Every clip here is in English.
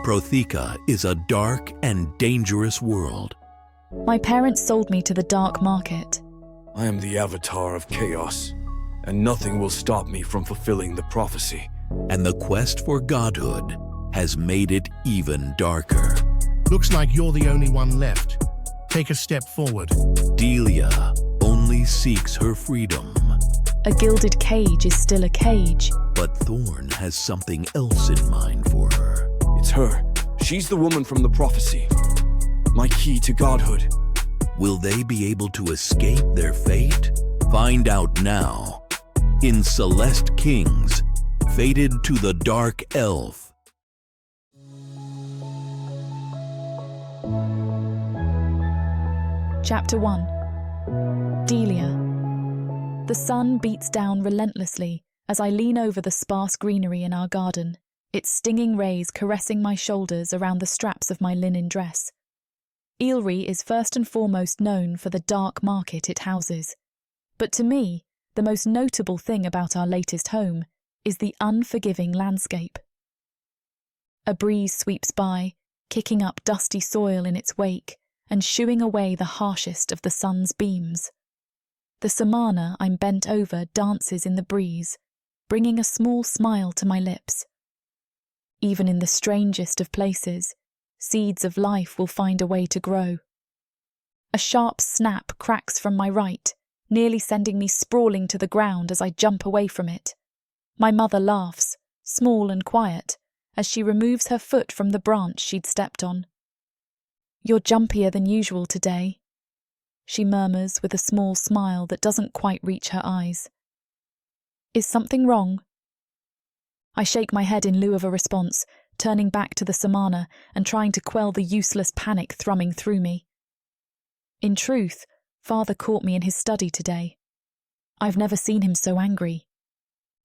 Protheka is a dark and dangerous world. My parents sold me to the dark market. I am the avatar of chaos, and nothing will stop me from fulfilling the prophecy. And the quest for godhood has made it even darker. Looks like you're the only one left. Take a step forward. Delia only seeks her freedom. A gilded cage is still a cage. But Thorne has something else in mind for her. It's her. She's the woman from the prophecy. My key to godhood. Will they be able to escape their fate? Find out now in Celeste King's Fated to the Dark Elf. Chapter 1. Delia. The sun beats down relentlessly as I lean over the sparse greenery in our garden, its stinging rays caressing my shoulders around the straps of my linen dress. Eelry is first and foremost known for the dark market it houses. But to me, the most notable thing about our latest home is the unforgiving landscape. A breeze sweeps by, kicking up dusty soil in its wake and shooing away the harshest of the sun's beams. The samana I'm bent over dances in the breeze, bringing a small smile to my lips. Even in the strangest of places, seeds of life will find a way to grow. A sharp snap cracks from my right, nearly sending me sprawling to the ground as I jump away from it. My mother laughs, small and quiet, as she removes her foot from the branch she'd stepped on. "You're jumpier than usual today," she murmurs with a small smile that doesn't quite reach her eyes. "Is something wrong?" I shake my head in lieu of a response, turning back to the samana and trying to quell the useless panic thrumming through me. In truth, Father caught me in his study today. I've never seen him so angry.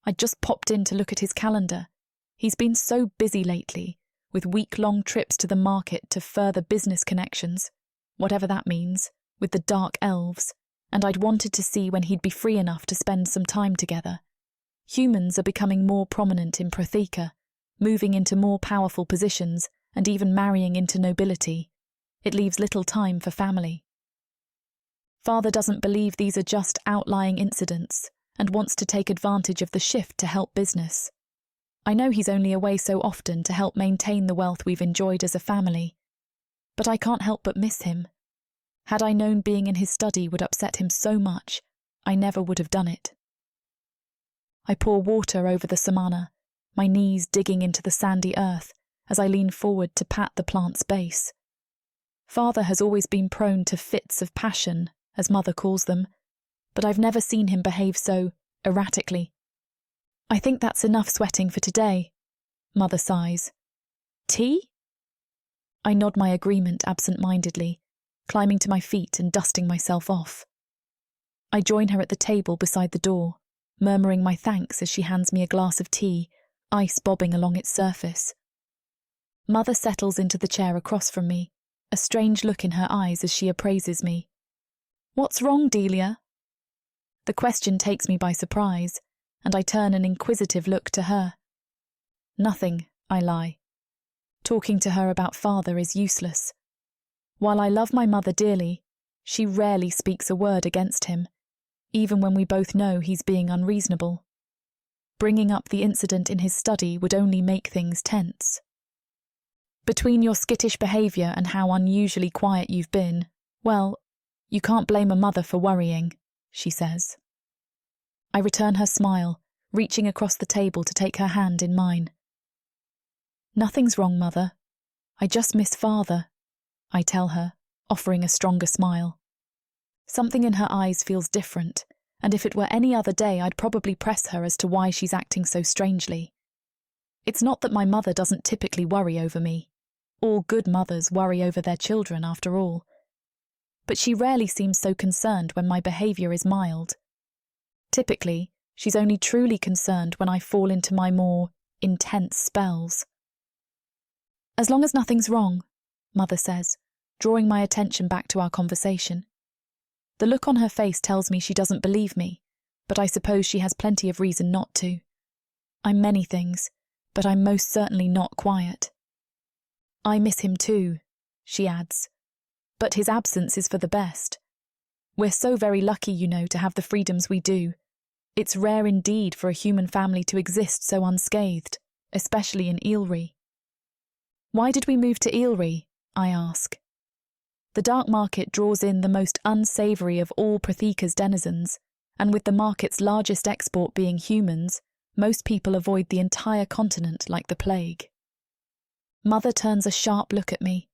I'd just popped in to look at his calendar. He's been so busy lately, with week-long trips to the market to further business connections, whatever that means, with the dark elves, and I'd wanted to see when he'd be free enough to spend some time together. Humans are becoming more prominent in Protheka, moving into more powerful positions and even marrying into nobility. It leaves little time for family. Father doesn't believe these are just outlying incidents and wants to take advantage of the shift to help business. I know he's only away so often to help maintain the wealth we've enjoyed as a family, but I can't help but miss him. Had I known being in his study would upset him so much, I never would have done it. I pour water over the samana, my knees digging into the sandy earth as I lean forward to pat the plant's base. Father has always been prone to fits of passion, as Mother calls them, but I've never seen him behave so erratically. "I think that's enough sweating for today," Mother sighs. "Tea?" I nod my agreement absent-mindedly, climbing to my feet and dusting myself off. I join her at the table beside the door, murmuring my thanks as she hands me a glass of tea, ice bobbing along its surface. Mother settles into the chair across from me, a strange look in her eyes as she appraises me. "What's wrong, Delia?" The question takes me by surprise, and I turn an inquisitive look to her. "Nothing," I lie. Talking to her about Father is useless. While I love my mother dearly, she rarely speaks a word against him, even when we both know he's being unreasonable. Bringing up the incident in his study would only make things tense. "Between your skittish behaviour and how unusually quiet you've been, well, you can't blame a mother for worrying," she says. I return her smile, reaching across the table to take her hand in mine. "Nothing's wrong, Mother. I just miss Father," I tell her, offering a stronger smile. Something in her eyes feels different, and if it were any other day I'd probably press her as to why she's acting so strangely. It's not that my mother doesn't typically worry over me. All good mothers worry over their children, after all. But she rarely seems so concerned when my behaviour is mild. Typically, she's only truly concerned when I fall into my more intense spells. "As long as nothing's wrong," Mother says, drawing my attention back to our conversation. The look on her face tells me she doesn't believe me, but I suppose she has plenty of reason not to. I'm many things, but I'm most certainly not quiet. I miss him too, she adds. But his absence is for the best. We're so very lucky, you know, to have the freedoms we do. It's rare indeed for a human family to exist so unscathed, especially in Eelry. Why did we move to Eelry? I ask. The dark market draws in the most unsavoury of all Protheka's denizens, and with the market's largest export being humans, most people avoid the entire continent like the plague. Mother turns a sharp look at me.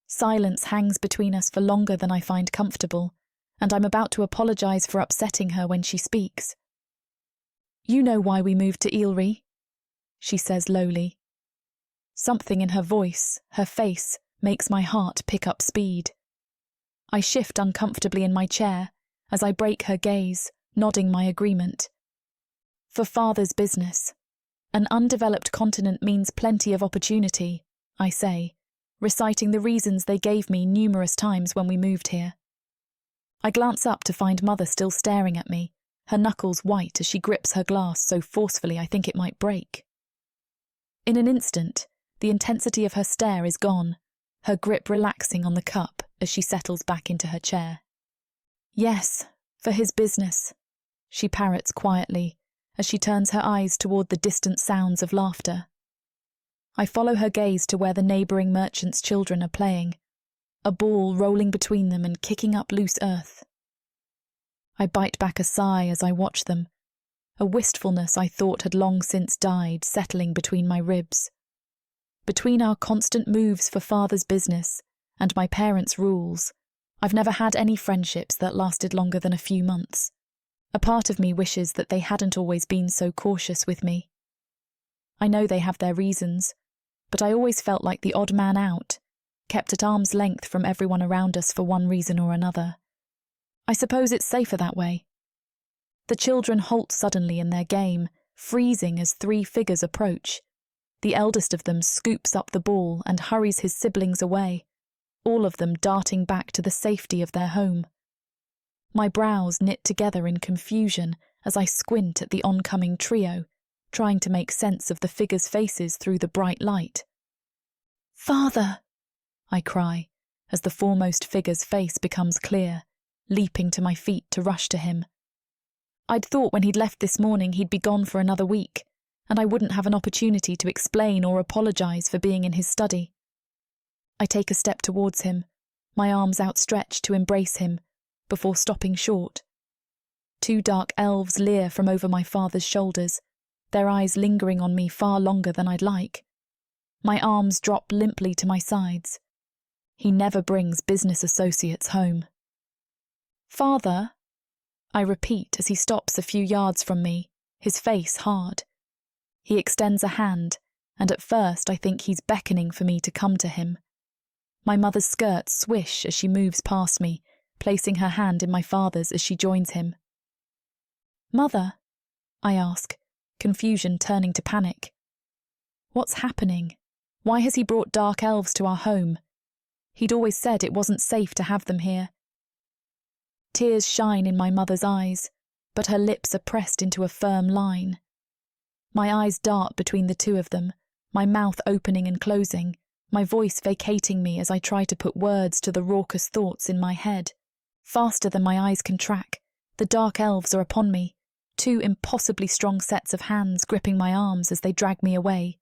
Silence hangs between us for longer than I find comfortable, and I'm about to apologise for upsetting her when she speaks. You know why we moved to Eelry, she says lowly. Something in her voice, her face, makes my heart pick up speed. I shift uncomfortably in my chair as I break her gaze, nodding my agreement. For father's business. An undeveloped continent means plenty of opportunity, I say, reciting the reasons they gave me numerous times when we moved here. I glance up to find Mother still staring at me, her knuckles white as she grips her glass so forcefully I think it might break. In an instant, the intensity of her stare is gone, her grip relaxing on the cup as she settles back into her chair. Yes, for his business, she parrots quietly as she turns her eyes toward the distant sounds of laughter. I follow her gaze to where the neighbouring merchants' children are playing, a ball rolling between them and kicking up loose earth. I bite back a sigh as I watch them, a wistfulness I thought had long since died settling between my ribs. Between our constant moves for father's business and my parents' rules, I've never had any friendships that lasted longer than a few months. A part of me wishes that they hadn't always been so cautious with me. I know they have their reasons, but I always felt like the odd man out, kept at arm's length from everyone around us for one reason or another. I suppose it's safer that way. The children halt suddenly in their game, freezing as three figures approach. The eldest of them scoops up the ball and hurries his siblings away, all of them darting back to the safety of their home. My brows knit together in confusion as I squint at the oncoming trio, trying to make sense of the figures' faces through the bright light. "Father!" I cry, as the foremost figure's face becomes clear, leaping to my feet to rush to him. I'd thought when he'd left this morning he'd be gone for another week, and I wouldn't have an opportunity to explain or apologise for being in his study. I take a step towards him, my arms outstretched to embrace him, before stopping short. Two dark elves leer from over my father's shoulders, their eyes lingering on me far longer than I'd like. My arms drop limply to my sides. He never brings business associates home. "Father," I repeat as he stops a few yards from me, his face hard. He extends a hand, and at first I think he's beckoning for me to come to him. My mother's skirts swish as she moves past me, placing her hand in my father's as she joins him. "Mother?" I ask, confusion turning to panic. What's happening? Why has he brought dark elves to our home? He'd always said it wasn't safe to have them here. Tears shine in my mother's eyes, but her lips are pressed into a firm line. My eyes dart between the two of them, my mouth opening and closing, my voice vacating me as I try to put words to the raucous thoughts in my head. Faster than my eyes can track, the dark elves are upon me, two impossibly strong sets of hands gripping my arms as they drag me away.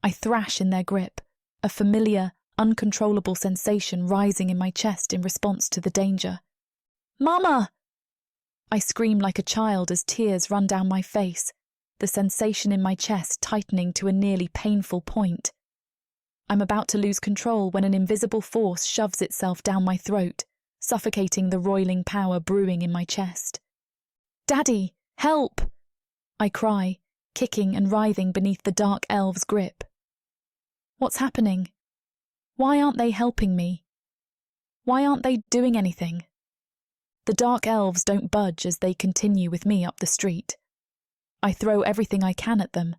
I thrash in their grip, a familiar, uncontrollable sensation rising in my chest in response to the danger. "Mama!" I scream like a child as tears run down my face, the sensation in my chest tightening to a nearly painful point. I'm about to lose control when an invisible force shoves itself down my throat, suffocating the roiling power brewing in my chest. "Daddy, help!" I cry, kicking and writhing beneath the dark elves' grip. What's happening? Why aren't they helping me? Why aren't they doing anything? The dark elves don't budge as they continue with me up the street. I throw everything I can at them,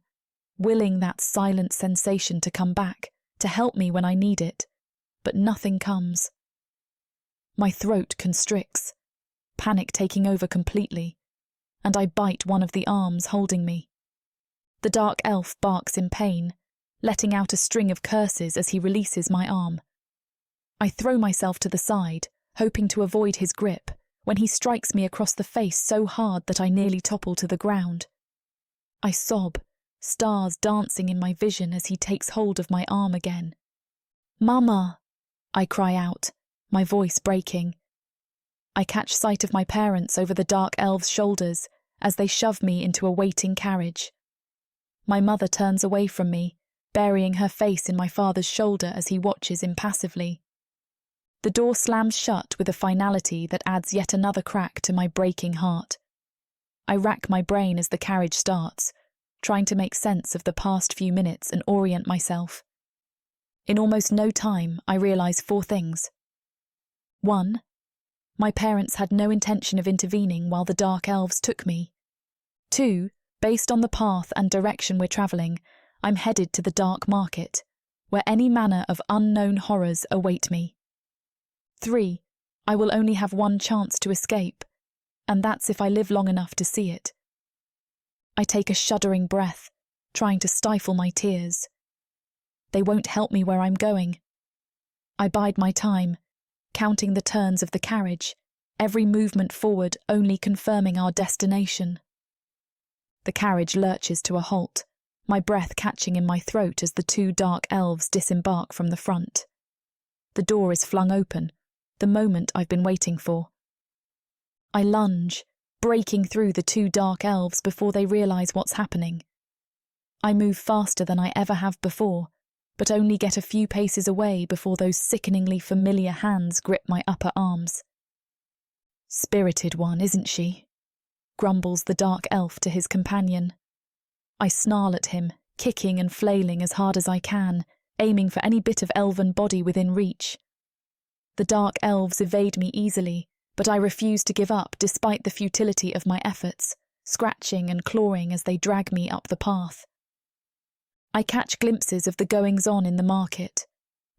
willing that silent sensation to come back, to help me when I need it, but nothing comes. My throat constricts, panic taking over completely, and I bite one of the arms holding me. The dark elf barks in pain, letting out a string of curses as he releases my arm. I throw myself to the side, hoping to avoid his grip, when he strikes me across the face so hard that I nearly topple to the ground. I sob, stars dancing in my vision as he takes hold of my arm again. "Mama!" I cry out, my voice breaking. I catch sight of my parents over the dark elves' shoulders as they shove me into a waiting carriage. My mother turns away from me, burying her face in my father's shoulder as he watches impassively. The door slams shut with a finality that adds yet another crack to my breaking heart. I rack my brain as the carriage starts, trying to make sense of the past few minutes and orient myself. In almost no time, I realise 4 things. 1. My parents had no intention of intervening while the dark elves took me. 2. Based on the path and direction we're travelling, I'm headed to the dark market, where any manner of unknown horrors await me. 3. I will only have one chance to escape, and that's if I live long enough to see it. I take a shuddering breath, trying to stifle my tears. They won't help me where I'm going. I bide my time, counting the turns of the carriage, every movement forward only confirming our destination. The carriage lurches to a halt, my breath catching in my throat as the 2 dark elves disembark from the front. The door is flung open, the moment I've been waiting for. I lunge, breaking through the 2 dark elves before they realise what's happening. I move faster than I ever have before, but only get a few paces away before those sickeningly familiar hands grip my upper arms. "Spirited one, isn't she?" grumbles the dark elf to his companion. I snarl at him, kicking and flailing as hard as I can, aiming for any bit of elven body within reach. The dark elves evade me easily, but I refuse to give up despite the futility of my efforts, scratching and clawing as they drag me up the path. I catch glimpses of the goings-on in the market.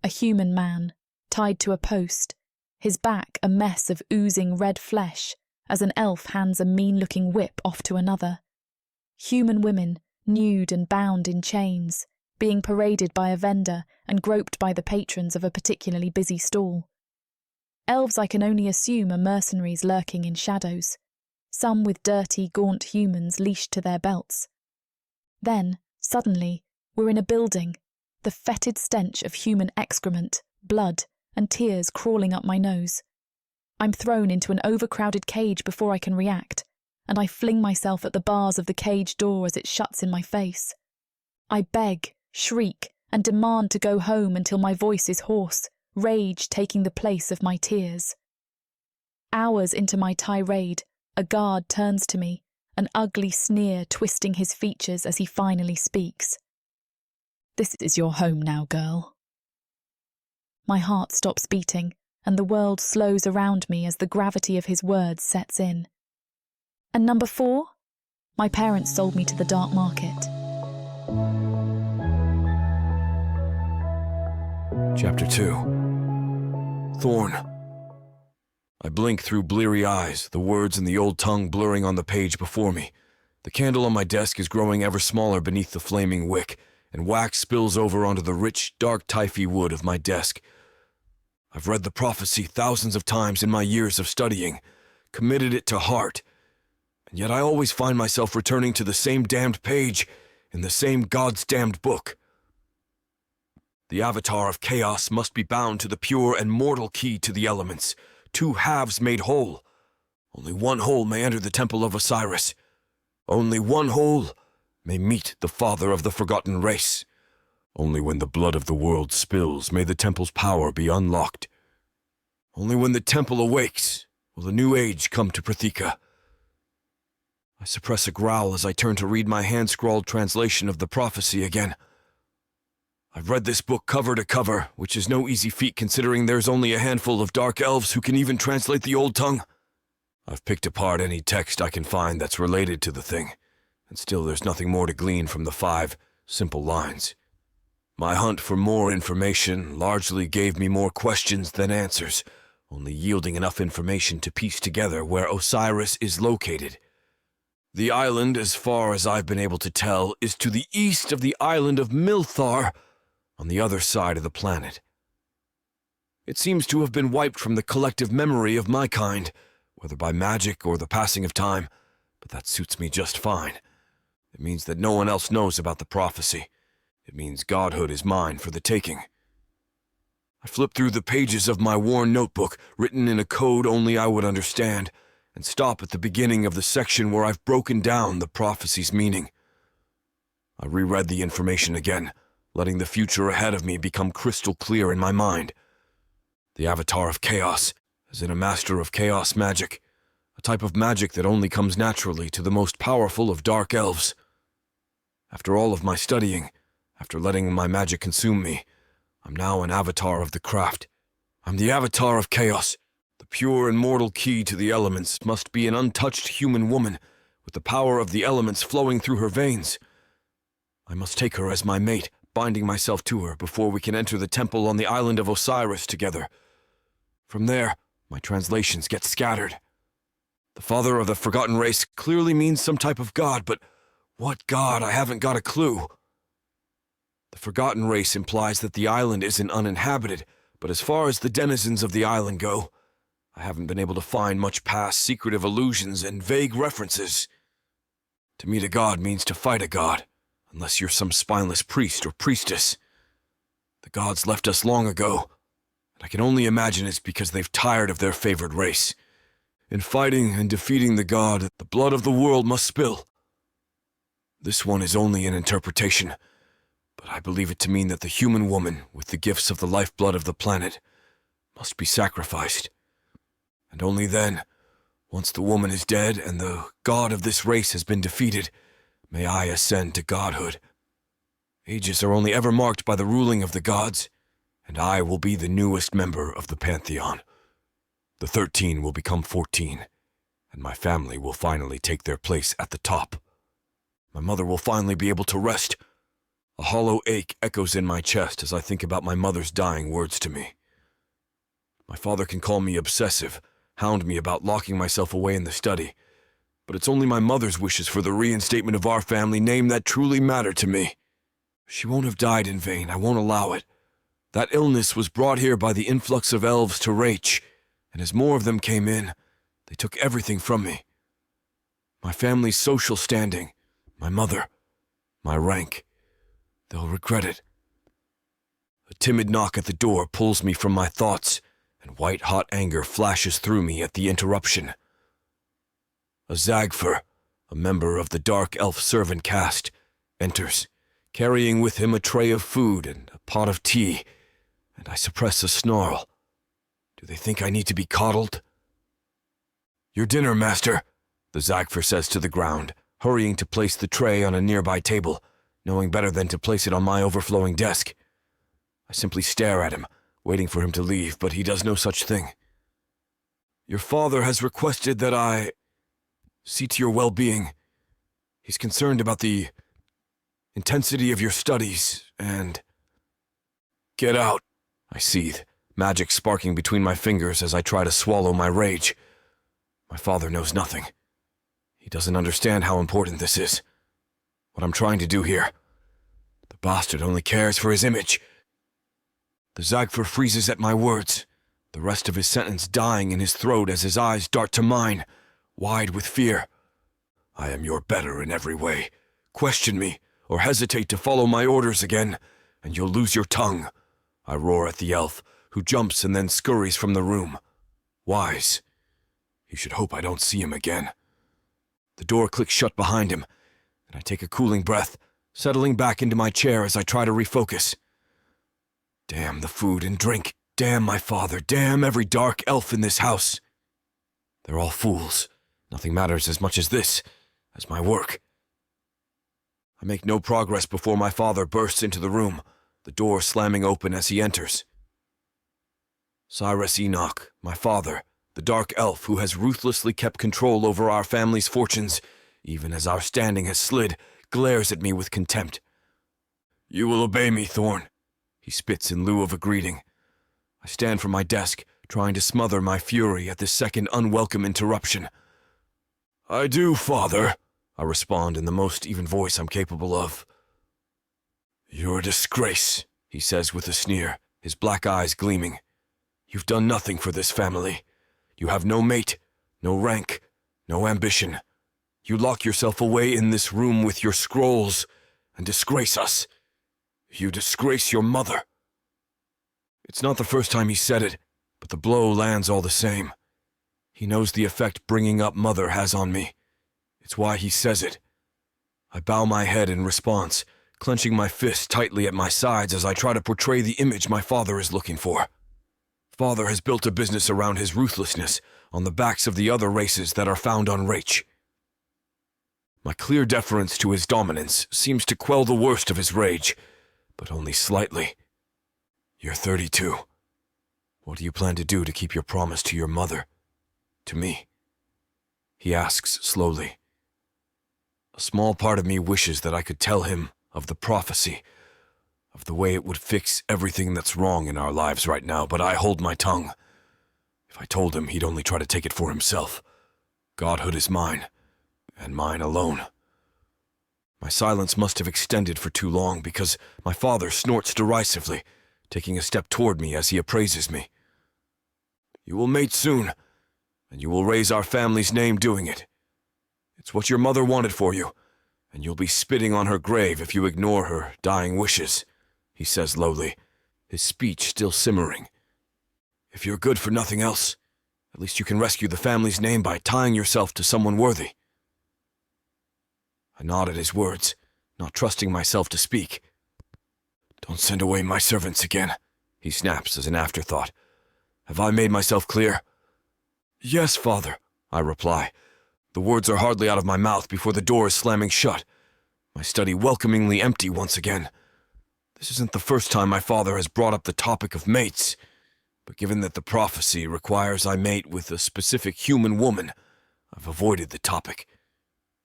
A human man, tied to a post, his back a mess of oozing red flesh, as an elf hands a mean-looking whip off to another. Human women, nude and bound in chains, being paraded by a vendor and groped by the patrons of a particularly busy stall. Elves I can only assume are mercenaries lurking in shadows, some with dirty, gaunt humans leashed to their belts. Then, suddenly, we're in a building, the fetid stench of human excrement, blood, and tears crawling up my nose. I'm thrown into an overcrowded cage before I can react, and I fling myself at the bars of the cage door as it shuts in my face. I beg, shriek, and demand to go home until my voice is hoarse, rage taking the place of my tears. Hours into my tirade, a guard turns to me, an ugly sneer twisting his features as he finally speaks. "This is your home now, girl." My heart stops beating, and the world slows around me as the gravity of his words sets in. "And number 4? My parents sold me to the dark market." Chapter 2. Thorne. I blink through bleary eyes, the words in the old tongue blurring on the page before me. The candle on my desk is growing ever smaller beneath the flaming wick, and wax spills over onto the rich, dark typhy wood of my desk. I've read the prophecy thousands of times in my years of studying, committed it to heart, and yet I always find myself returning to the same damned page in the same God's damned book. The avatar of chaos must be bound to the pure and mortal key to the elements, 2 halves made whole. Only one whole may enter the temple of Osiris. Only one whole may meet the father of the forgotten race. Only when the blood of the world spills may the temple's power be unlocked. Only when the temple awakes will the new age come to Protheka. I suppress a growl as I turn to read my hand-scrawled translation of the prophecy again. I've read this book cover to cover, which is no easy feat considering there's only a handful of dark elves who can even translate the old tongue. I've picked apart any text I can find that's related to the thing, and still there's nothing more to glean from the 5 simple lines. My hunt for more information largely gave me more questions than answers, only yielding enough information to piece together where Osiris is located. The island, as far as I've been able to tell, is to the east of the island of Milthar, on the other side of the planet. It seems to have been wiped from the collective memory of my kind, whether by magic or the passing of time, but that suits me just fine. It means that no one else knows about the prophecy. It means godhood is mine for the taking. I flip through the pages of my worn notebook, written in a code only I would understand, and stop at the beginning of the section where I've broken down the prophecy's meaning. I reread the information again, letting the future ahead of me become crystal clear in my mind. The avatar of chaos, as in a master of chaos magic, a type of magic that only comes naturally to the most powerful of dark elves. After all of my studying, after letting my magic consume me, I'm now an avatar of the craft. I'm the avatar of chaos. The pure and mortal key to the elements must be an untouched human woman, with the power of the elements flowing through her veins. I must take her as my mate, binding myself to her before we can enter the temple on the island of Osiris together. From there, my translations get scattered. The father of the forgotten race clearly means some type of god, but what god? I haven't got a clue. The forgotten race implies that the island isn't uninhabited, but as far as the denizens of the island go, I haven't been able to find much past secretive allusions and vague references. To meet a god means to fight a god, unless you're some spineless priest or priestess. The gods left us long ago, and I can only imagine it's because they've tired of their favored race. In fighting and defeating the god, the blood of the world must spill. This one is only an interpretation, but I believe it to mean that the human woman, with the gifts of the lifeblood of the planet, must be sacrificed. And only then, once the woman is dead and the god of this race has been defeated, may I ascend to godhood. Ages are only ever marked by the ruling of the gods, and I will be the newest member of the Pantheon. The 13 will become 14, and my family will finally take their place at the top. My mother will finally be able to rest. A hollow ache echoes in my chest as I think about my mother's dying words to me. My father can call me obsessive, hound me about locking myself away in the study, but it's only my mother's wishes for the reinstatement of our family name that truly matter to me. She won't have died in vain. I won't allow it. That illness was brought here by the influx of elves to Raich, and as more of them came in, they took everything from me. My family's social standing, my mother, my rank. They'll regret it. A timid knock at the door pulls me from my thoughts, and white-hot anger flashes through me at the interruption. A Zagfer, a member of the dark elf servant caste, enters, carrying with him a tray of food and a pot of tea, and I suppress a snarl. Do they think I need to be coddled? Your dinner, master, the Zagfer says to the ground, hurrying to place the tray on a nearby table, knowing better than to place it on my overflowing desk. I simply stare at him, waiting for him to leave, but he does no such thing. Your father has requested that I see to your well-being. He's concerned about the intensity of your studies, and... Get out, I seethe, magic sparking between my fingers as I try to swallow my rage. My father knows nothing. He doesn't understand how important this is. What I'm trying to do here. The bastard only cares for his image. The Zagfer freezes at my words, the rest of his sentence dying in his throat as his eyes dart to mine, wide with fear. I am your better in every way. Question me, or hesitate to follow my orders again, and you'll lose your tongue. I roar at the elf, who jumps and then scurries from the room. Wise. He should hope I don't see him again. The door clicks shut behind him, and I take a cooling breath, settling back into my chair as I try to refocus. Damn the food and drink. Damn my father. Damn every dark elf in this house. They're all fools. Nothing matters as much as this, as my work. I make no progress before my father bursts into the room, the door slamming open as he enters. Cyrus Enoch, my father, the dark elf who has ruthlessly kept control over our family's fortunes, even as our standing has slid, glares at me with contempt. You will obey me, Thorne, he spits in lieu of a greeting. I stand from my desk, trying to smother my fury at this second unwelcome interruption. I do, father, I respond in the most even voice I'm capable of. "You're a disgrace," he says with a sneer, his black eyes gleaming. "You've done nothing for this family. You have no mate, no rank, no ambition. You lock yourself away in this room with your scrolls and disgrace us. You disgrace your mother." It's not the first time he said it, but the blow lands all the same. He knows the effect bringing up mother has on me. It's why he says it. I bow my head in response, clenching my fists tightly at my sides as I try to portray the image my father is looking for. Father has built a business around his ruthlessness on the backs of the other races that are found on Reach. My clear deference to his dominance seems to quell the worst of his rage, but only slightly. "You're 32. What do you plan to do to keep your promise to your mother? To me?" He asks slowly. A small part of me wishes that I could tell him of the prophecy, of the way it would fix everything that's wrong in our lives right now, but I hold my tongue. If I told him, he'd only try to take it for himself. Godhood is mine, and mine alone. My silence must have extended for too long because my father snorts derisively, taking a step toward me as he appraises me. "You will mate soon, and you will raise our family's name doing it. It's what your mother wanted for you, and you'll be spitting on her grave if you ignore her dying wishes," he says lowly, his speech still simmering. "If you're good for nothing else, at least you can rescue the family's name by tying yourself to someone worthy." I nod at his words, not trusting myself to speak. "Don't send away my servants again," he snaps as an afterthought. "Have I made myself clear?" "Yes, father," I reply. The words are hardly out of my mouth before the door is slamming shut, my study welcomingly empty once again. This isn't the first time my father has brought up the topic of mates, but given that the prophecy requires I mate with a specific human woman, I've avoided the topic.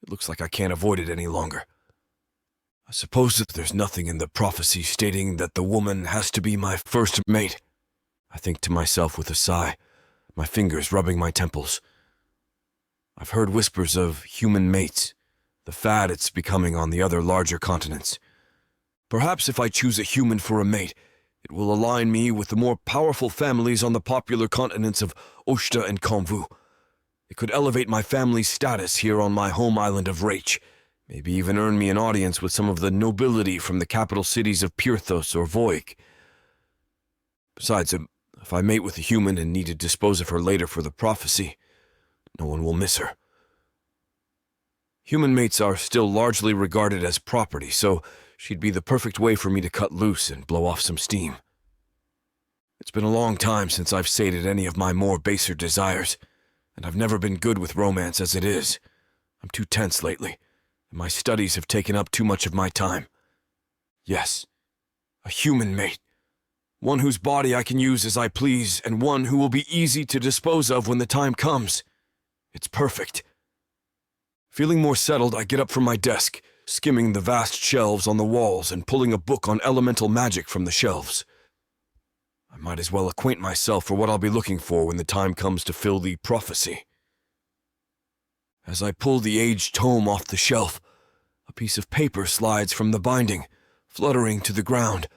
It looks like I can't avoid it any longer. I suppose that there's nothing in the prophecy stating that the woman has to be my first mate. I think to myself with a sigh, my fingers rubbing my temples. I've heard whispers of human mates, the fad it's becoming on the other larger continents. Perhaps if I choose a human for a mate, it will align me with the more powerful families on the popular continents of Oshta and Konvu. It could elevate my family's status here on my home island of Reich, maybe even earn me an audience with some of the nobility from the capital cities of Pyrthos or Voik. Besides, if I mate with a human and need to dispose of her later for the prophecy, no one will miss her. Human mates are still largely regarded as property, so she'd be the perfect way for me to cut loose and blow off some steam. It's been a long time since I've sated any of my more baser desires, and I've never been good with romance as it is. I'm too tense lately, and my studies have taken up too much of my time. Yes, a human mate. One whose body I can use as I please, and one who will be easy to dispose of when the time comes. It's perfect. Feeling more settled, I get up from my desk, skimming the vast shelves on the walls and pulling a book on elemental magic from the shelves. I might as well acquaint myself for what I'll be looking for when the time comes to fill the prophecy. As I pull the aged tome off the shelf, a piece of paper slides from the binding, fluttering to the ground.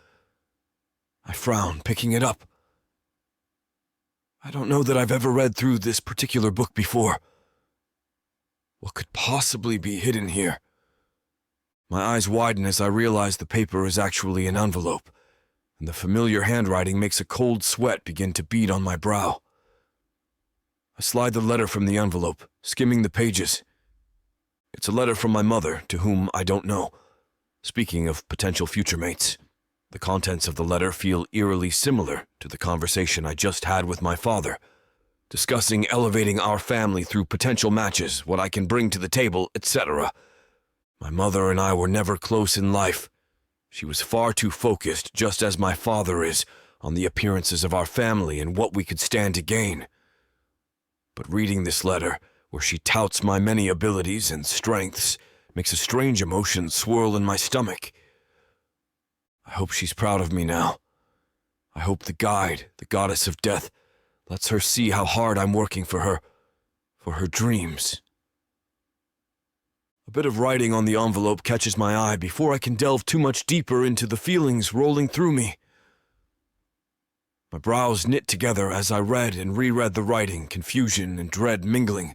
I frown, picking it up. I don't know that I've ever read through this particular book before. What could possibly be hidden here? My eyes widen as I realize the paper is actually an envelope, and the familiar handwriting makes a cold sweat begin to bead on my brow. I slide the letter from the envelope, skimming the pages. It's a letter from my mother, to whom I don't know. Speaking of potential future mates, the contents of the letter feel eerily similar to the conversation I just had with my father, discussing elevating our family through potential matches, what I can bring to the table, etc. My mother and I were never close in life. She was far too focused, just as my father is, on the appearances of our family and what we could stand to gain. But reading this letter, where she touts my many abilities and strengths, makes a strange emotion swirl in my stomach. I hope she's proud of me now. I hope the guide, the goddess of death, lets her see how hard I'm working for her dreams. A bit of writing on the envelope catches my eye before I can delve too much deeper into the feelings rolling through me. My brows knit together as I read and reread the writing, confusion and dread mingling.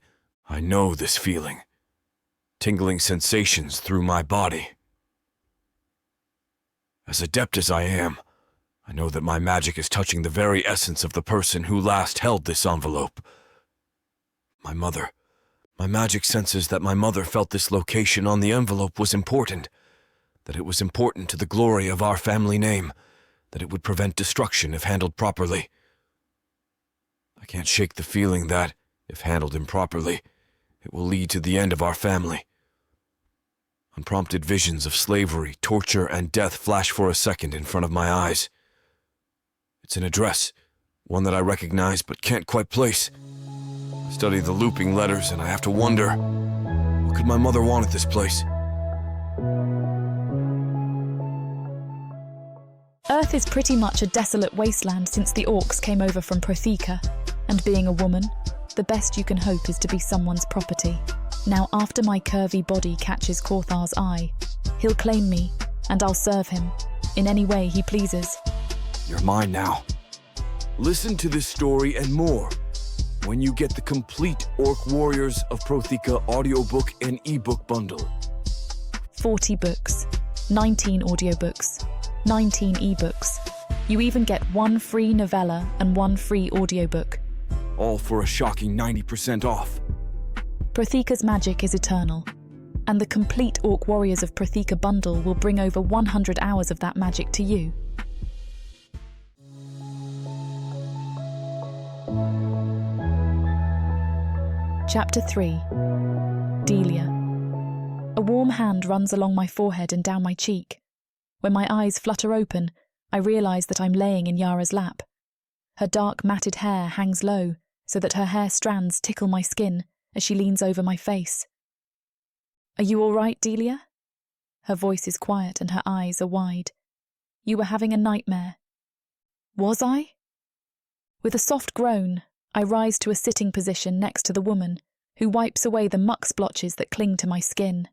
I know this feeling. Tingling sensations through my body. As adept as I am, I know that my magic is touching the very essence of the person who last held this envelope. My mother. My magic senses that my mother felt this location on the envelope was important, that it was important to the glory of our family name, that it would prevent destruction if handled properly. I can't shake the feeling that, if handled improperly, it will lead to the end of our family. Unprompted visions of slavery, torture, and death flash for a second in front of my eyes. It's an address, one that I recognize but can't quite place. I study the looping letters and I have to wonder, what could my mother want at this place? Earth is pretty much a desolate wasteland since the orcs came over from Protheka, and being a woman, the best you can hope is to be someone's property. Now, after my curvy body catches Korthar's eye, he'll claim me, and I'll serve him, in any way he pleases. You're mine now. Listen to this story and more when you get the complete Orc Warriors of Protheka audiobook and ebook bundle. 40 books, 19 audiobooks, 19 ebooks. You even get 1 free novella and 1 free audiobook. All for a shocking 90% off. Protheka's magic is eternal, and the complete Orc Warriors of Protheka bundle will bring over 100 hours of that magic to you. Chapter 3. Delia. A warm hand runs along my forehead and down my cheek. When my eyes flutter open, I realise that I'm laying in Yara's lap. Her dark matted hair hangs low, so that her hair strands tickle my skin as she leans over my face. "Are you all right, Delia?" Her voice is quiet and her eyes are wide. "You were having a nightmare." "Was I?" With a soft groan, I rise to a sitting position next to the woman, who wipes away the muck splotches that cling to my skin.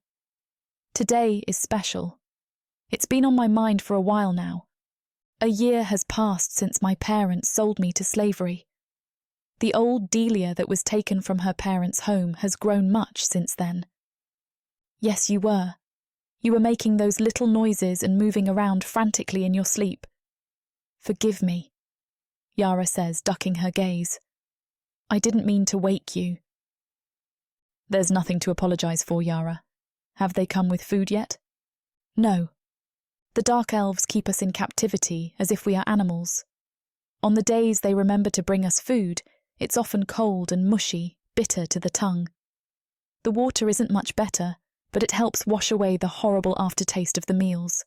Today is special. It's been on my mind for a while now. A year has passed since my parents sold me to slavery. The old Delia that was taken from her parents' home has grown much since then. Yes, you were. You were making those little noises and moving around frantically in your sleep. "Forgive me," Yara says, ducking her gaze. "I didn't mean to wake you." "There's nothing to apologise for, Yara. Have they come with food yet?" "No. The Dark Elves keep us in captivity as if we are animals. On the days they remember to bring us food, it's often cold and mushy, bitter to the tongue. The water isn't much better, but it helps wash away the horrible aftertaste of the meals.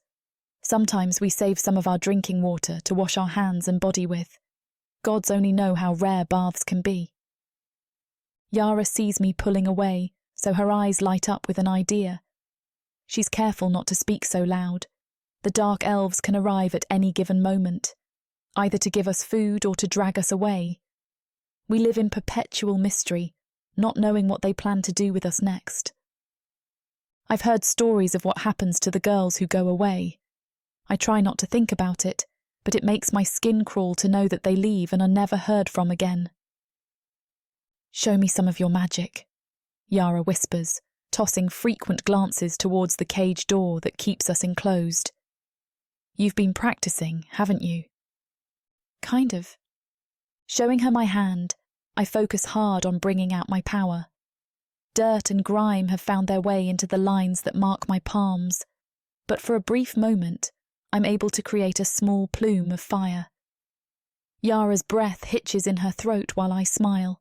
Sometimes we save some of our drinking water to wash our hands and body with. Gods only know how rare baths can be." Yara sees me pulling away, so her eyes light up with an idea. She's careful not to speak so loud. The Dark Elves can arrive at any given moment, either to give us food or to drag us away. We live in perpetual mystery, not knowing what they plan to do with us next. I've heard stories of what happens to the girls who go away. I try not to think about it, but it makes my skin crawl to know that they leave and are never heard from again. "Show me some of your magic," Yara whispers, tossing frequent glances towards the cage door that keeps us enclosed. "You've been practicing, haven't you?" "Kind of." Showing her my hand, I focus hard on bringing out my power. Dirt and grime have found their way into the lines that mark my palms, but for a brief moment, I'm able to create a small plume of fire. Yara's breath hitches in her throat while I smile.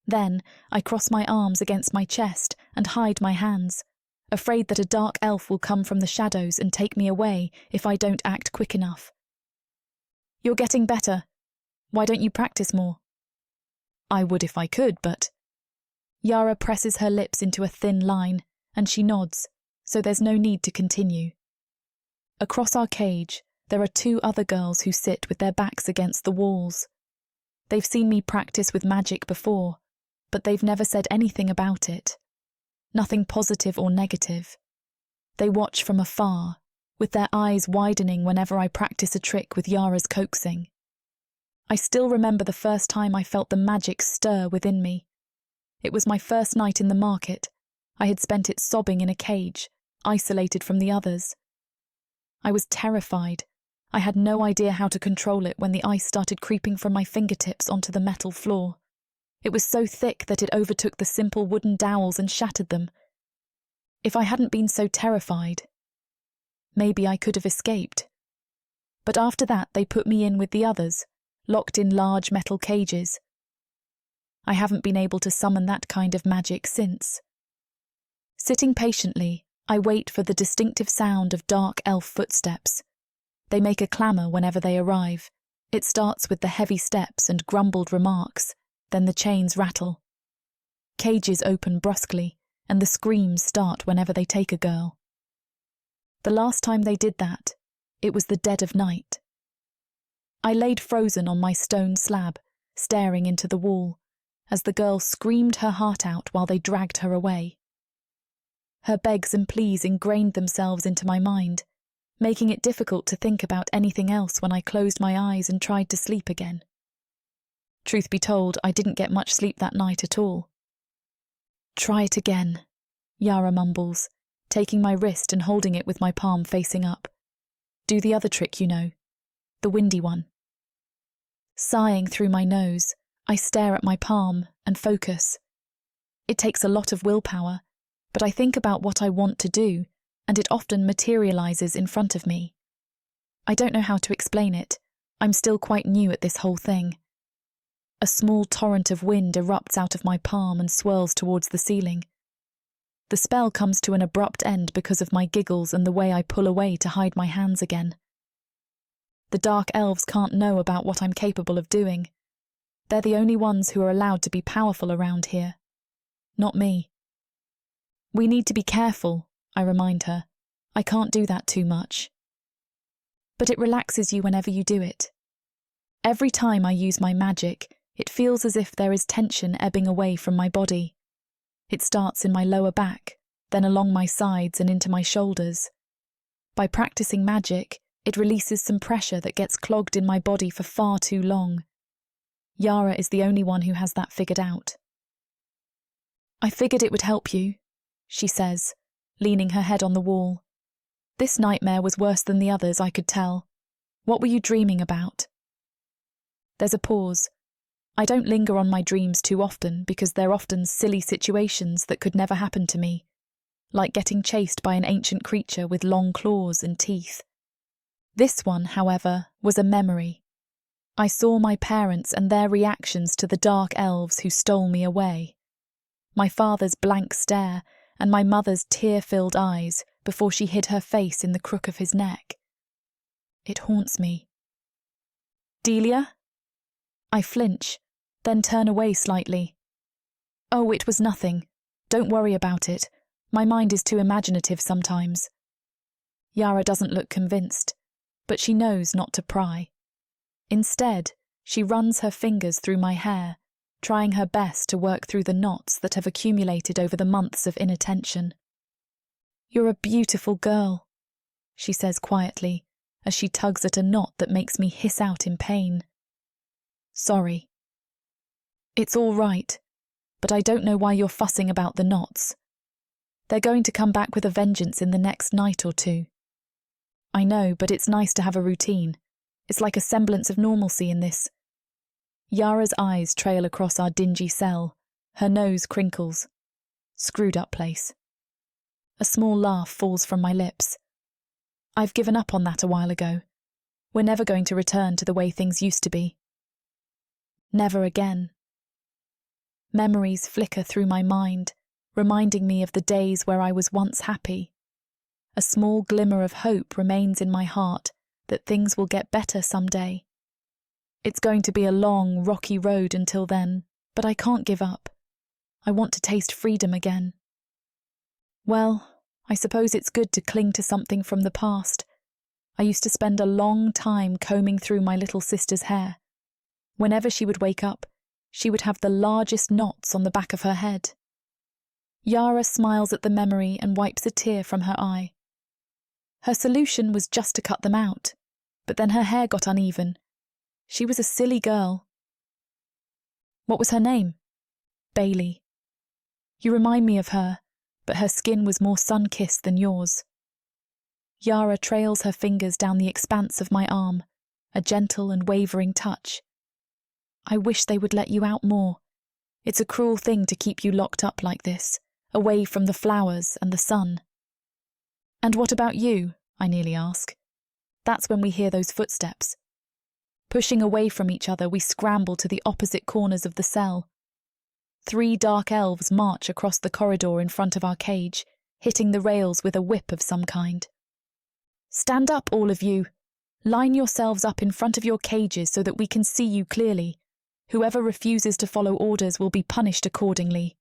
Then I cross my arms against my chest and hide my hands, afraid that a dark elf will come from the shadows and take me away if I don't act quick enough. "You're getting better. Why don't you practice more?" "I would if I could, but..." Yara presses her lips into a thin line, and she nods, so there's no need to continue. Across our cage, there are 2 other girls who sit with their backs against the walls. They've seen me practice with magic before, but they've never said anything about it. nothing positive or negative. They watch from afar, with their eyes widening whenever I practice a trick with Yara's coaxing. I still remember the first time I felt the magic stir within me. It was my first night in the market. I had spent it sobbing in a cage, isolated from the others. I was terrified. I had no idea how to control it when the ice started creeping from my fingertips onto the metal floor. It was so thick that it overtook the simple wooden dowels and shattered them. If I hadn't been so terrified, maybe I could have escaped. But after that, they put me in with the others, locked in large metal cages. I haven't been able to summon that kind of magic since. Sitting patiently, I wait for the distinctive sound of dark elf footsteps. They make a clamour whenever they arrive. It starts with the heavy steps and grumbled remarks, then the chains rattle. Cages open brusquely, and the screams start whenever they take a girl. The last time they did that, it was the dead of night. I laid frozen on my stone slab, staring into the wall, as the girl screamed her heart out while they dragged her away. Her begs and pleas ingrained themselves into my mind, making it difficult to think about anything else when I closed my eyes and tried to sleep again. Truth be told, I didn't get much sleep that night at all. "Try it again," Yara mumbles, taking my wrist and holding it with my palm facing up. "Do the other trick you know, the windy one." Sighing through my nose, I stare at my palm and focus. It takes a lot of willpower, but I think about what I want to do, and it often materializes in front of me. I don't know how to explain it. I'm still quite new at this whole thing. A small torrent of wind erupts out of my palm and swirls towards the ceiling. The spell comes to an abrupt end because of my giggles and the way I pull away to hide my hands again. The dark elves can't know about what I'm capable of doing. They're the only ones who are allowed to be powerful around here. Not me. "We need to be careful," I remind her. "I can't do that too much." But it relaxes you whenever you do it. Every time I use my magic, it feels as if there is tension ebbing away from my body. It starts in my lower back, then along my sides and into my shoulders. By practicing magic, it releases some pressure that gets clogged in my body for far too long. Yara is the only one who has that figured out. "I figured it would help you," she says, leaning her head on the wall. "This nightmare was worse than the others, I could tell. What were you dreaming about?" There's a pause. I don't linger on my dreams too often because they're often silly situations that could never happen to me, like getting chased by an ancient creature with long claws and teeth. This one, however, was a memory. I saw my parents and their reactions to the dark elves who stole me away. My father's blank stare and my mother's tear-filled eyes before she hid her face in the crook of his neck. It haunts me. "Delia?" I flinch, then turn away slightly. "Oh, it was nothing. Don't worry about it. My mind is too imaginative sometimes." Yara doesn't look convinced, but she knows not to pry. Instead, she runs her fingers through my hair, trying her best to work through the knots that have accumulated over the months of inattention. "You're a beautiful girl," she says quietly, as she tugs at a knot that makes me hiss out in pain. "Sorry." "It's all right, but I don't know why you're fussing about the knots. They're going to come back with a vengeance in the next night or two." "I know, but it's nice to have a routine. It's like a semblance of normalcy in this." Yara's eyes trail across our dingy cell. Her nose crinkles. Screwed up place. A small laugh falls from my lips. I've given up on that a while ago. We're never going to return to the way things used to be. Never again. Memories flicker through my mind, reminding me of the days where I was once happy. A small glimmer of hope remains in my heart that things will get better someday. It's going to be a long, rocky road until then, but I can't give up. I want to taste freedom again. Well, I suppose it's good to cling to something from the past. I used to spend a long time combing through my little sister's hair. Whenever she would wake up, she would have the largest knots on the back of her head. Yara smiles at the memory and wipes a tear from her eye. Her solution was just to cut them out, but then her hair got uneven. She was a silly girl. What was her name? Bailey. You remind me of her, but her skin was more sun-kissed than yours. Yara trails her fingers down the expanse of my arm, a gentle and wavering touch. I wish they would let you out more. It's a cruel thing to keep you locked up like this, away from the flowers and the sun. And what about you? I nearly ask. That's when we hear those footsteps. Pushing away from each other, we scramble to the opposite corners of the cell. 3 dark elves march across the corridor in front of our cage, hitting the rails with a whip of some kind. Stand up, all of you. Line yourselves up in front of your cages so that we can see you clearly. Whoever refuses to follow orders will be punished accordingly.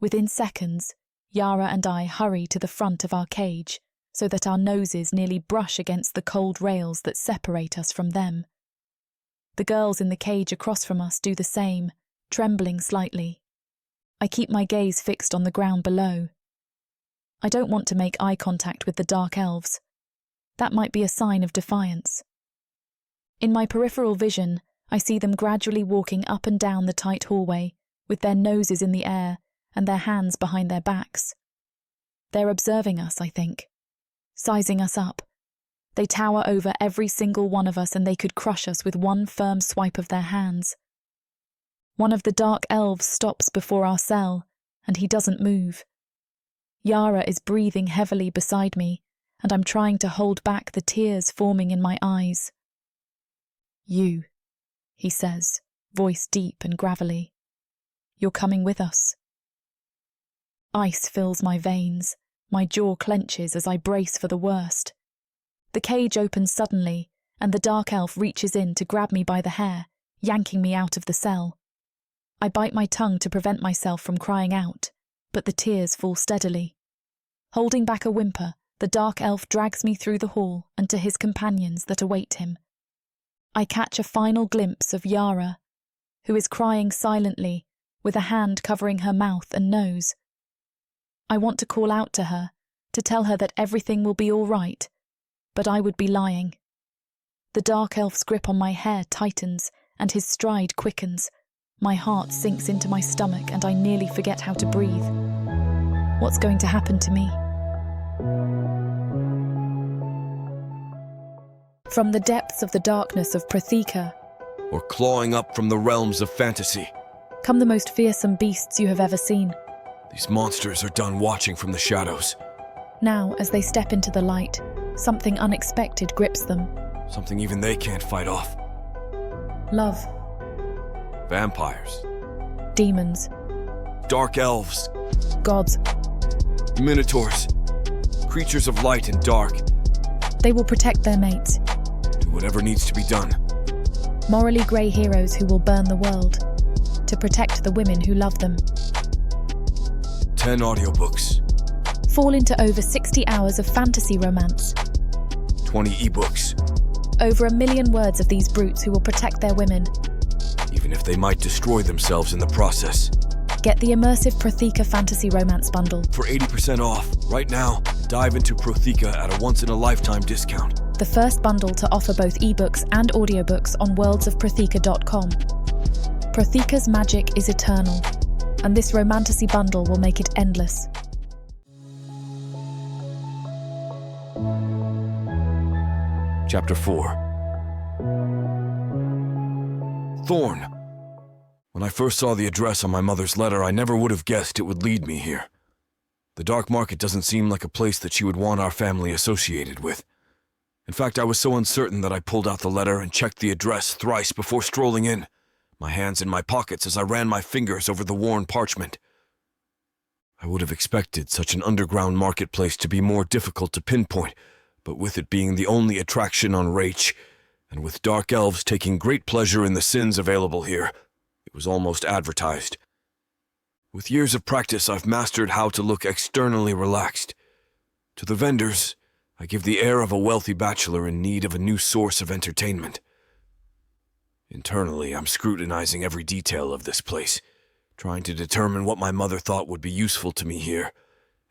Within seconds, Yara and I hurry to the front of our cage so that our noses nearly brush against the cold rails that separate us from them. The girls in the cage across from us do the same, trembling slightly. I keep my gaze fixed on the ground below. I don't want to make eye contact with the dark elves. That might be a sign of defiance. In my peripheral vision, I see them gradually walking up and down the tight hallway, with their noses in the air and their hands behind their backs. They're observing us, I think, sizing us up. They tower over every single one of us and they could crush us with one firm swipe of their hands. One of the dark elves stops before our cell, and he doesn't move. Yara is breathing heavily beside me, and I'm trying to hold back the tears forming in my eyes. You, he says, voice deep and gravelly. You're coming with us. Ice fills my veins. My jaw clenches as I brace for the worst. The cage opens suddenly, and the dark elf reaches in to grab me by the hair, yanking me out of the cell. I bite my tongue to prevent myself from crying out, but the tears fall steadily. Holding back a whimper, the dark elf drags me through the hall and to his companions that await him. I catch a final glimpse of Yara, who is crying silently, with a hand covering her mouth and nose. I want to call out to her, to tell her that everything will be all right, but I would be lying. The dark elf's grip on my hair tightens and his stride quickens. My heart sinks into my stomach and I nearly forget how to breathe. What's going to happen to me? From the depths of the darkness of Protheka, Or clawing up from the realms of fantasy. come the most fearsome beasts you have ever seen. These monsters are done watching from the shadows. Now, as they step into the light, something unexpected grips them. Something even they can't fight off. Love, Vampires. demons, Dark elves. gods. Minotaurs. Creatures of light and dark. They will protect their mates. Do whatever needs to be done. Morally grey heroes who will burn the world to protect the women who love them. 10 audiobooks. Fall into over 60 hours of fantasy romance. 20 ebooks. Over 1 million words of these brutes who will protect their women. Even if they might destroy themselves in the process. Get the immersive Protheka fantasy romance bundle. For 80% off, right now, dive into Protheka at a once-in-a-lifetime discount. The first bundle to offer both ebooks and audiobooks on worldsofprotheka.com. Protheka's magic is eternal, and this romantasy bundle will make it endless. Chapter 4. Thorne. When I first saw the address on my mother's letter, I never would have guessed it would lead me here. The dark market doesn't seem like a place that she would want our family associated with. In fact, I was so uncertain that I pulled out the letter and checked the address thrice before strolling in, my hands in my pockets as I ran my fingers over the worn parchment. I would have expected such an underground marketplace to be more difficult to pinpoint, but with it being the only attraction on Raich, and with dark elves taking great pleasure in the sins available here, it was almost advertised. With years of practice, I've mastered how to look externally relaxed. To the vendors, I give the air of a wealthy bachelor in need of a new source of entertainment. Internally, I'm scrutinizing every detail of this place, trying to determine what my mother thought would be useful to me here,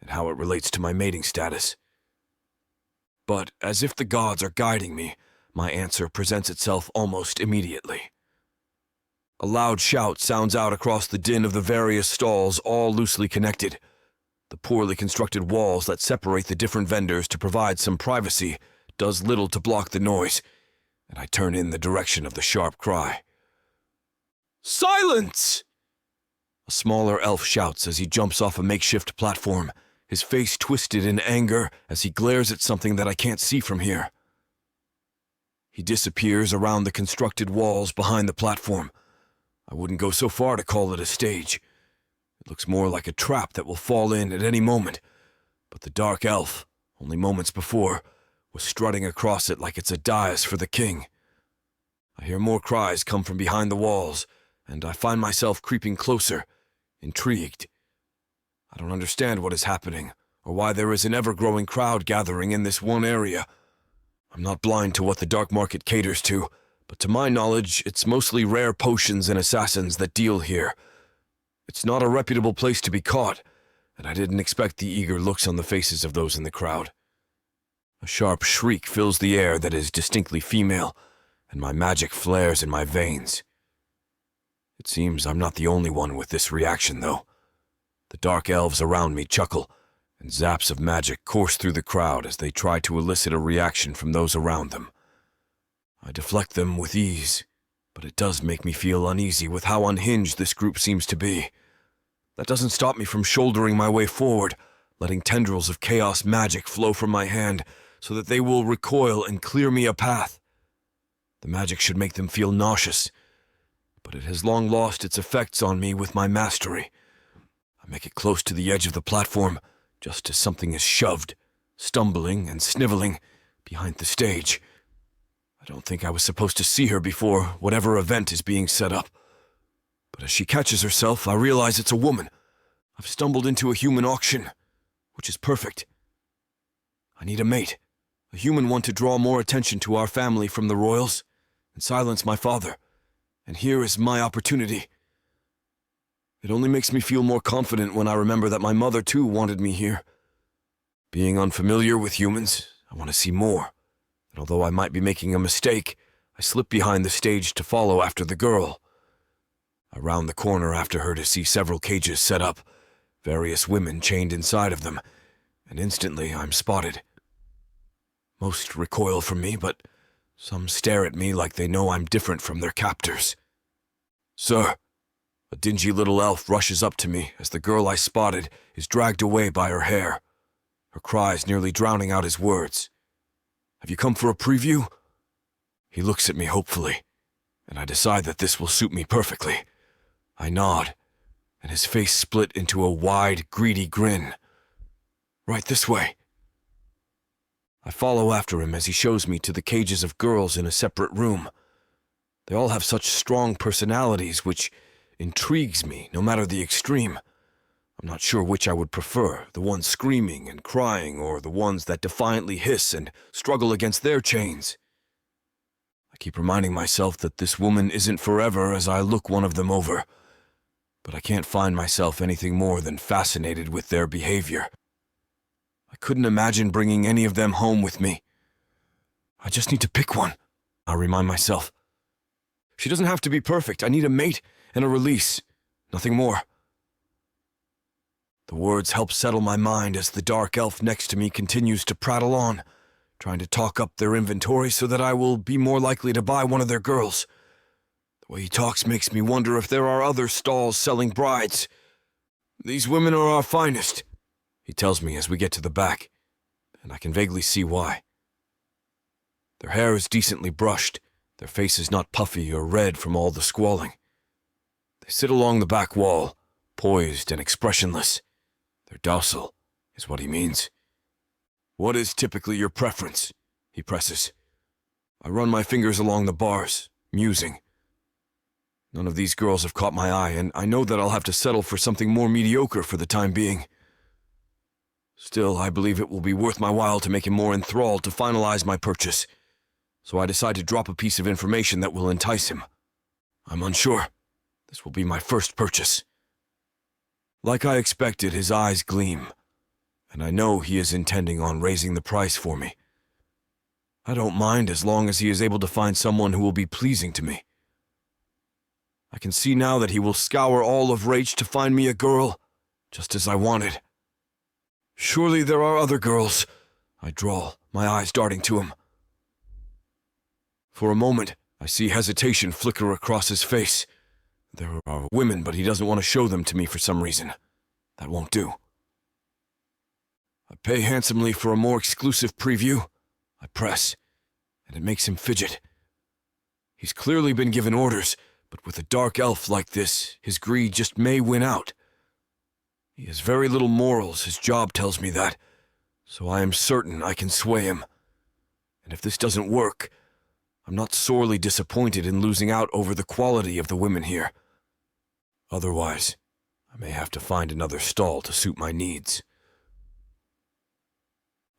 and how it relates to my mating status. But, as if the gods are guiding me, my answer presents itself almost immediately. A loud shout sounds out across the din of the various stalls, all loosely connected. The poorly constructed walls that separate the different vendors to provide some privacy does little to block the noise, and I turn in the direction of the sharp cry. "Silence!" A smaller elf shouts as he jumps off a makeshift platform, his face twisted in anger as he glares at something that I can't see from here. He disappears around the constructed walls behind the platform. I wouldn't go so far to call it a stage. It looks more like a trap that will fall in at any moment, but the dark elf, only moments before, was strutting across it like it's a dais for the king. I hear more cries come from behind the walls, and I find myself creeping closer, intrigued. I don't understand what is happening, or why there is an ever-growing crowd gathering in this one area. I'm not blind to what the dark market caters to, but to my knowledge, it's mostly rare potions and assassins that deal here. It's not a reputable place to be caught, and I didn't expect the eager looks on the faces of those in the crowd. A sharp shriek fills the air that is distinctly female, and my magic flares in my veins. It seems I'm not the only one with this reaction, though. The dark elves around me chuckle, and zaps of magic course through the crowd as they try to elicit a reaction from those around them. I deflect them with ease, but it does make me feel uneasy with how unhinged this group seems to be. That doesn't stop me from shouldering my way forward, letting tendrils of chaos magic flow from my hand so that they will recoil and clear me a path. The magic should make them feel nauseous, but it has long lost its effects on me with my mastery. I make it close to the edge of the platform, just as something is shoved, stumbling and sniveling, behind the stage. I don't think I was supposed to see her before whatever event is being set up. But as she catches herself, I realize it's a woman. I've stumbled into a human auction, which is perfect. I need a mate, a human one to draw more attention to our family from the royals and silence my father. And here is my opportunity. It only makes me feel more confident when I remember that my mother too wanted me here. Being unfamiliar with humans, I want to see more. And although I might be making a mistake, I slip behind the stage to follow after the girl. I round the corner after her to see several cages set up, various women chained inside of them, and instantly I'm spotted. Most recoil from me, but some stare at me like they know I'm different from their captors. "Sir," a dingy little elf rushes up to me as the girl I spotted is dragged away by her hair, her cries nearly drowning out his words. "Have you come for a preview?" He looks at me hopefully, and I decide that this will suit me perfectly. I nod, and his face split into a wide, greedy grin. "Right this way." I follow after him as he shows me to the cages of girls in a separate room. They all have such strong personalities, which intrigues me, no matter the extreme. I'm not sure which I would prefer, the ones screaming and crying, or the ones that defiantly hiss and struggle against their chains. I keep reminding myself that this woman isn't forever as I look one of them over, but I can't find myself anything more than fascinated with their behavior. I couldn't imagine bringing any of them home with me. I just need to pick one, I remind myself. She doesn't have to be perfect. I need a mate and a release. Nothing more. The words help settle my mind as the dark elf next to me continues to prattle on, trying to talk up their inventory so that I will be more likely to buy one of their girls. The way he talks makes me wonder if there are other stalls selling brides. "These women are our finest," he tells me as we get to the back, and I can vaguely see why. Their hair is decently brushed, their faces not puffy or red from all the squalling. They sit along the back wall, poised and expressionless. They're docile, is what he means. "What is typically your preference?" he presses. I run my fingers along the bars, musing. None of these girls have caught my eye, and I know that I'll have to settle for something more mediocre for the time being. Still, I believe it will be worth my while to make him more enthralled to finalize my purchase, so I decide to drop a piece of information that will entice him. "I'm unsure. This will be my first purchase. Like I expected, his eyes gleam, and I know he is intending on raising the price for me. I don't mind as long as he is able to find someone who will be pleasing to me. I can see now that he will scour all of Rach to find me a girl, just as I wanted. Surely there are other girls, I drawl, my eyes darting to him. For a moment, I see hesitation flicker across his face. There are women, but he doesn't want to show them to me for some reason. That won't do. I pay handsomely for a more exclusive preview. I press, and it makes him fidget. He's clearly been given orders, but with a dark elf like this, his greed just may win out. He has very little morals, his job tells me that, so I am certain I can sway him. And if this doesn't work, I'm not sorely disappointed in losing out over the quality of the women here. Otherwise, I may have to find another stall to suit my needs.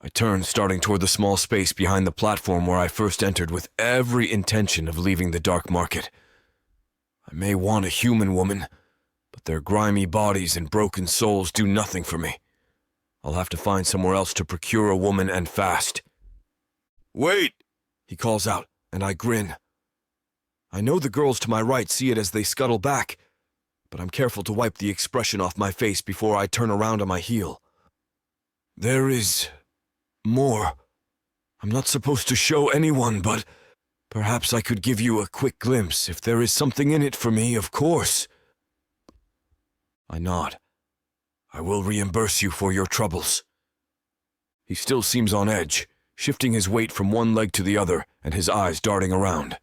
I turn, starting toward the small space behind the platform where I first entered with every intention of leaving the dark market. I may want a human woman, but their grimy bodies and broken souls do nothing for me. I'll have to find somewhere else to procure a woman, and fast. "Wait!" he calls out, and I grin. I know the girls to my right see it as they scuttle back, but I'm careful to wipe the expression off my face before I turn around on my heel. There is more. I'm not supposed to show anyone, but perhaps I could give you a quick glimpse. If there is something in it for me, of course. I nod. I will reimburse you for your troubles. He still seems on edge, shifting his weight from one leg to the other, and his eyes darting around.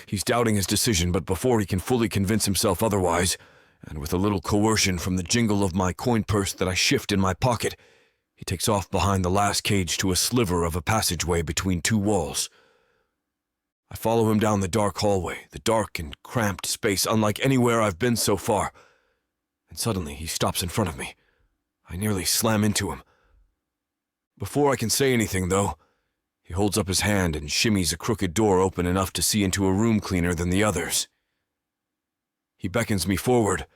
He's doubting his decision, but before he can fully convince himself otherwise, and with a little coercion from the jingle of my coin purse that I shift in my pocket, he takes off behind the last cage to a sliver of a passageway between two walls. I follow him down the dark hallway, the dark and cramped space unlike anywhere I've been so far, and suddenly he stops in front of me. I nearly slam into him. Before I can say anything, though, he holds up his hand and shimmies a crooked door open enough to see into a room cleaner than the others. He beckons me forward,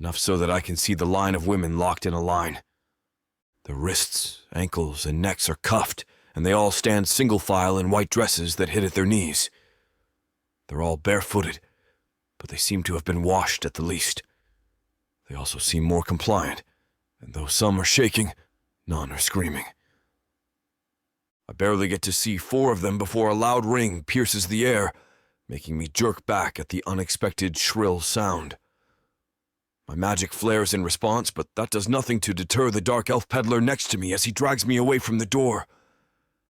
enough so that I can see the line of women locked in a line. Their wrists, ankles, and necks are cuffed, and they all stand single file in white dresses that hit at their knees. They're all barefooted, but they seem to have been washed at the least. They also seem more compliant, and though some are shaking, none are screaming. I barely get to see 4 of them before a loud ring pierces the air, making me jerk back at the unexpected shrill sound. My magic flares in response, but that does nothing to deter the dark elf peddler next to me as he drags me away from the door.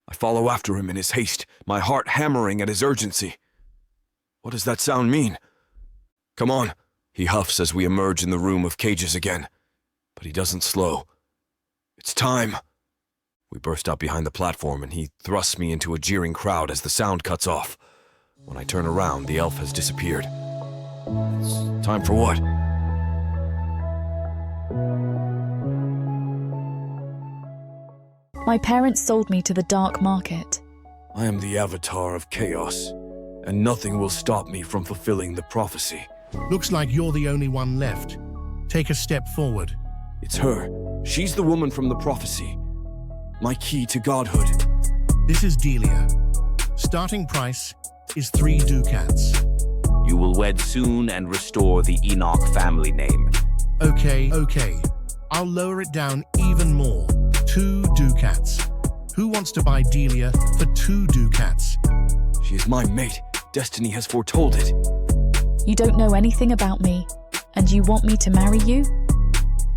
I follow after him in his haste, my heart hammering at his urgency. What does that sound mean? "Come on," he huffs as we emerge in the room of cages again. But he doesn't slow. "It's time." We burst out behind the platform, and he thrusts me into a jeering crowd as the sound cuts off. When I turn around, the elf has disappeared. It's time for what? My parents sold me to the dark market. I am the avatar of chaos, and nothing will stop me from fulfilling the prophecy. Looks like you're the only one left. Take a step forward. It's her. She's the woman from the prophecy. My key to godhood. This is Delia. Starting price is 3 ducats. You will wed soon and restore the Enoch family name. Okay. I'll lower it down even more. 2 ducats. Who wants to buy Delia for 2 ducats? She is my mate. Destiny has foretold it. You don't know anything about me, and you want me to marry you?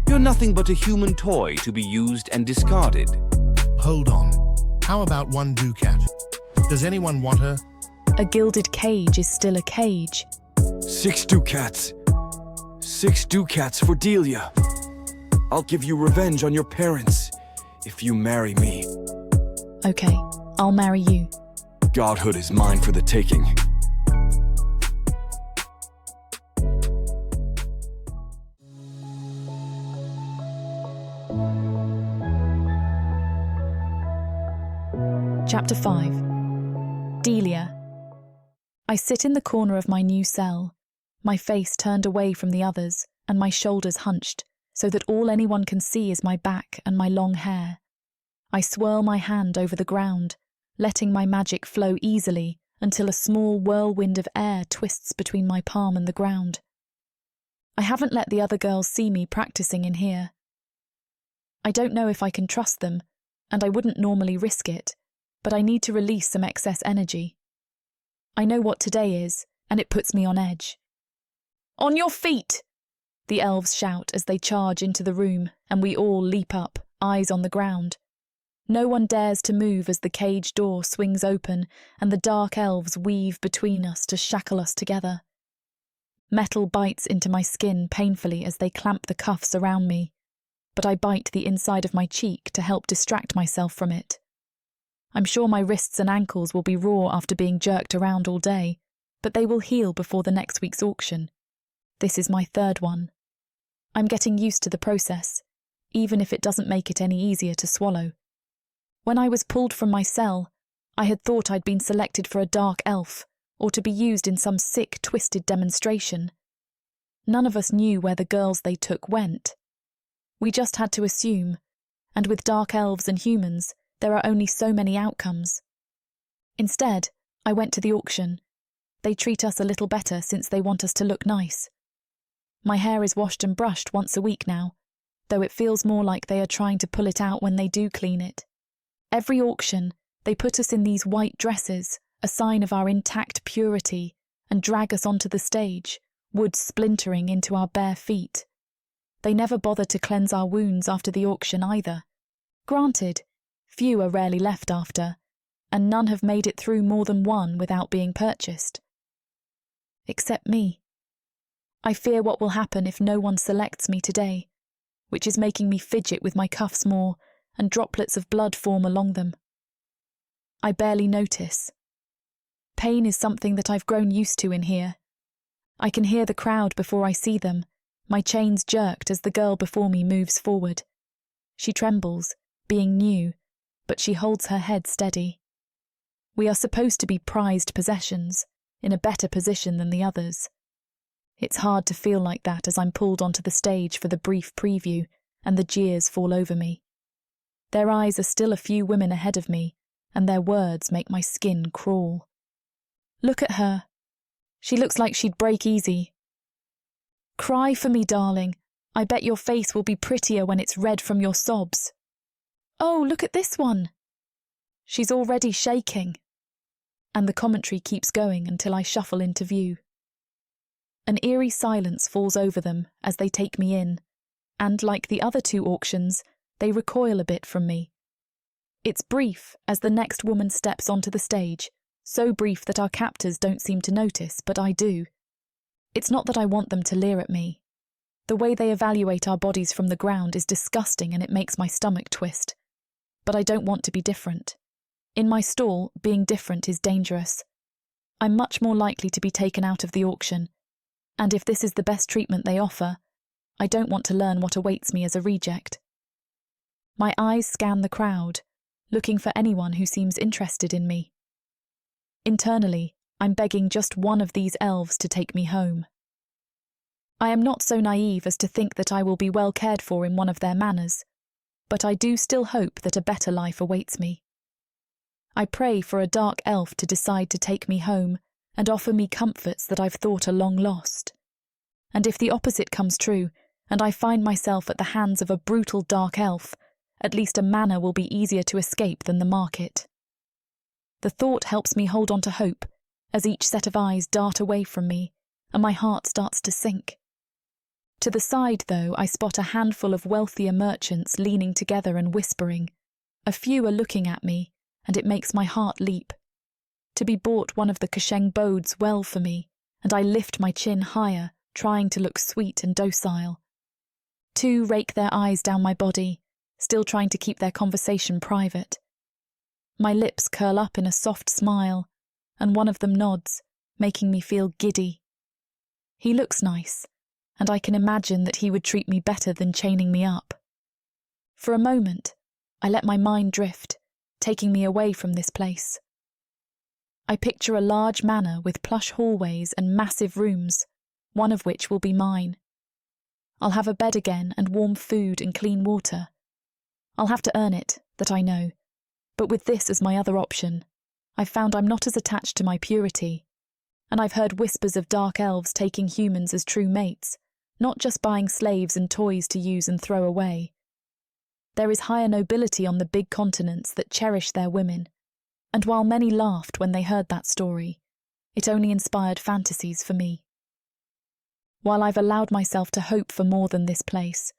You're nothing but a human toy to be used and discarded. Hold on. How about 1 ducat? Does anyone want her? A gilded cage is still a cage. 6 ducats. 6 ducats for Delia. I'll give you revenge on your parents if you marry me. Okay, I'll marry you. Godhood is mine for the taking. Chapter 5. Delia. I sit in the corner of my new cell, my face turned away from the others and my shoulders hunched, so that all anyone can see is my back and my long hair. I swirl my hand over the ground, letting my magic flow easily until a small whirlwind of air twists between my palm and the ground. I haven't let the other girls see me practicing in here. I don't know if I can trust them, and I wouldn't normally risk it, but I need to release some excess energy. I know what today is, and it puts me on edge. "On your feet!" the elves shout as they charge into the room, and we all leap up, eyes on the ground. No one dares to move as the cage door swings open and the dark elves weave between us to shackle us together. Metal bites into my skin painfully as they clamp the cuffs around me, but I bite the inside of my cheek to help distract myself from it. I'm sure my wrists and ankles will be raw after being jerked around all day, but they will heal before the next week's auction. This is my third one. I'm getting used to the process, even if it doesn't make it any easier to swallow. When I was pulled from my cell, I had thought I'd been selected for a dark elf, or to be used in some sick, twisted demonstration. None of us knew where the girls they took went. We just had to assume, and with dark elves and humans, there are only so many outcomes. Instead, I went to the auction. They treat us a little better since they want us to look nice. My hair is washed and brushed once a week now, though it feels more like they are trying to pull it out when they do clean it. Every auction, they put us in these white dresses, a sign of our intact purity, and drag us onto the stage, wood splintering into our bare feet. They never bother to cleanse our wounds after the auction either. Granted, few are rarely left after, and none have made it through more than one without being purchased. Except me. I fear what will happen if no one selects me today, which is making me fidget with my cuffs more, and droplets of blood form along them. I barely notice. Pain is something that I've grown used to in here. I can hear the crowd before I see them, my chains jerked as the girl before me moves forward. She trembles, being new, but she holds her head steady. We are supposed to be prized possessions, in a better position than the others. It's hard to feel like that as I'm pulled onto the stage for the brief preview, and the jeers fall over me. Their eyes are still a few women ahead of me, and their words make my skin crawl. "Look at her. She looks like she'd break easy. Cry for me, darling. I bet your face will be prettier when it's red from your sobs. Oh, look at this one. She's already shaking." And the commentary keeps going until I shuffle into view. An eerie silence falls over them as they take me in, and like the other two auctions, they recoil a bit from me. It's brief as the next woman steps onto the stage, so brief that our captors don't seem to notice, but I do. It's not that I want them to leer at me. The way they evaluate our bodies from the ground is disgusting and it makes my stomach twist. But I don't want to be different. In my stall, being different is dangerous. I'm much more likely to be taken out of the auction, and if this is the best treatment they offer, I don't want to learn what awaits me as a reject. My eyes scan the crowd, looking for anyone who seems interested in me. Internally, I'm begging just one of these elves to take me home. I am not so naive as to think that I will be well cared for in one of their manors, but I do still hope that a better life awaits me. I pray for a dark elf to decide to take me home and offer me comforts that I've thought are long lost. And if the opposite comes true, and I find myself at the hands of a brutal dark elf, at least a manor will be easier to escape than the market. The thought helps me hold on to hope, as each set of eyes dart away from me, and my heart starts to sink. To the side, though, I spot a handful of wealthier merchants leaning together and whispering. A few are looking at me, and it makes my heart leap. To be bought one of the Kasheng bodes well for me, and I lift my chin higher, trying to look sweet and docile. Two rake their eyes down my body, still trying to keep their conversation private. My lips curl up in a soft smile, and one of them nods, making me feel giddy. He looks nice, and I can imagine that he would treat me better than chaining me up. For a moment, I let my mind drift, taking me away from this place. I picture a large manor with plush hallways and massive rooms, one of which will be mine. I'll have a bed again and warm food and clean water. I'll have to earn it, that I know. But with this as my other option, I've found I'm not as attached to my purity. And I've heard whispers of dark elves taking humans as true mates, not just buying slaves and toys to use and throw away. There is higher nobility on the big continents that cherish their women, and while many laughed when they heard that story, it only inspired fantasies for me. While I've allowed myself to hope for more than this place,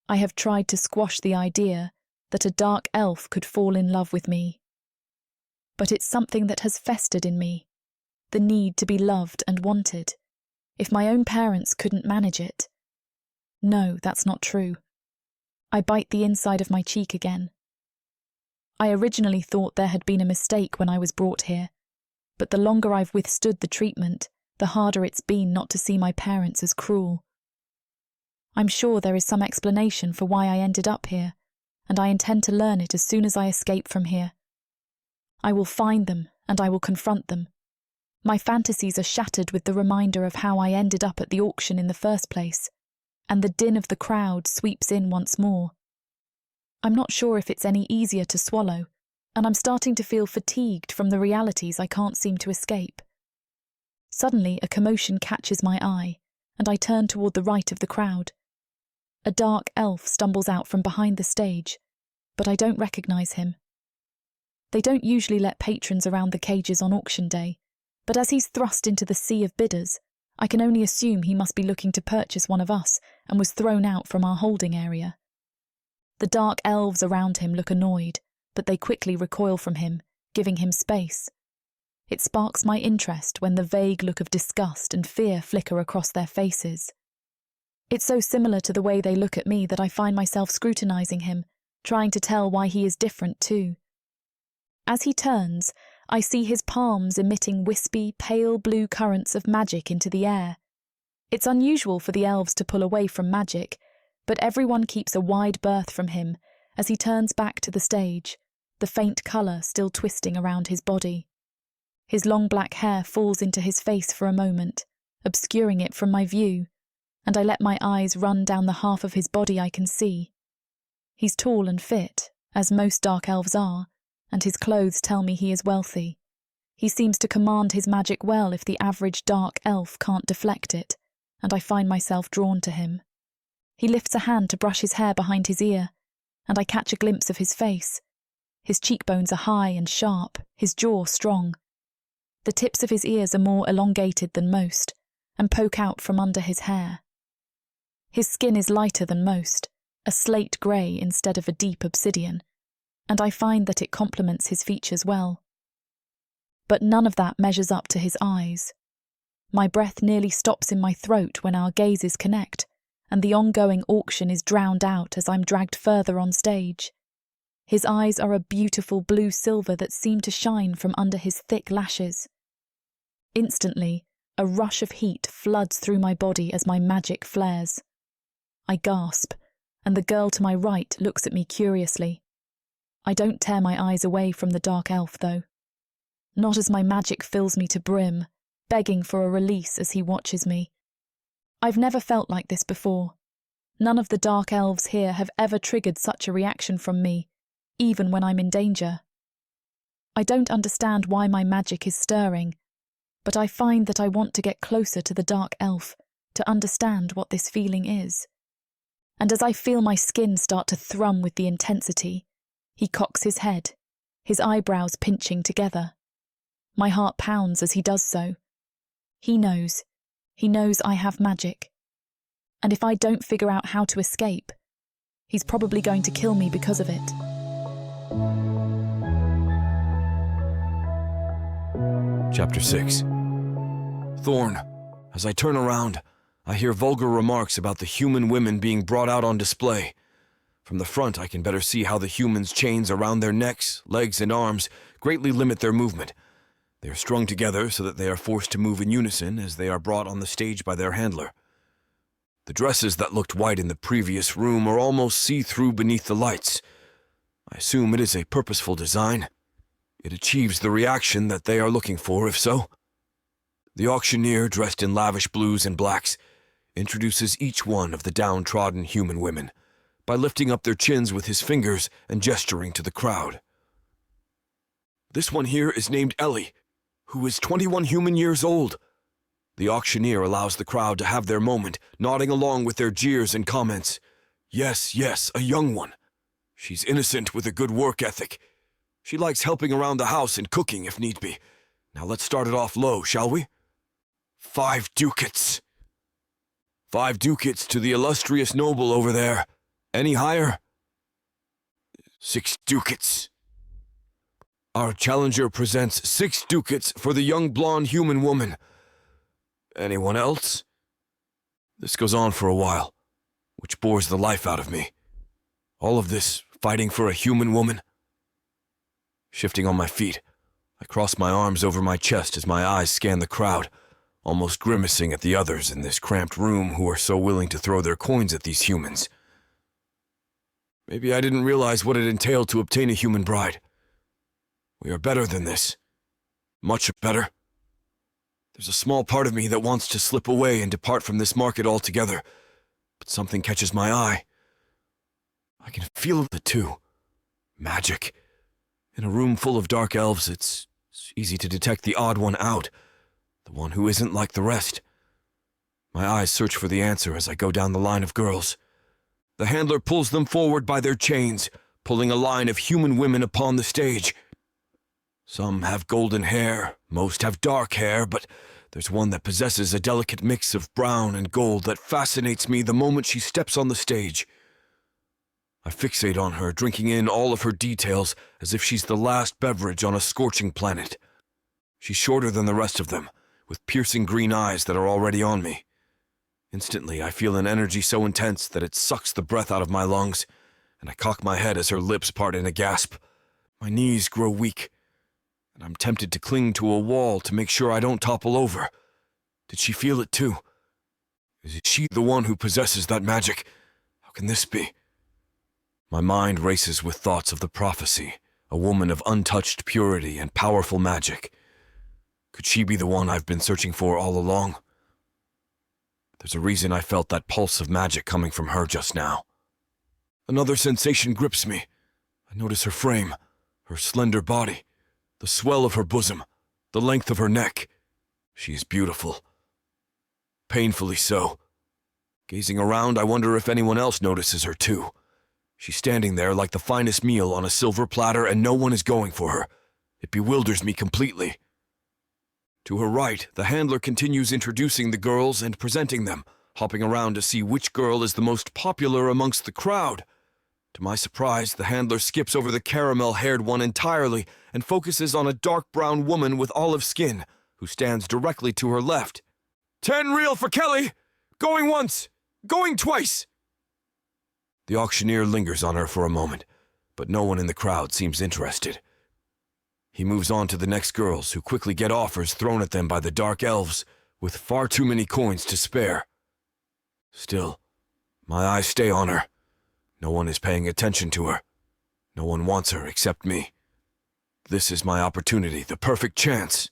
I have tried to squash the idea that a dark elf could fall in love with me. But it's something that has festered in me, the need to be loved and wanted, if my own parents couldn't manage it. No, that's not true. I bite the inside of my cheek again. I originally thought there had been a mistake when I was brought here, but the longer I've withstood the treatment, the harder it's been not to see my parents as cruel. I'm sure there is some explanation for why I ended up here, and I intend to learn it as soon as I escape from here. I will find them, and I will confront them. My fantasies are shattered with the reminder of how I ended up at the auction in the first place, and the din of the crowd sweeps in once more. I'm not sure if it's any easier to swallow, and I'm starting to feel fatigued from the realities I can't seem to escape. Suddenly, a commotion catches my eye, and I turn toward the right of the crowd. A dark elf stumbles out from behind the stage, but I don't recognize him. They don't usually let patrons around the cages on auction day, but as he's thrust into the sea of bidders, I can only assume he must be looking to purchase one of us and was thrown out from our holding area. The dark elves around him look annoyed, but they quickly recoil from him, giving him space. It sparks my interest when the vague look of disgust and fear flicker across their faces. It's so similar to the way they look at me that I find myself scrutinizing him, trying to tell why he is different too. As he turns, I see his palms emitting wispy, pale blue currents of magic into the air. It's unusual for the elves to pull away from magic, but everyone keeps a wide berth from him as he turns back to the stage, the faint colour still twisting around his body. His long black hair falls into his face for a moment, obscuring it from my view, and I let my eyes run down the half of his body I can see. He's tall and fit, as most dark elves are, and his clothes tell me he is wealthy. He seems to command his magic well if the average dark elf can't deflect it, and I find myself drawn to him. He lifts a hand to brush his hair behind his ear, and I catch a glimpse of his face. His cheekbones are high and sharp, his jaw strong. The tips of his ears are more elongated than most, and poke out from under his hair. His skin is lighter than most, a slate grey instead of a deep obsidian, and I find that it complements his features well. But none of that measures up to his eyes. My breath nearly stops in my throat when our gazes connect, and the ongoing auction is drowned out as I'm dragged further on stage. His eyes are a beautiful blue silver that seem to shine from under his thick lashes. Instantly, a rush of heat floods through my body as my magic flares. I gasp, and the girl to my right looks at me curiously. I don't tear my eyes away from the dark elf, though. Not as my magic fills me to brim, begging for a release as he watches me. I've never felt like this before. None of the dark elves here have ever triggered such a reaction from me, even when I'm in danger. I don't understand why my magic is stirring, but I find that I want to get closer to the dark elf to understand what this feeling is. And as I feel my skin start to thrum with the intensity, he cocks his head, his eyebrows pinching together. My heart pounds as he does so. He knows I have magic. And if I don't figure out how to escape, he's probably going to kill me because of it. Chapter 6. Thorne. As I turn around, I hear vulgar remarks about the human women being brought out on display. From the front, I can better see how the humans' chains around their necks, legs, and arms greatly limit their movement. They are strung together so that they are forced to move in unison as they are brought on the stage by their handler. The dresses that looked white in the previous room are almost see-through beneath the lights. I assume it is a purposeful design. It achieves the reaction that they are looking for, if so. The auctioneer, dressed in lavish blues and blacks, introduces each one of the downtrodden human women by lifting up their chins with his fingers and gesturing to the crowd. This one here is named Ellie, who is 21 human years old. The auctioneer allows the crowd to have their moment, nodding along with their jeers and comments. Yes, yes, a young one. She's innocent with a good work ethic. She likes helping around the house and cooking if need be. Now let's start it off low, shall we? 5 ducats. 5 ducats to the illustrious noble over there. Any higher? 6 ducats. Our challenger presents 6 ducats for the young blonde human woman. Anyone else? This goes on for a while, which bores the life out of me. All of this fighting for a human woman. Shifting on my feet, I cross my arms over my chest as my eyes scan the crowd, almost grimacing at the others in this cramped room who are so willing to throw their coins at these humans. Maybe I didn't realize what it entailed to obtain a human bride. We are better than this. Much better. There's a small part of me that wants to slip away and depart from this market altogether, but something catches my eye. I can feel it too. Magic. In a room full of dark elves, it's easy to detect the odd one out, the one who isn't like the rest. My eyes search for the answer as I go down the line of girls. The handler pulls them forward by their chains, pulling a line of human women upon the stage. Some have golden hair, most have dark hair, but there's one that possesses a delicate mix of brown and gold that fascinates me the moment she steps on the stage. I fixate on her, drinking in all of her details as if she's the last beverage on a scorching planet. She's shorter than the rest of them, with piercing green eyes that are already on me. Instantly, I feel an energy so intense that it sucks the breath out of my lungs, and I cock my head as her lips part in a gasp. My knees grow weak, and I'm tempted to cling to a wall to make sure I don't topple over. Did she feel it too? Is she the one who possesses that magic? How can this be? My mind races with thoughts of the prophecy, a woman of untouched purity and powerful magic. Could she be the one I've been searching for all along? There's a reason I felt that pulse of magic coming from her just now. Another sensation grips me. I notice her frame, her slender body, the swell of her bosom, the length of her neck. She is beautiful. Painfully so. Gazing around, I wonder if anyone else notices her too. She's standing there like the finest meal on a silver platter and no one is going for her. It bewilders me completely. To her right, the handler continues introducing the girls and presenting them, hopping around to see which girl is the most popular amongst the crowd. To my surprise, the handler skips over the caramel-haired one entirely and focuses on a dark brown woman with olive skin, who stands directly to her left. 10 real for Kelly! Going once! Going twice! The auctioneer lingers on her for a moment, but no one in the crowd seems interested. He moves on to the next girls, who quickly get offers thrown at them by the dark elves, with far too many coins to spare. Still, my eyes stay on her. No one is paying attention to her. No one wants her except me. This is my opportunity, the perfect chance.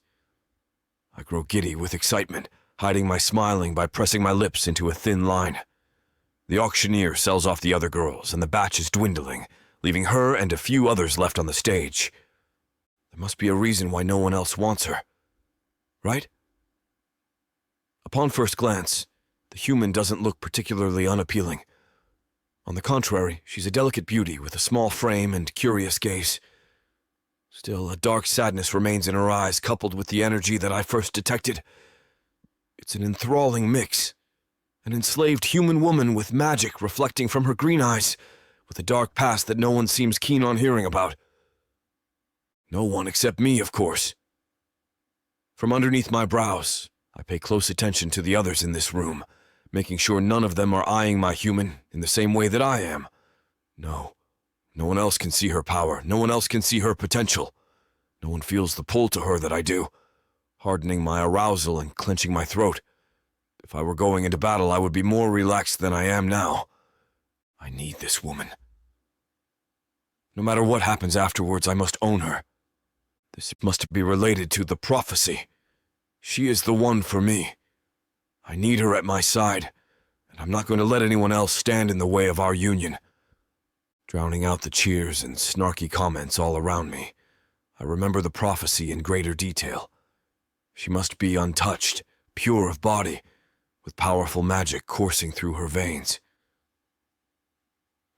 I grow giddy with excitement, hiding my smiling by pressing my lips into a thin line. The auctioneer sells off the other girls, and the batch is dwindling, leaving her and a few others left on the stage. There must be a reason why no one else wants her. Right? Upon first glance, the human doesn't look particularly unappealing. On the contrary, she's a delicate beauty with a small frame and curious gaze. Still, a dark sadness remains in her eyes, coupled with the energy that I first detected. It's an enthralling mix. An enslaved human woman with magic reflecting from her green eyes, with a dark past that no one seems keen on hearing about. No one except me, of course. From underneath my brows, I pay close attention to the others in this room, making sure none of them are eyeing my human in the same way that I am. No one else can see her power. No one else can see her potential. No one feels the pull to her that I do, hardening my arousal and clenching my throat. If I were going into battle, I would be more relaxed than I am now. I need this woman. No matter what happens afterwards, I must own her. This must be related to the prophecy. She is the one for me. I need her at my side, but I'm not going to let anyone else stand in the way of our union. Drowning out the cheers and snarky comments all around me, I remember the prophecy in greater detail. She must be untouched, pure of body, with powerful magic coursing through her veins.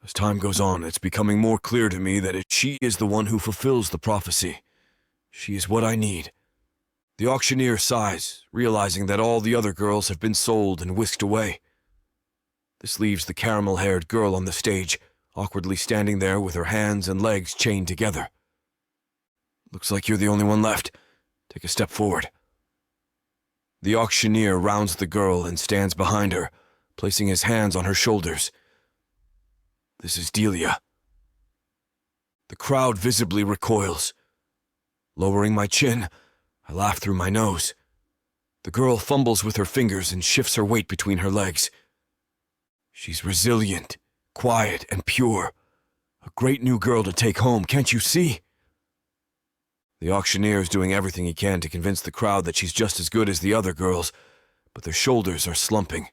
As time goes on, it's becoming more clear to me that she is the one who fulfills the prophecy. She is what I need. The auctioneer sighs, realizing that all the other girls have been sold and whisked away. This leaves the caramel-haired girl on the stage, awkwardly standing there with her hands and legs chained together. Looks like you're the only one left. Take a step forward. The auctioneer rounds the girl and stands behind her, placing his hands on her shoulders. This is Delia. The crowd visibly recoils. Lowering my chin, I laugh through my nose. The girl fumbles with her fingers and shifts her weight between her legs. She's resilient, quiet, and pure. A great new girl to take home, can't you see? The auctioneer is doing everything he can to convince the crowd that she's just as good as the other girls, but their shoulders are slumping.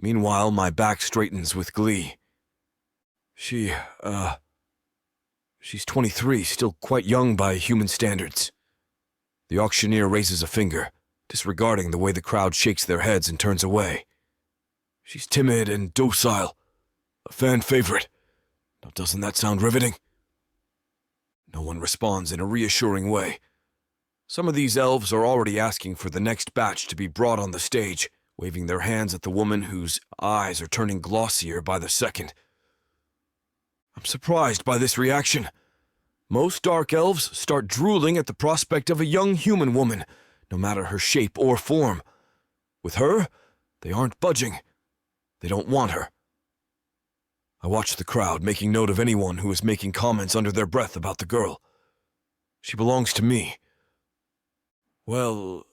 Meanwhile, my back straightens with glee. She's 23, still quite young by human standards. The auctioneer raises a finger, disregarding the way the crowd shakes their heads and turns away. She's timid and docile, a fan favorite. Now doesn't that sound riveting? No one responds in a reassuring way. Some of these elves are already asking for the next batch to be brought on the stage, waving their hands at the woman whose eyes are turning glossier by the second. I'm surprised by this reaction. Most dark elves start drooling at the prospect of a young human woman, no matter her shape or form. With her, they aren't budging. They don't want her. I watch the crowd, making note of anyone who is making comments under their breath about the girl. She belongs to me. Well,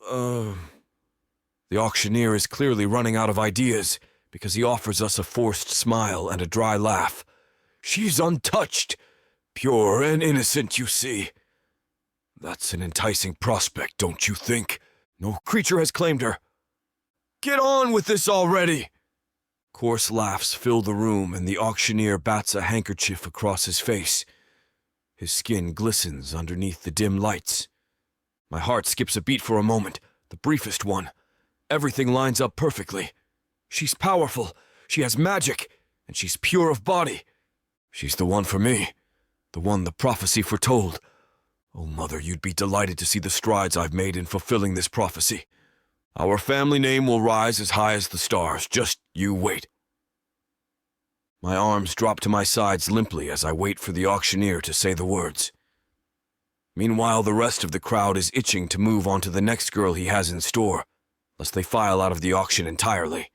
The auctioneer is clearly running out of ideas because he offers us a forced smile and a dry laugh. She's untouched, pure and innocent, you see. That's an enticing prospect, don't you think? No creature has claimed her. Get on with this already! Coarse laughs fill the room, and the auctioneer bats a handkerchief across his face. His skin glistens underneath the dim lights. My heart skips a beat for a moment, the briefest one. Everything lines up perfectly. She's powerful, she has magic, and she's pure of body. She's the one for me, the one the prophecy foretold. Oh, Mother, you'd be delighted to see the strides I've made in fulfilling this prophecy. Our family name will rise as high as the stars. Just you wait. My arms drop to my sides limply as I wait for the auctioneer to say the words. Meanwhile, the rest of the crowd is itching to move on to the next girl he has in store, lest they file out of the auction entirely.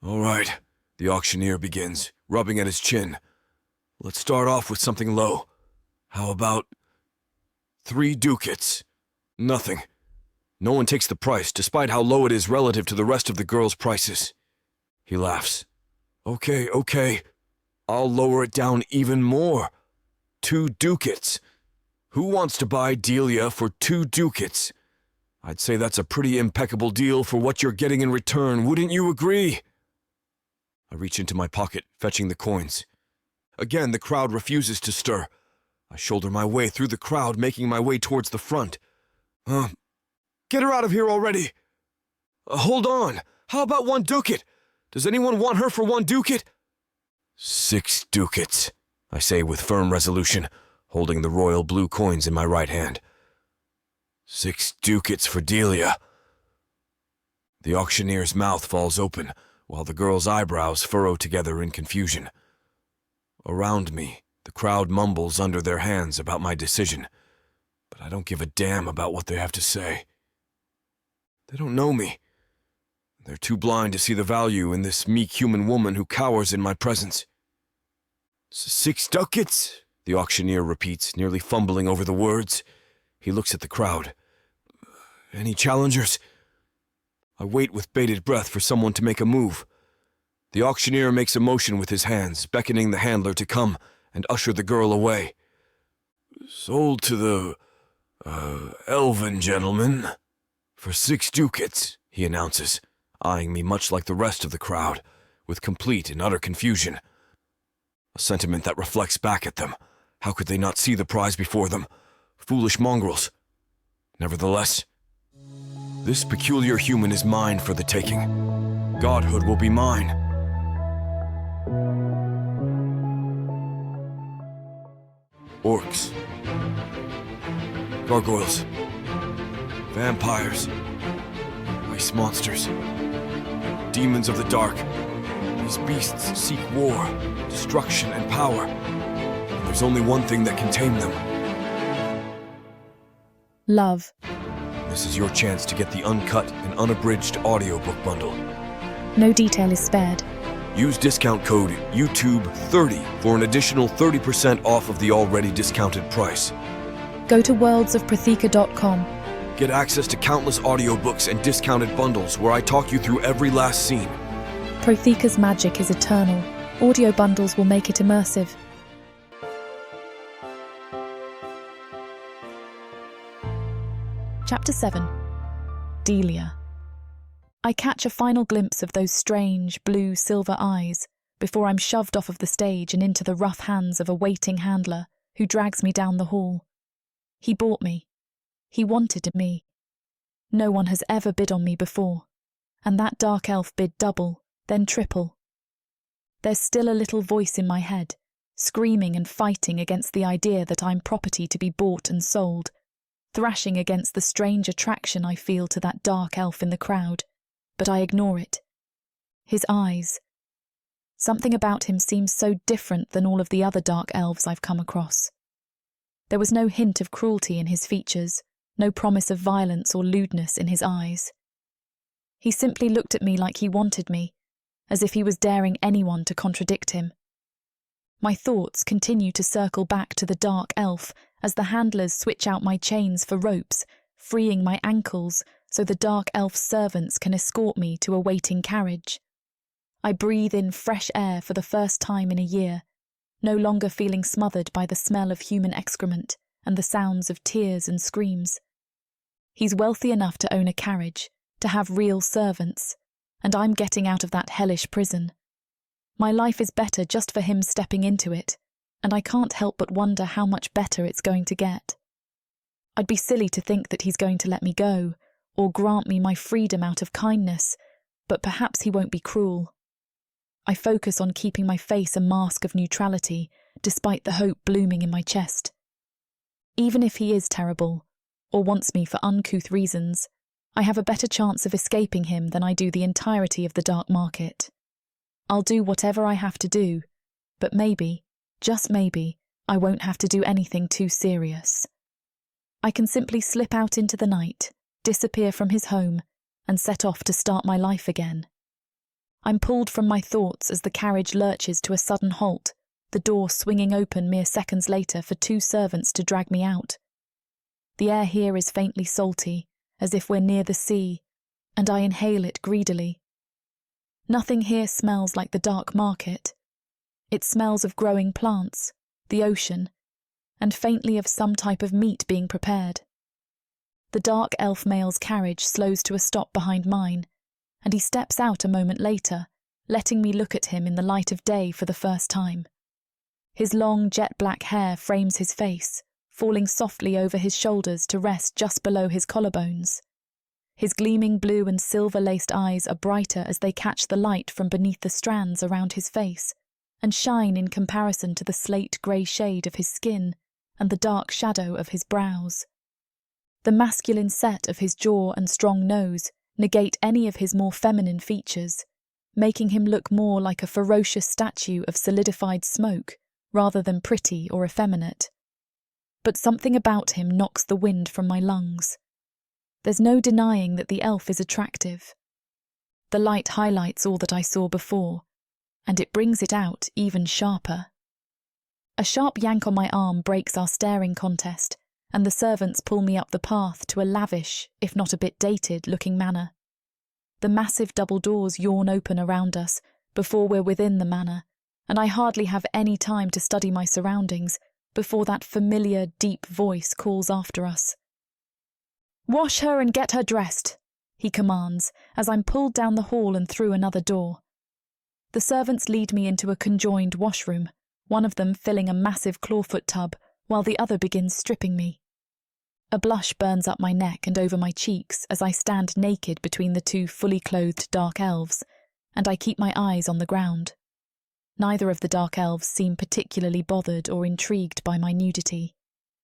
All right, the auctioneer begins, rubbing at his chin. Let's start off with something low. How about 3 ducats? Nothing. No one takes the price, despite how low it is relative to the rest of the girls' prices. He laughs. Okay. I'll lower it down even more. 2 ducats. Who wants to buy Delia for 2 ducats? I'd say that's a pretty impeccable deal for what you're getting in return, wouldn't you agree? I reach into my pocket, fetching the coins. Again, the crowd refuses to stir. I shoulder my way through the crowd, making my way towards the front. Get her out of here already! Hold on! How about 1 ducat? Does anyone want her for 1 ducat? 6 ducats, I say with firm resolution, holding the royal blue coins in my right hand. 6 ducats for Delia. The auctioneer's mouth falls open, while the girl's eyebrows furrow together in confusion. Around me, the crowd mumbles under their hands about my decision, but I don't give a damn about what they have to say. They don't know me. They're too blind to see the value in this meek human woman who cowers in my presence. 6 ducats, the auctioneer repeats, nearly fumbling over the words. He looks at the crowd. Any challengers? I wait with bated breath for someone to make a move. The auctioneer makes a motion with his hands, beckoning the handler to come and usher the girl away. Sold to the, elven gentleman. For 6 ducats, he announces, eyeing me much like the rest of the crowd, with complete and utter confusion. A sentiment that reflects back at them. How could they not see the prize before them? Foolish mongrels. Nevertheless, this peculiar human is mine for the taking. Godhood will be mine. Orcs, gargoyles, vampires, ice monsters, demons of the dark. These beasts seek war, destruction, and power. And there's only one thing that can tame them. Love. This is your chance to get the uncut and unabridged audiobook bundle. No detail is spared. Use discount code YouTube30 for an additional 30% off of the already discounted price. Go to worldsofprotheka.com. Get access to countless audiobooks and discounted bundles where I talk you through every last scene. Protheka's magic is eternal. Audio bundles will make it immersive. Chapter 7. Delia. I catch a final glimpse of those strange, blue-silver eyes before I'm shoved off of the stage and into the rough hands of a waiting handler who drags me down the hall. He bought me. He wanted me. No one has ever bid on me before, and that dark elf bid double, then triple. There's still a little voice in my head, screaming and fighting against the idea that I'm property to be bought and sold, thrashing against the strange attraction I feel to that dark elf in the crowd, but I ignore it. His eyes. Something about him seems so different than all of the other dark elves I've come across. There was no hint of cruelty in his features, no promise of violence or lewdness in his eyes. He simply looked at me like he wanted me, as if he was daring anyone to contradict him. My thoughts continue to circle back to the dark elf as the handlers switch out my chains for ropes, freeing my ankles so the dark elf's servants can escort me to a waiting carriage. I breathe in fresh air for the first time in a year, no longer feeling smothered by the smell of human excrement and the sounds of tears and screams. He's wealthy enough to own a carriage, to have real servants, and I'm getting out of that hellish prison. My life is better just for him stepping into it, and I can't help but wonder how much better it's going to get. I'd be silly to think that he's going to let me go, or grant me my freedom out of kindness, but perhaps he won't be cruel. I focus on keeping my face a mask of neutrality, despite the hope blooming in my chest. Even if he is terrible, or wants me for uncouth reasons, I have a better chance of escaping him than I do the entirety of the dark market. I'll do whatever I have to do, but maybe, just maybe, I won't have to do anything too serious. I can simply slip out into the night, disappear from his home, and set off to start my life again. I'm pulled from my thoughts as the carriage lurches to a sudden halt, the door swinging open mere seconds later for 2 servants to drag me out. The air here is faintly salty, as if we're near the sea, and I inhale it greedily. Nothing here smells like the dark market. It smells of growing plants, the ocean, and faintly of some type of meat being prepared. The dark elf male's carriage slows to a stop behind mine, and he steps out a moment later, letting me look at him in the light of day for the first time. His long jet-black hair frames his face, falling softly over his shoulders to rest just below his collarbones. His gleaming blue and silver-laced eyes are brighter as they catch the light from beneath the strands around his face, and shine in comparison to the slate-grey shade of his skin and the dark shadow of his brows. The masculine set of his jaw and strong nose negate any of his more feminine features, making him look more like a ferocious statue of solidified smoke rather than pretty or effeminate. But something about him knocks the wind from my lungs. There's no denying that the elf is attractive. The light highlights all that I saw before, and it brings it out even sharper. A sharp yank on my arm breaks our staring contest, and the servants pull me up the path to a lavish, if not a bit dated-looking manor. The massive double doors yawn open around us before we're within the manor, and I hardly have any time to study my surroundings before that familiar, deep voice calls after us. "Wash her and get her dressed. he commands as I'm pulled down the hall and through another door. The servants lead me into a conjoined washroom, one of them filling a massive clawfoot tub, while the other begins stripping me. A blush burns up my neck and over my cheeks as I stand naked between the two fully clothed dark elves, and I keep my eyes on the ground. Neither of the dark elves seem particularly bothered or intrigued by my nudity,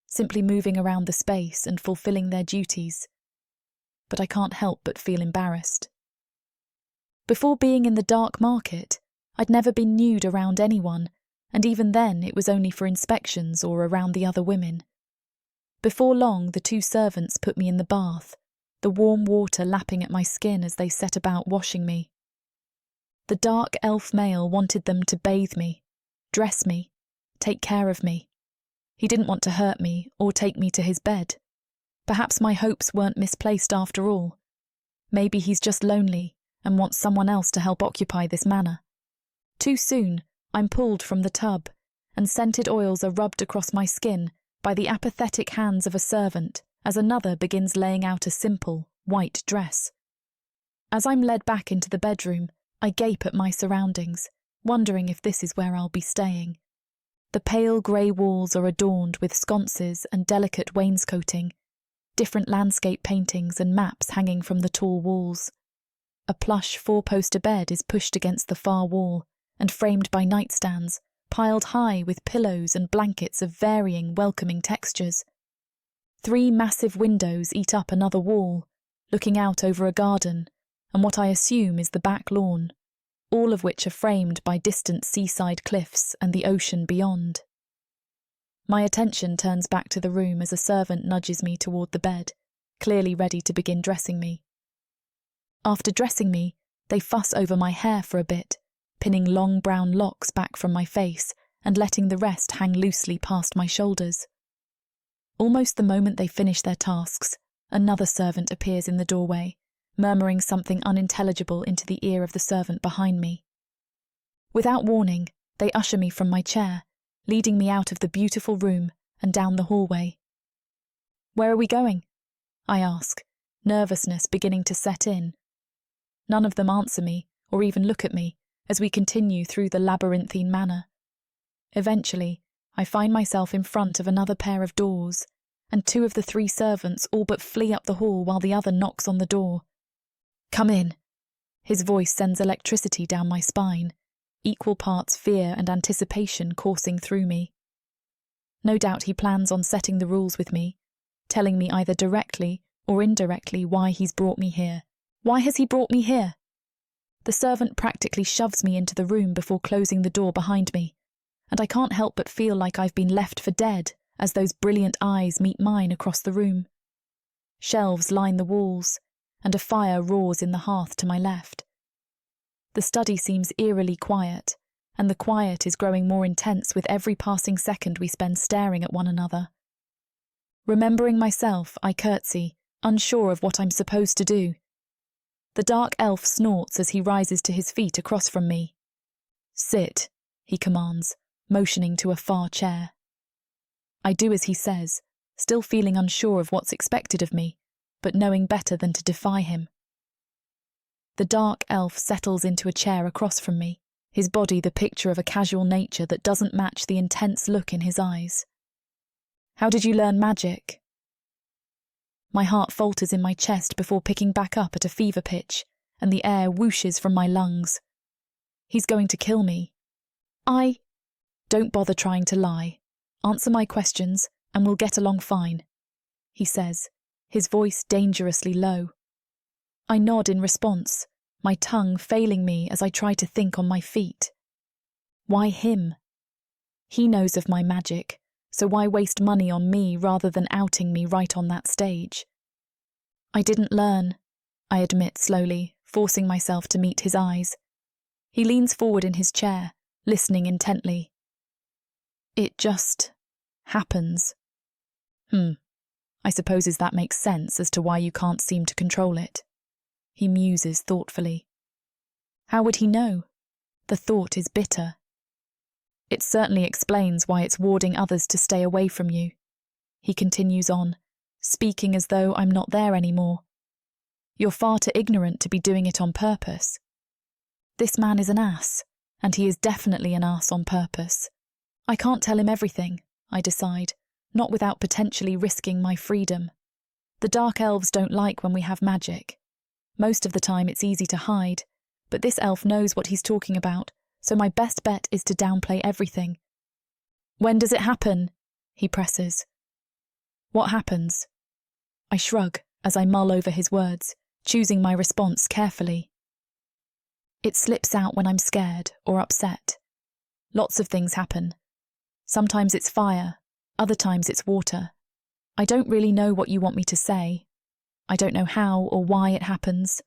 simply moving around the space and fulfilling their duties. But I can't help but feel embarrassed. Before being in the dark market, I'd never been nude around anyone, and even then it was only for inspections or around the other women. Before long, the two servants put me in the bath, the warm water lapping at my skin as they set about washing me. The dark elf male wanted them to bathe me, dress me, take care of me. He didn't want to hurt me or take me to his bed. Perhaps my hopes weren't misplaced after all. Maybe he's just lonely and wants someone else to help occupy this manor. Too soon, I'm pulled from the tub, and scented oils are rubbed across my skin by the apathetic hands of a servant as another begins laying out a simple, white dress. As I'm led back into the bedroom, I gape at my surroundings, wondering if this is where I'll be staying. The pale grey walls are adorned with sconces and delicate wainscoting, different landscape paintings and maps hanging from the tall walls. A plush four-poster bed is pushed against the far wall and framed by nightstands, piled high with pillows and blankets of varying, welcoming textures. 3 massive windows eat up another wall, looking out over a garden and what I assume is the back lawn, all of which are framed by distant seaside cliffs and the ocean beyond. My attention turns back to the room as a servant nudges me toward the bed, clearly ready to begin dressing me. After dressing me, they fuss over my hair for a bit, pinning long brown locks back from my face and letting the rest hang loosely past my shoulders. Almost the moment they finish their tasks, another servant appears in the doorway, murmuring something unintelligible into the ear of the servant behind me. Without warning, they usher me from my chair, leading me out of the beautiful room and down the hallway. "Where are we going?" I ask, nervousness beginning to set in. None of them answer me or even look at me as we continue through the labyrinthine manor. Eventually, I find myself in front of another pair of doors, and 2 of the 3 servants all but flee up the hall while the other knocks on the door. "Come in." His voice sends electricity down my spine, equal parts fear and anticipation coursing through me. No doubt he plans on setting the rules with me, telling me either directly or indirectly why he's brought me here. Why has he brought me here? The servant practically shoves me into the room before closing the door behind me, and I can't help but feel like I've been left for dead as those brilliant eyes meet mine across the room. Shelves line the walls, and a fire roars in the hearth to my left. The study seems eerily quiet, and the quiet is growing more intense with every passing second we spend staring at one another. Remembering myself, I curtsy, unsure of what I'm supposed to do. The dark elf snorts as he rises to his feet across from me. "Sit," he commands, motioning to a far chair. I do as he says, still feeling unsure of what's expected of me, but knowing better than to defy him. The dark elf settles into a chair across from me, his body the picture of a casual nature that doesn't match the intense look in his eyes. "How did you learn magic?" My heart falters in my chest before picking back up at a fever pitch, and the air whooshes from my lungs. He's going to kill me. Don't bother trying to lie. Answer my questions, and we'll get along fine, he says, his voice dangerously low. I nod in response, my tongue failing me as I try to think on my feet. Why him? He knows of my magic, so why waste money on me rather than outing me right on that stage? "I didn't learn," I admit slowly, forcing myself to meet his eyes. He leans forward in his chair, listening intently. "It just happens." I suppose that makes sense as to why you can't seem to control it. He muses thoughtfully. How would he know? The thought is bitter. "It certainly explains why it's warding others to stay away from you," he continues on, speaking as though I'm not there anymore. You're far too ignorant to be doing it on purpose. This man is an ass, and he is definitely an ass on purpose. I can't tell him everything, I decide, not without potentially risking my freedom. The dark elves don't like when we have magic. Most of the time it's easy to hide, but this elf knows what he's talking about, so my best bet is to downplay everything. When does it happen? He presses. What happens? I shrug as I mull over his words, choosing my response carefully. It slips out when I'm scared or upset. Lots of things happen. Sometimes it's fire, other times it's water. I don't really know what you want me to say. I don't know how or why it happens.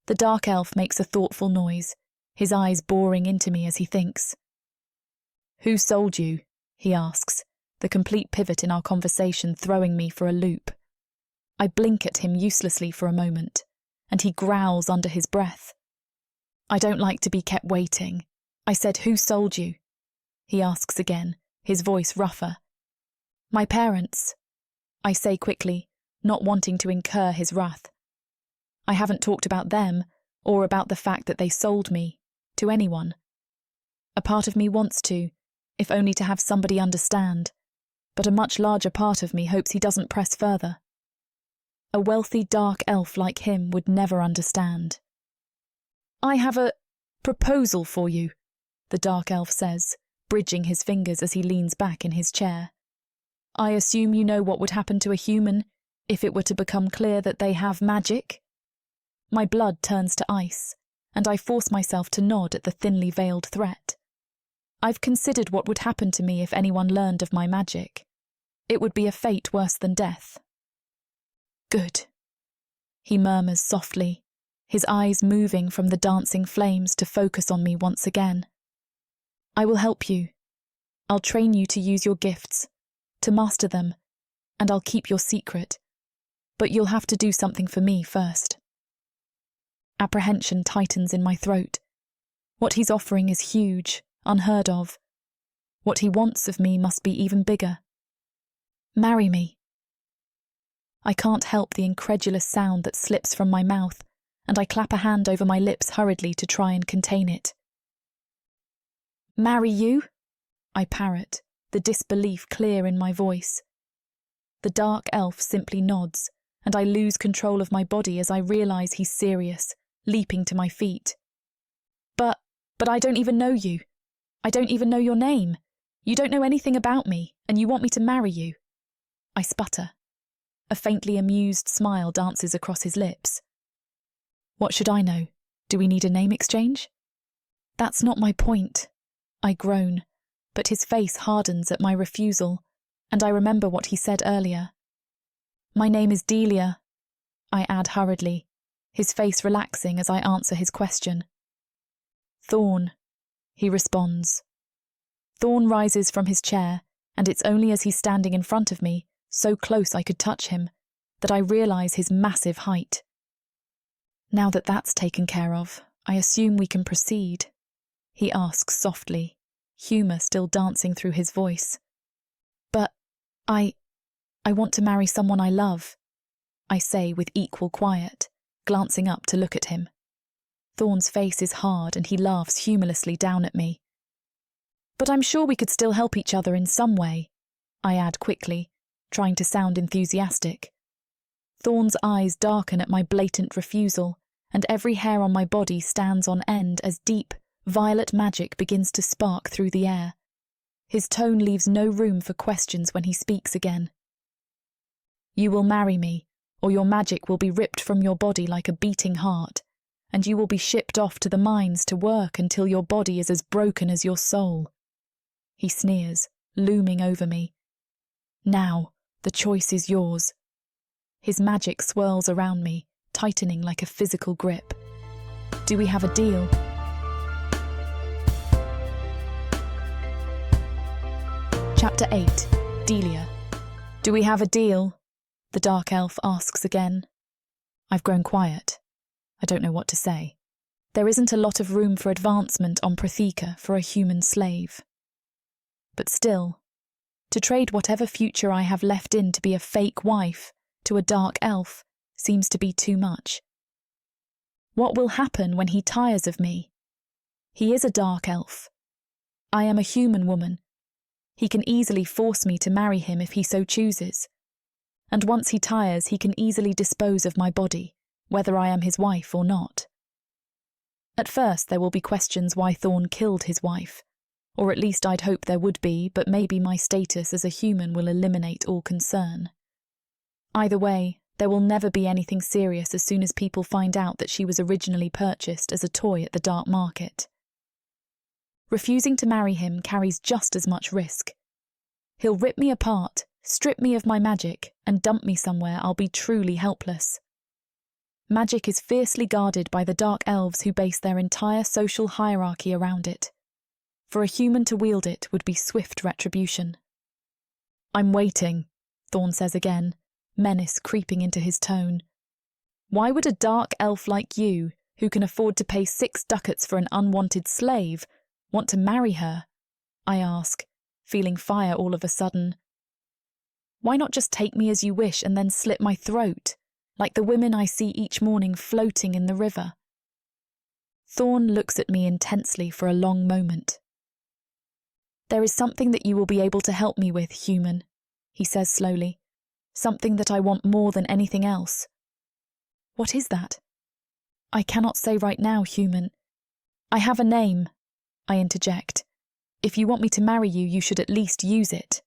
The dark elf makes a thoughtful noise, his eyes boring into me as he thinks. Who sold you? He asks, the complete pivot in our conversation throwing me for a loop. I blink at him uselessly for a moment, and he growls under his breath. I don't like to be kept waiting. I said, who sold you? He asks again, his voice rougher. My parents, I say quickly, not wanting to incur his wrath. I haven't talked about them, or about the fact that they sold me, to anyone. A part of me wants to, if only to have somebody understand, but a much larger part of me hopes he doesn't press further. A wealthy dark elf like him would never understand. I have a proposal for you, the dark elf says, bridging his fingers as he leans back in his chair. I assume you know what would happen to a human if it were to become clear that they have magic? My blood turns to ice, and I force myself to nod at the thinly veiled threat. I've considered what would happen to me if anyone learned of my magic. It would be a fate worse than death. Good, he murmurs softly, his eyes moving from the dancing flames to focus on me once again. I will help you. I'll train you to use your gifts, to master them, and I'll keep your secret. But you'll have to do something for me first. Apprehension tightens in my throat. What he's offering is huge, unheard of. What he wants of me must be even bigger. Marry me. I can't help the incredulous sound that slips from my mouth, and I clap a hand over my lips hurriedly to try and contain it. Marry you? I parrot, the disbelief clear in my voice. The dark elf simply nods, and I lose control of my body as I realise he's serious, leaping to my feet. But I don't even know you. I don't even know your name. You don't know anything about me, and you want me to marry you. I sputter. A faintly amused smile dances across his lips. What should I know? Do we need a name exchange? That's not my point. I groan, but his face hardens at my refusal, and I remember what he said earlier. My name is Delia, I add hurriedly, his face relaxing as I answer his question. Thorne, he responds. Thorne rises from his chair, and it's only as he's standing in front of me, so close I could touch him, that I realise his massive height. Now that that's taken care of, I assume we can proceed, he asks softly, humour still dancing through his voice. But I want to marry someone I love, I say with equal quiet, glancing up to look at him. Thorne's face is hard and he laughs humorlessly down at me. But I'm sure we could still help each other in some way, I add quickly, trying to sound enthusiastic. Thorne's eyes darken at my blatant refusal, and every hair on my body stands on end as deep, violet magic begins to spark through the air. His tone leaves no room for questions when he speaks again. You will marry me, or your magic will be ripped from your body like a beating heart, and you will be shipped off to the mines to work until your body is as broken as your soul. He sneers, looming over me. Now, the choice is yours. His magic swirls around me, tightening like a physical grip. Do we have a deal? Chapter 8, Delia. Do we have a deal? The dark elf asks again. I've grown quiet. I don't know what to say. There isn't a lot of room for advancement on Protheka for a human slave. But still, to trade whatever future I have left in to be a fake wife to a dark elf seems to be too much. What will happen when he tires of me? He is a dark elf. I am a human woman. He can easily force me to marry him if he so chooses. And once he tires, he can easily dispose of my body, whether I am his wife or not. At first, there will be questions why Thorne killed his wife, or at least I'd hope there would be, but maybe my status as a human will eliminate all concern. Either way, there will never be anything serious as soon as people find out that she was originally purchased as a toy at the dark market. Refusing to marry him carries just as much risk. He'll rip me apart, strip me of my magic, and dump me somewhere I'll be truly helpless. Magic is fiercely guarded by the dark elves who base their entire social hierarchy around it. For a human to wield it would be swift retribution. I'm waiting, Thorne says again, menace creeping into his tone. Why would a dark elf like you, who can afford to pay 6 ducats for an unwanted slave, want to marry her? I ask, feeling fire all of a sudden. Why not just take me as you wish and then slit my throat, like the women I see each morning floating in the river? Thorne looks at me intensely for a long moment. There is something that you will be able to help me with, human, he says slowly. Something that I want more than anything else. What is that? I cannot say right now, human. I have a name, I interject. If you want me to marry you, you should at least use it.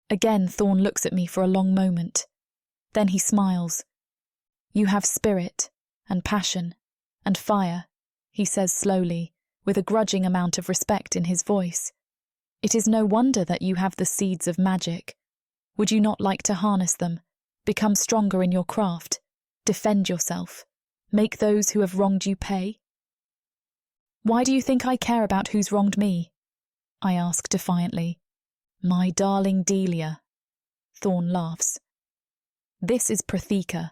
Again, Thorne looks at me for a long moment. Then he smiles. You have spirit, and passion, and fire, he says slowly, with a grudging amount of respect in his voice. It is no wonder that you have the seeds of magic. Would you not like to harness them, become stronger in your craft, defend yourself, make those who have wronged you pay? Why do you think I care about who's wronged me? I ask defiantly. My darling Delia. Thorne laughs. This is Protheka.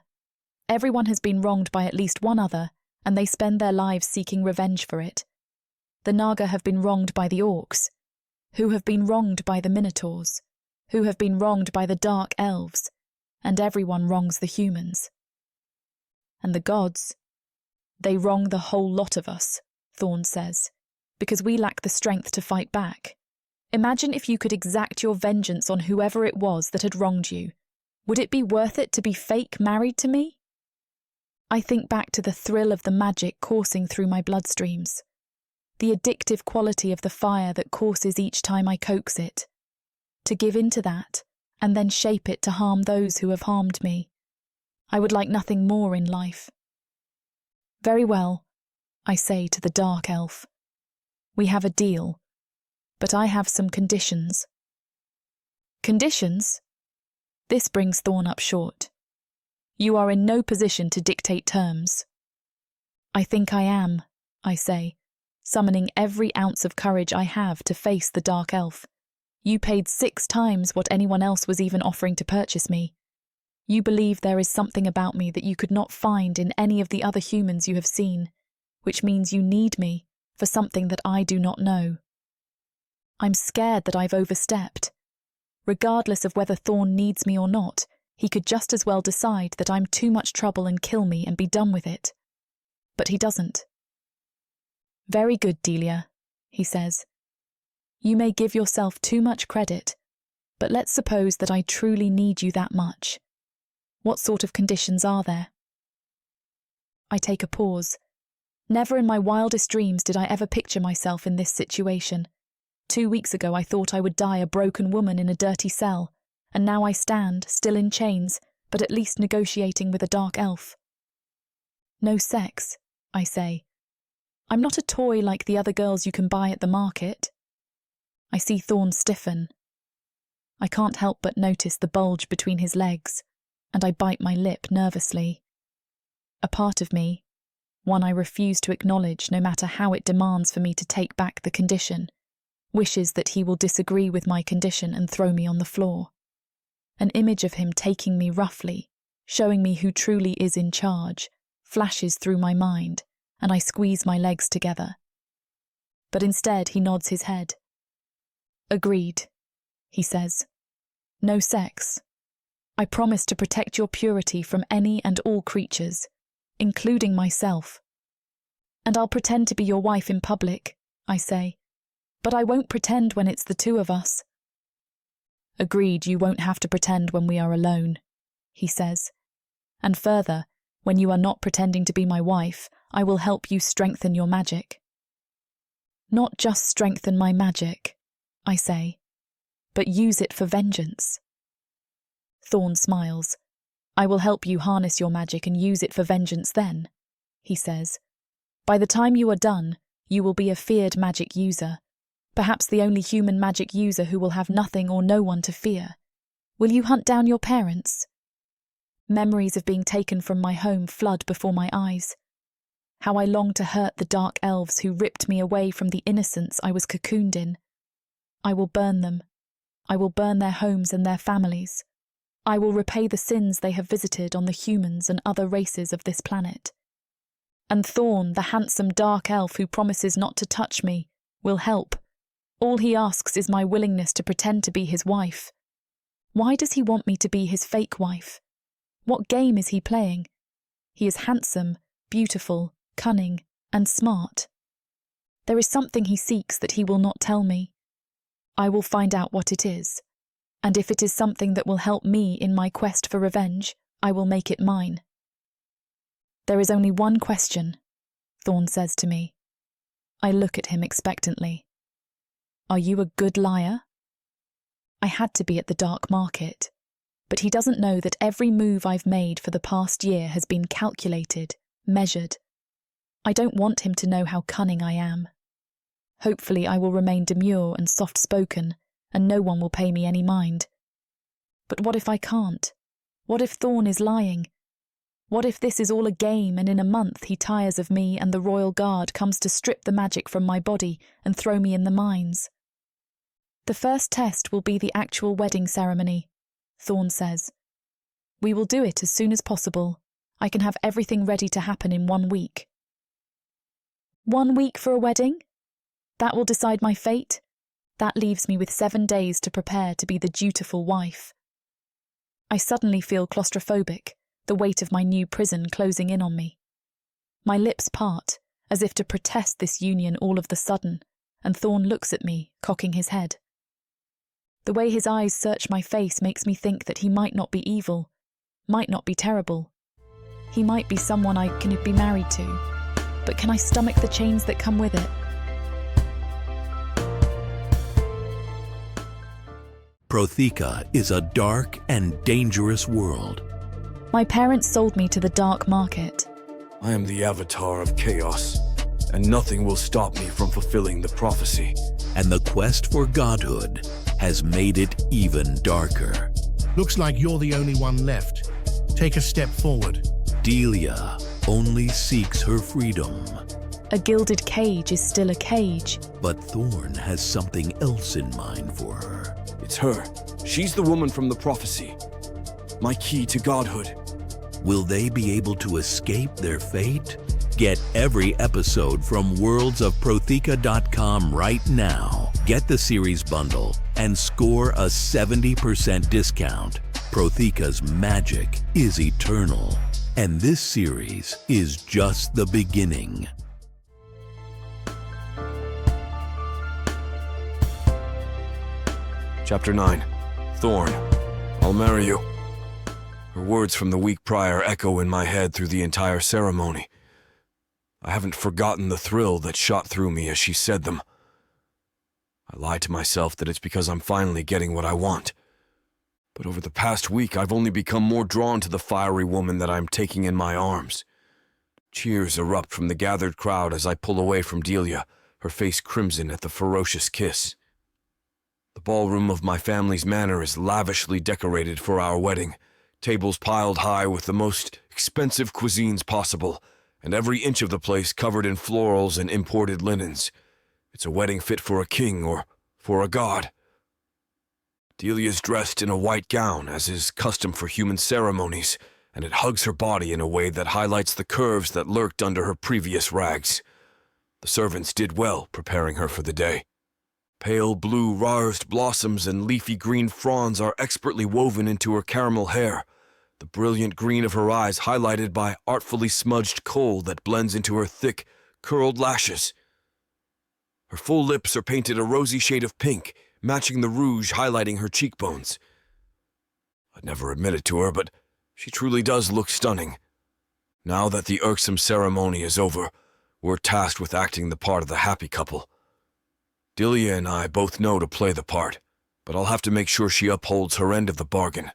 Everyone has been wronged by at least one other, and they spend their lives seeking revenge for it. The Naga have been wronged by the orcs, who have been wronged by the minotaurs, who have been wronged by the dark elves, and everyone wrongs the humans. And the gods, they wrong the whole lot of us, Thorne says, because we lack the strength to fight back. Imagine if you could exact your vengeance on whoever it was that had wronged you. Would it be worth it to be fake married to me? I think back to the thrill of the magic coursing through my bloodstreams, the addictive quality of the fire that courses each time I coax it. To give in to that, and then shape it to harm those who have harmed me. I would like nothing more in life. Very well, I say to the dark elf. We have a deal, but I have some conditions. Conditions? This brings Thorne up short. You are in no position to dictate terms. I think I am, I say, summoning every ounce of courage I have to face the dark elf. You paid 6 times what anyone else was even offering to purchase me. You believe there is something about me that you could not find in any of the other humans you have seen, which means you need me for something that I do not know. I'm scared that I've overstepped. Regardless of whether Thorne needs me or not, he could just as well decide that I'm too much trouble and kill me and be done with it. But he doesn't. Very good, Delia, he says. You may give yourself too much credit, but let's suppose that I truly need you that much. What sort of conditions are there? I take a pause. Never in my wildest dreams did I ever picture myself in this situation. 2 weeks ago I thought I would die a broken woman in a dirty cell, and now I stand, still in chains, but at least negotiating with a dark elf. No sex, I say. I'm not a toy like the other girls you can buy at the market. I see Thorne stiffen. I can't help but notice the bulge between his legs, and I bite my lip nervously. A part of me, one I refuse to acknowledge no matter how it demands for me to take back the condition, wishes that he will disagree with my condition and throw me on the floor. An image of him taking me roughly, showing me who truly is in charge, flashes through my mind, and I squeeze my legs together. But instead he nods his head. Agreed, he says. No sex. I promise to protect your purity from any and all creatures, including myself. And I'll pretend to be your wife in public, I say, but I won't pretend when it's the two of us. Agreed, you won't have to pretend when we are alone, he says. And further, when you are not pretending to be my wife, I will help you strengthen your magic. Not just strengthen my magic, I say, but use it for vengeance. Thorne smiles. I will help you harness your magic and use it for vengeance then, he says. By the time you are done, you will be a feared magic user, perhaps the only human magic user who will have nothing or no one to fear. Will you hunt down your parents? Memories of being taken from my home flood before my eyes. How I long to hurt the dark elves who ripped me away from the innocence I was cocooned in. I will burn them. I will burn their homes and their families. I will repay the sins they have visited on the humans and other races of this planet. And Thorne, the handsome dark elf who promises not to touch me, will help. All he asks is my willingness to pretend to be his wife. Why does he want me to be his fake wife? What game is he playing? He is handsome, beautiful, cunning, and smart. There is something he seeks that he will not tell me. I will find out what it is, and if it is something that will help me in my quest for revenge, I will make it mine. There is only one question, Thorne says to me. I look at him expectantly. Are you a good liar? I had to be at the dark market, but he doesn't know that every move I've made for the past year has been calculated, measured. I don't want him to know how cunning I am. Hopefully I will remain demure and soft-spoken, and no one will pay me any mind. But what if I can't? What if Thorne is lying? What if this is all a game and in a month he tires of me and the royal guard comes to strip the magic from my body and throw me in the mines? The first test will be the actual wedding ceremony, Thorne says. We will do it as soon as possible. I can have everything ready to happen in 1 week. 1 week for a wedding? That will decide my fate? That leaves me with 7 days to prepare to be the dutiful wife. I suddenly feel claustrophobic, the weight of my new prison closing in on me. My lips part, as if to protest this union all of the sudden, and Thorne looks at me, cocking his head. The way his eyes search my face makes me think that he might not be evil, might not be terrible. He might be someone I can be married to, but can I stomach the chains that come with it? Protheka is a dark and dangerous world. My parents sold me to the dark market. I am the avatar of chaos, and nothing will stop me from fulfilling the prophecy. And the quest for godhood has made it even darker. Looks like you're the only one left. Take a step forward. Delia only seeks her freedom. A gilded cage is still a cage. But Thorne has something else in mind for her. It's her. She's the woman from the prophecy. My key to godhood. Will they be able to escape their fate? Get every episode from worldsofprotheka.com right now. Get the series bundle and score a 70% discount. Protheka's magic is eternal, and this series is just the beginning. Chapter 9. Thorne, I'll marry you. Her words from the week prior echo in my head through the entire ceremony. I haven't forgotten the thrill that shot through me as she said them. I lie to myself that it's because I'm finally getting what I want. But over the past week, I've only become more drawn to the fiery woman that I'm taking in my arms. Cheers erupt from the gathered crowd as I pull away from Delia, her face crimson at the ferocious kiss. The ballroom of my family's manor is lavishly decorated for our wedding, tables piled high with the most expensive cuisines possible, and every inch of the place covered in florals and imported linens. It's a wedding fit for a king or for a god. Delia's dressed in a white gown, as is custom for human ceremonies, and it hugs her body in a way that highlights the curves that lurked under her previous rags. The servants did well preparing her for the day. Pale blue rarsed blossoms and leafy green fronds are expertly woven into her caramel hair, the brilliant green of her eyes highlighted by artfully smudged kohl that blends into her thick, curled lashes. Her full lips are painted a rosy shade of pink, matching the rouge highlighting her cheekbones. I'd never admit it to her, but she truly does look stunning. Now that the irksome ceremony is over, we're tasked with acting the part of the happy couple. Delia and I both know to play the part, but I'll have to make sure she upholds her end of the bargain.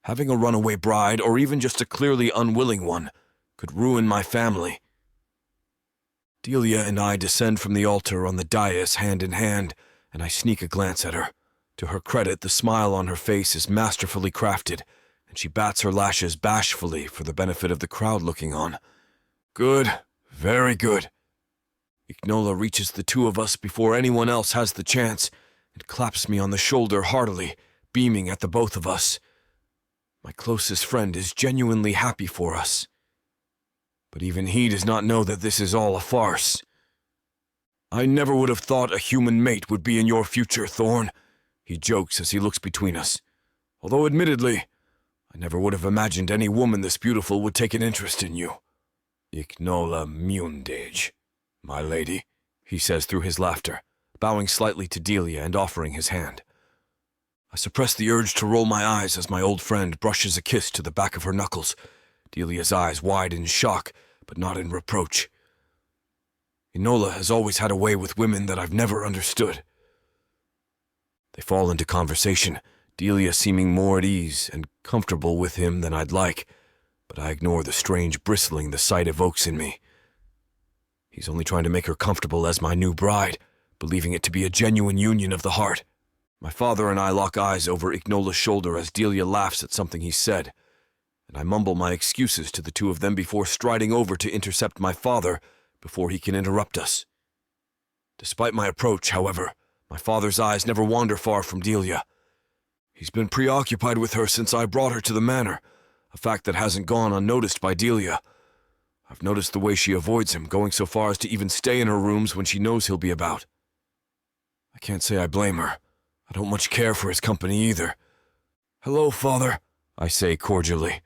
Having a runaway bride, or even just a clearly unwilling one, could ruin my family. Delia and I descend from the altar on the dais hand in hand, and I sneak a glance at her. To her credit, the smile on her face is masterfully crafted, and she bats her lashes bashfully for the benefit of the crowd looking on. Good, very good. Ignola reaches the two of us before anyone else has the chance, and claps me on the shoulder heartily, beaming at the both of us. My closest friend is genuinely happy for us. But even he does not know that this is all a farce. I never would have thought a human mate would be in your future, Thorne, he jokes as he looks between us. Although admittedly, I never would have imagined any woman this beautiful would take an interest in you. Ignola Mundage, my lady, he says through his laughter, bowing slightly to Delia and offering his hand. I suppress the urge to roll my eyes as my old friend brushes a kiss to the back of her knuckles, Delia's eyes wide in shock, but not in reproach. Enola has always had a way with women that I've never understood. They fall into conversation, Delia seeming more at ease and comfortable with him than I'd like, but I ignore the strange bristling the sight evokes in me. He's only trying to make her comfortable as my new bride, believing it to be a genuine union of the heart. My father and I lock eyes over Ignola's shoulder as Delia laughs at something he said, and I mumble my excuses to the two of them before striding over to intercept my father before he can interrupt us. Despite my approach, however, my father's eyes never wander far from Delia. He's been preoccupied with her since I brought her to the manor, a fact that hasn't gone unnoticed by Delia. I've noticed the way she avoids him, going so far as to even stay in her rooms when she knows he'll be about. I can't say I blame her. I don't much care for his company either. "Hello, Father," I say cordially.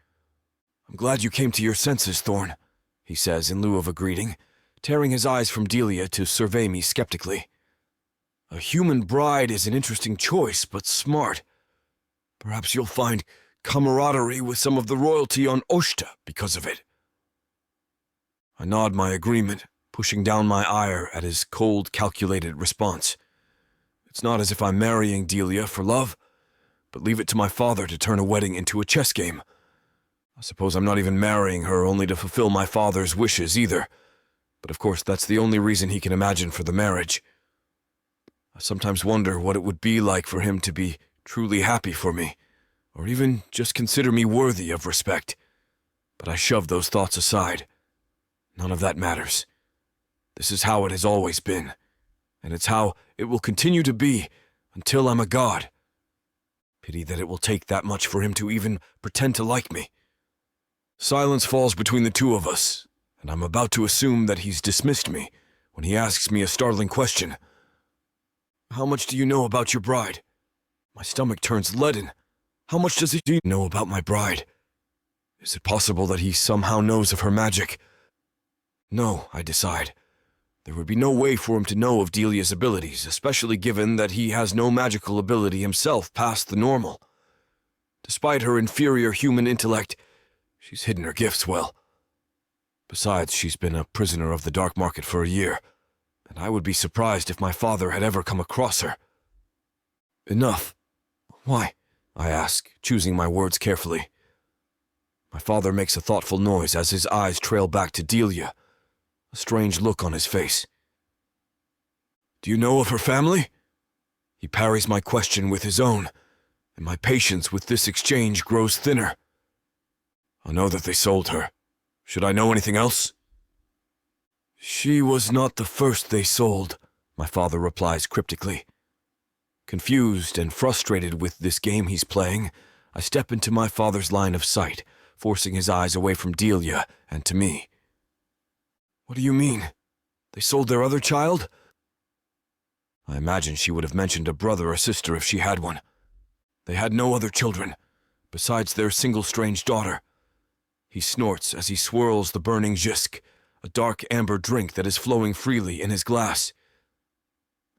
"I'm glad you came to your senses, Thorne," he says in lieu of a greeting, tearing his eyes from Delia to survey me skeptically. "A human bride is an interesting choice, but smart. Perhaps you'll find camaraderie with some of the royalty on Oshta because of it." I nod my agreement, pushing down my ire at his cold, calculated response. It's not as if I'm marrying Delia for love, but leave it to my father to turn a wedding into a chess game. I suppose I'm not even marrying her only to fulfill my father's wishes either, but of course that's the only reason he can imagine for the marriage. I sometimes wonder what it would be like for him to be truly happy for me, or even just consider me worthy of respect. But I shove those thoughts aside. None of that matters. This is how it has always been, and it's how it will continue to be until I'm a god. Pity that it will take that much for him to even pretend to like me. Silence falls between the two of us, and I'm about to assume that he's dismissed me when he asks me a startling question. "How much do you know about your bride?" My stomach turns leaden. How much does he know about my bride? Is it possible that he somehow knows of her magic? No, I decide. There would be no way for him to know of Delia's abilities, especially given that he has no magical ability himself past the normal. Despite her inferior human intellect, she's hidden her gifts well. Besides, she's been a prisoner of the dark market for a year, and I would be surprised if my father had ever come across her. Enough. Why? I ask, choosing my words carefully. My father makes a thoughtful noise as his eyes trail back to Delia, a strange look on his face. "Do you know of her family?" He parries my question with his own, and my patience with this exchange grows thinner. "I know that they sold her. Should I know anything else?" "She was not the first they sold," my father replies cryptically. Confused and frustrated with this game he's playing, I step into my father's line of sight, forcing his eyes away from Delia and to me. "What do you mean? They sold their other child?" I imagine she would have mentioned a brother or sister if she had one. They had no other children, besides their single strange daughter. He snorts as he swirls the burning jisk, a dark amber drink that is flowing freely in his glass.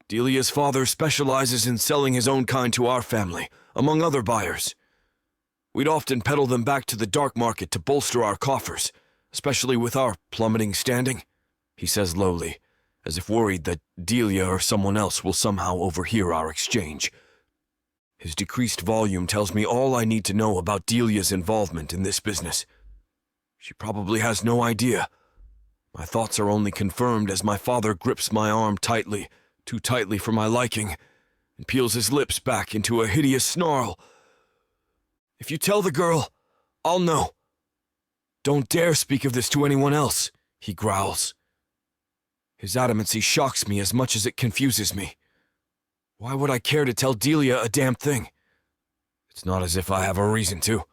Delia's father specializes in selling his own kind to our family, among other buyers. We'd often peddle them back to the dark market to bolster our coffers, especially with our plummeting standing, he says lowly, as if worried that Delia or someone else will somehow overhear our exchange. His decreased volume tells me all I need to know about Delia's involvement in this business. She probably has no idea. My thoughts are only confirmed as my father grips my arm tightly, too tightly for my liking, and peels his lips back into a hideous snarl. If you tell the girl, I'll know. Don't dare speak of this to anyone else, he growls. His adamancy shocks me as much as it confuses me. Why would I care to tell Delia a damn thing? It's not as if I have a reason to.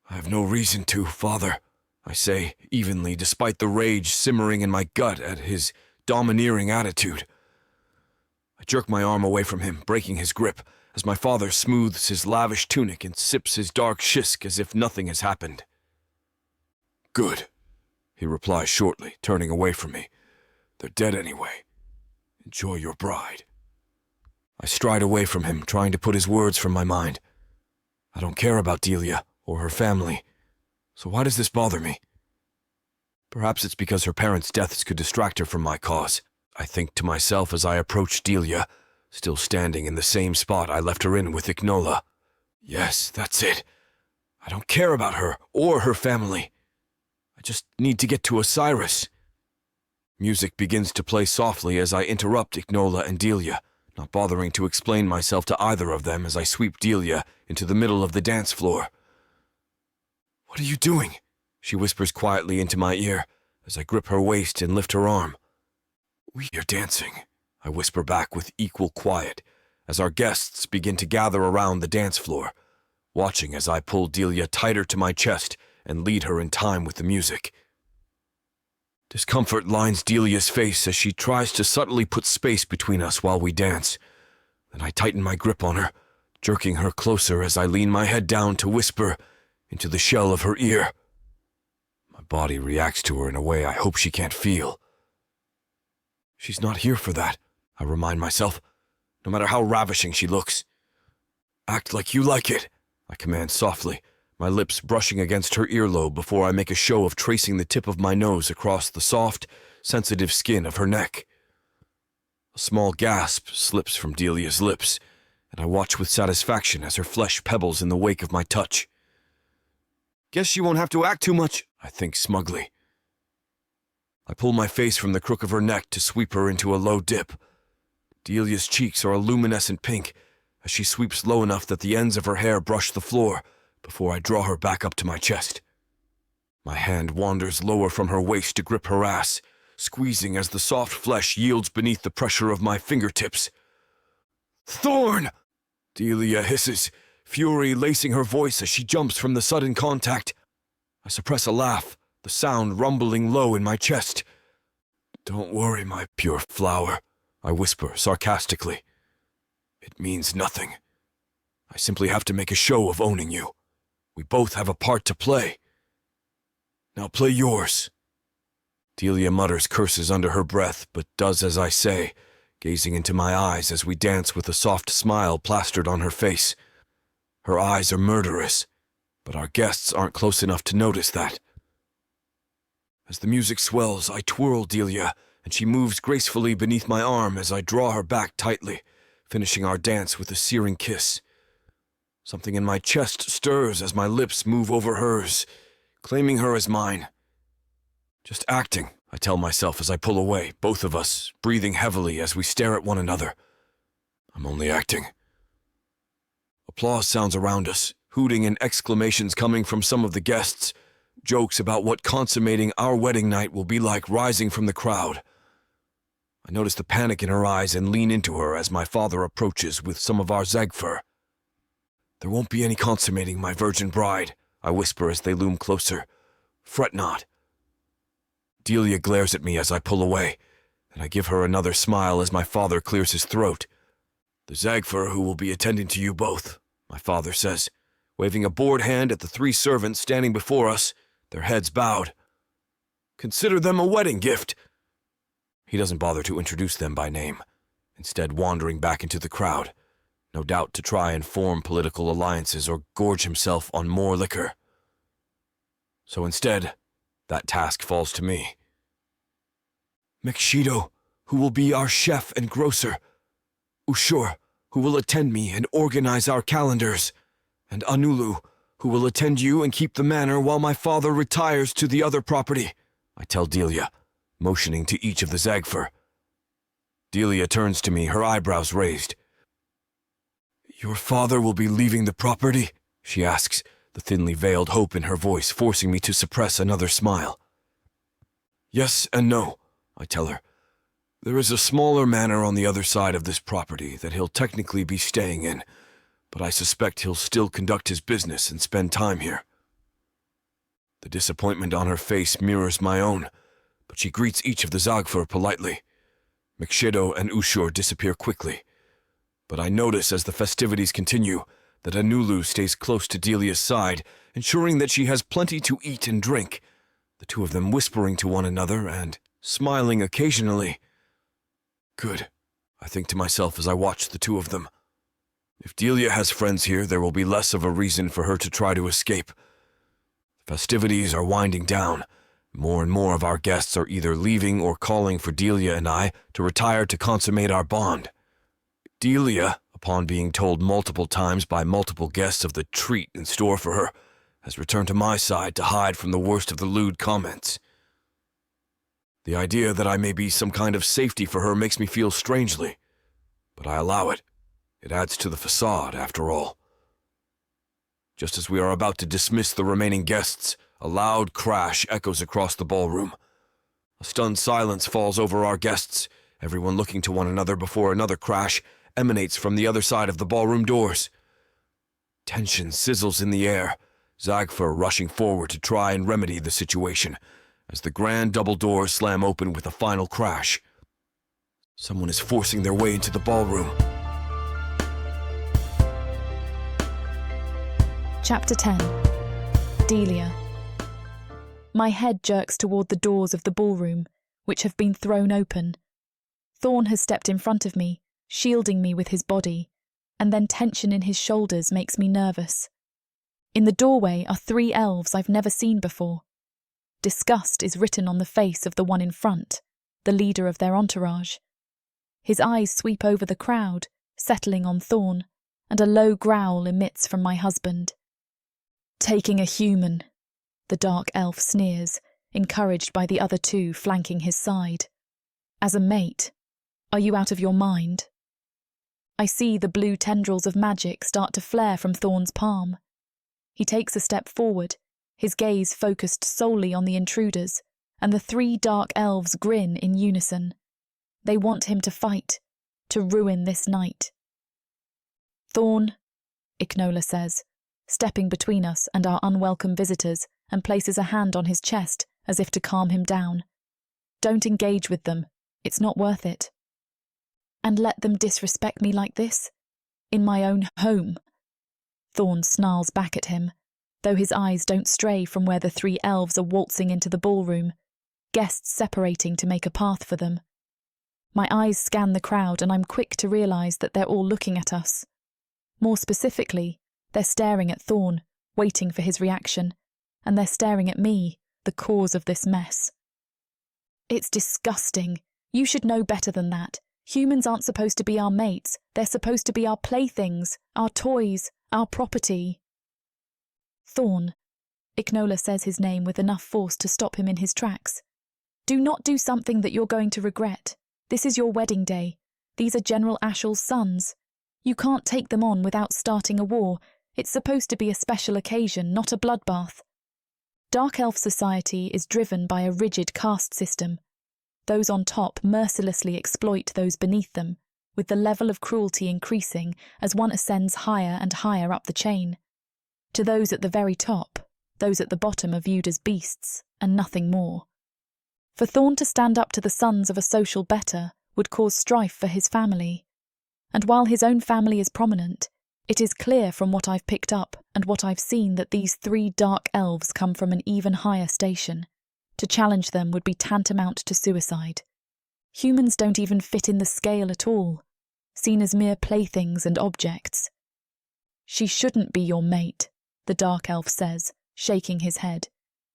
I have no reason to, father, I say evenly, despite the rage simmering in my gut at his domineering attitude. I jerk my arm away from him, breaking his grip, as my father smooths his lavish tunic and sips his dark shisk as if nothing has happened. Good, he replies shortly, turning away from me. They're dead anyway. Enjoy your bride. I stride away from him, trying to put his words from my mind. I don't care about Delia or her family, so why does this bother me? Perhaps it's because her parents' deaths could distract her from my cause, I think to myself as I approach Delia, still standing in the same spot I left her in with Ignola. Yes, that's it. I don't care about her or her family. I just need to get to Osiris. Music begins to play softly as I interrupt Ignola and Delia, not bothering to explain myself to either of them as I sweep Delia into the middle of the dance floor. What are you doing? She whispers quietly into my ear as I grip her waist and lift her arm. We are dancing, I whisper back with equal quiet as our guests begin to gather around the dance floor, watching as I pull Delia tighter to my chest and lead her in time with the music. Discomfort lines Delia's face as she tries to subtly put space between us while we dance. Then I tighten my grip on her, jerking her closer as I lean my head down to whisper into the shell of her ear. My body reacts to her in a way I hope she can't feel. She's not here for that, I remind myself, no matter how ravishing she looks. Act like you like it, I command softly, my lips brushing against her earlobe before I make a show of tracing the tip of my nose across the soft, sensitive skin of her neck. A small gasp slips from Delia's lips, and I watch with satisfaction as her flesh pebbles in the wake of my touch. Guess she won't have to act too much, I think smugly. I pull my face from the crook of her neck to sweep her into a low dip. Delia's cheeks are a luminescent pink as she sweeps low enough that the ends of her hair brush the floor before I draw her back up to my chest. My hand wanders lower from her waist to grip her ass, squeezing as the soft flesh yields beneath the pressure of my fingertips. Thorne! Delia hisses, fury lacing her voice as she jumps from the sudden contact. I suppress a laugh, the sound rumbling low in my chest. Don't worry, my pure flower, I whisper sarcastically. It means nothing. I simply have to make a show of owning you. We both have a part to play. Now play yours. Delia mutters curses under her breath, but does as I say, gazing into my eyes as we dance with a soft smile plastered on her face. Her eyes are murderous, but our guests aren't close enough to notice that. As the music swells, I twirl Delia, and she moves gracefully beneath my arm as I draw her back tightly, finishing our dance with a searing kiss. Something in my chest stirs as my lips move over hers, claiming her as mine. Just acting, I tell myself as I pull away, both of us, breathing heavily as we stare at one another. I'm only acting. Applause sounds around us, hooting and exclamations coming from some of the guests, jokes about what consummating our wedding night will be like rising from the crowd. I notice the panic in her eyes and lean into her as my father approaches with some of our Zegfur. There won't be any consummating, my virgin bride, I whisper as they loom closer. Fret not. Delia glares at me as I pull away, and I give her another smile as my father clears his throat. "The Zagfer who will be attending to you both," my father says, waving a bored hand at the 3 servants standing before us, their heads bowed. "Consider them a wedding gift." He doesn't bother to introduce them by name, instead wandering back into the crowd, no doubt to try and form political alliances or gorge himself on more liquor. So instead, that task falls to me. Epsiode, who will be our chef and grocer. Ushur, who will attend me and organize our calendars. And Anulu, who will attend you and keep the manor while my father retires to the other property, I tell Delia, motioning to each of the Zagfer. Delia turns to me, her eyebrows raised. "Your father will be leaving the property?" she asks, the thinly veiled hope in her voice forcing me to suppress another smile. "Yes and no," I tell her. "There is a smaller manor on the other side of this property that he'll technically be staying in, but I suspect he'll still conduct his business and spend time here." The disappointment on her face mirrors my own, but she greets each of the Zagfer politely. Epsiode and Ushur disappear quickly, but I notice as the festivities continue that Anulu stays close to Delia's side, ensuring that she has plenty to eat and drink, the 2 of them whispering to one another and smiling occasionally. Good, I think to myself as I watch the 2 of them. If Delia has friends here, there will be less of a reason for her to try to escape. The festivities are winding down. More and more of our guests are either leaving or calling for Delia and I to retire to consummate our bond. Delia, upon being told multiple times by multiple guests of the treat in store for her, has returned to my side to hide from the worst of the lewd comments. The idea that I may be some kind of safety for her makes me feel strangely, but I allow it. It adds to the facade, after all. Just as we are about to dismiss the remaining guests, a loud crash echoes across the ballroom. A stunned silence falls over our guests, everyone looking to one another before another crash emanates from the other side of the ballroom doors. Tension sizzles in the air, Zagfer rushing forward to try and remedy the situation, as the grand double doors slam open with a final crash. Someone is forcing their way into the ballroom. Chapter 10. Delia. My head jerks toward the doors of the ballroom, which have been thrown open. Thorne has stepped in front of me, shielding me with his body, and then tension in his shoulders makes me nervous. In the doorway are 3 elves I've never seen before. Disgust is written on the face of the one in front, the leader of their entourage. His eyes sweep over the crowd, settling on Thorne, and a low growl emits from my husband. "Taking a human," the dark elf sneers, encouraged by the other 2 flanking his side. "As a mate, are you out of your mind?" I see the blue tendrils of magic start to flare from Thorne's palm. He takes a step forward, his gaze focused solely on the intruders, and the 3 dark elves grin in unison. They want him to fight, to ruin this night. "Thorne," Ignola says, stepping between us and our unwelcome visitors, and places a hand on his chest as if to calm him down. "Don't engage with them. It's not worth it." "And let them disrespect me like this? In my own home?" Thorne snarls back at him, though his eyes don't stray from where the 3 elves are waltzing into the ballroom, guests separating to make a path for them. My eyes scan the crowd and I'm quick to realise that they're all looking at us. More specifically, they're staring at Thorne, waiting for his reaction, and they're staring at me, the cause of this mess. "It's disgusting. You should know better than that. Humans aren't supposed to be our mates. They're supposed to be our playthings, our toys, our property." "Thorne," Ignola says his name with enough force to stop him in his tracks. "Do not do something that you're going to regret. This is your wedding day. These are General Ashel's sons. You can't take them on without starting a war. It's supposed to be a special occasion, not a bloodbath. Dark Elf society is driven by a rigid caste system. Those on top mercilessly exploit those beneath them, with the level of cruelty increasing as one ascends higher and higher up the chain. To those at the very top, those at the bottom are viewed as beasts, and nothing more. For Thorne to stand up to the sons of a social better would cause strife for his family. And while his own family is prominent, it is clear from what I've picked up and what I've seen that these 3 dark elves come from an even higher station. To challenge them would be tantamount to suicide. Humans don't even fit in the scale at all, seen as mere playthings and objects. She shouldn't be your mate, the dark elf says, shaking his head.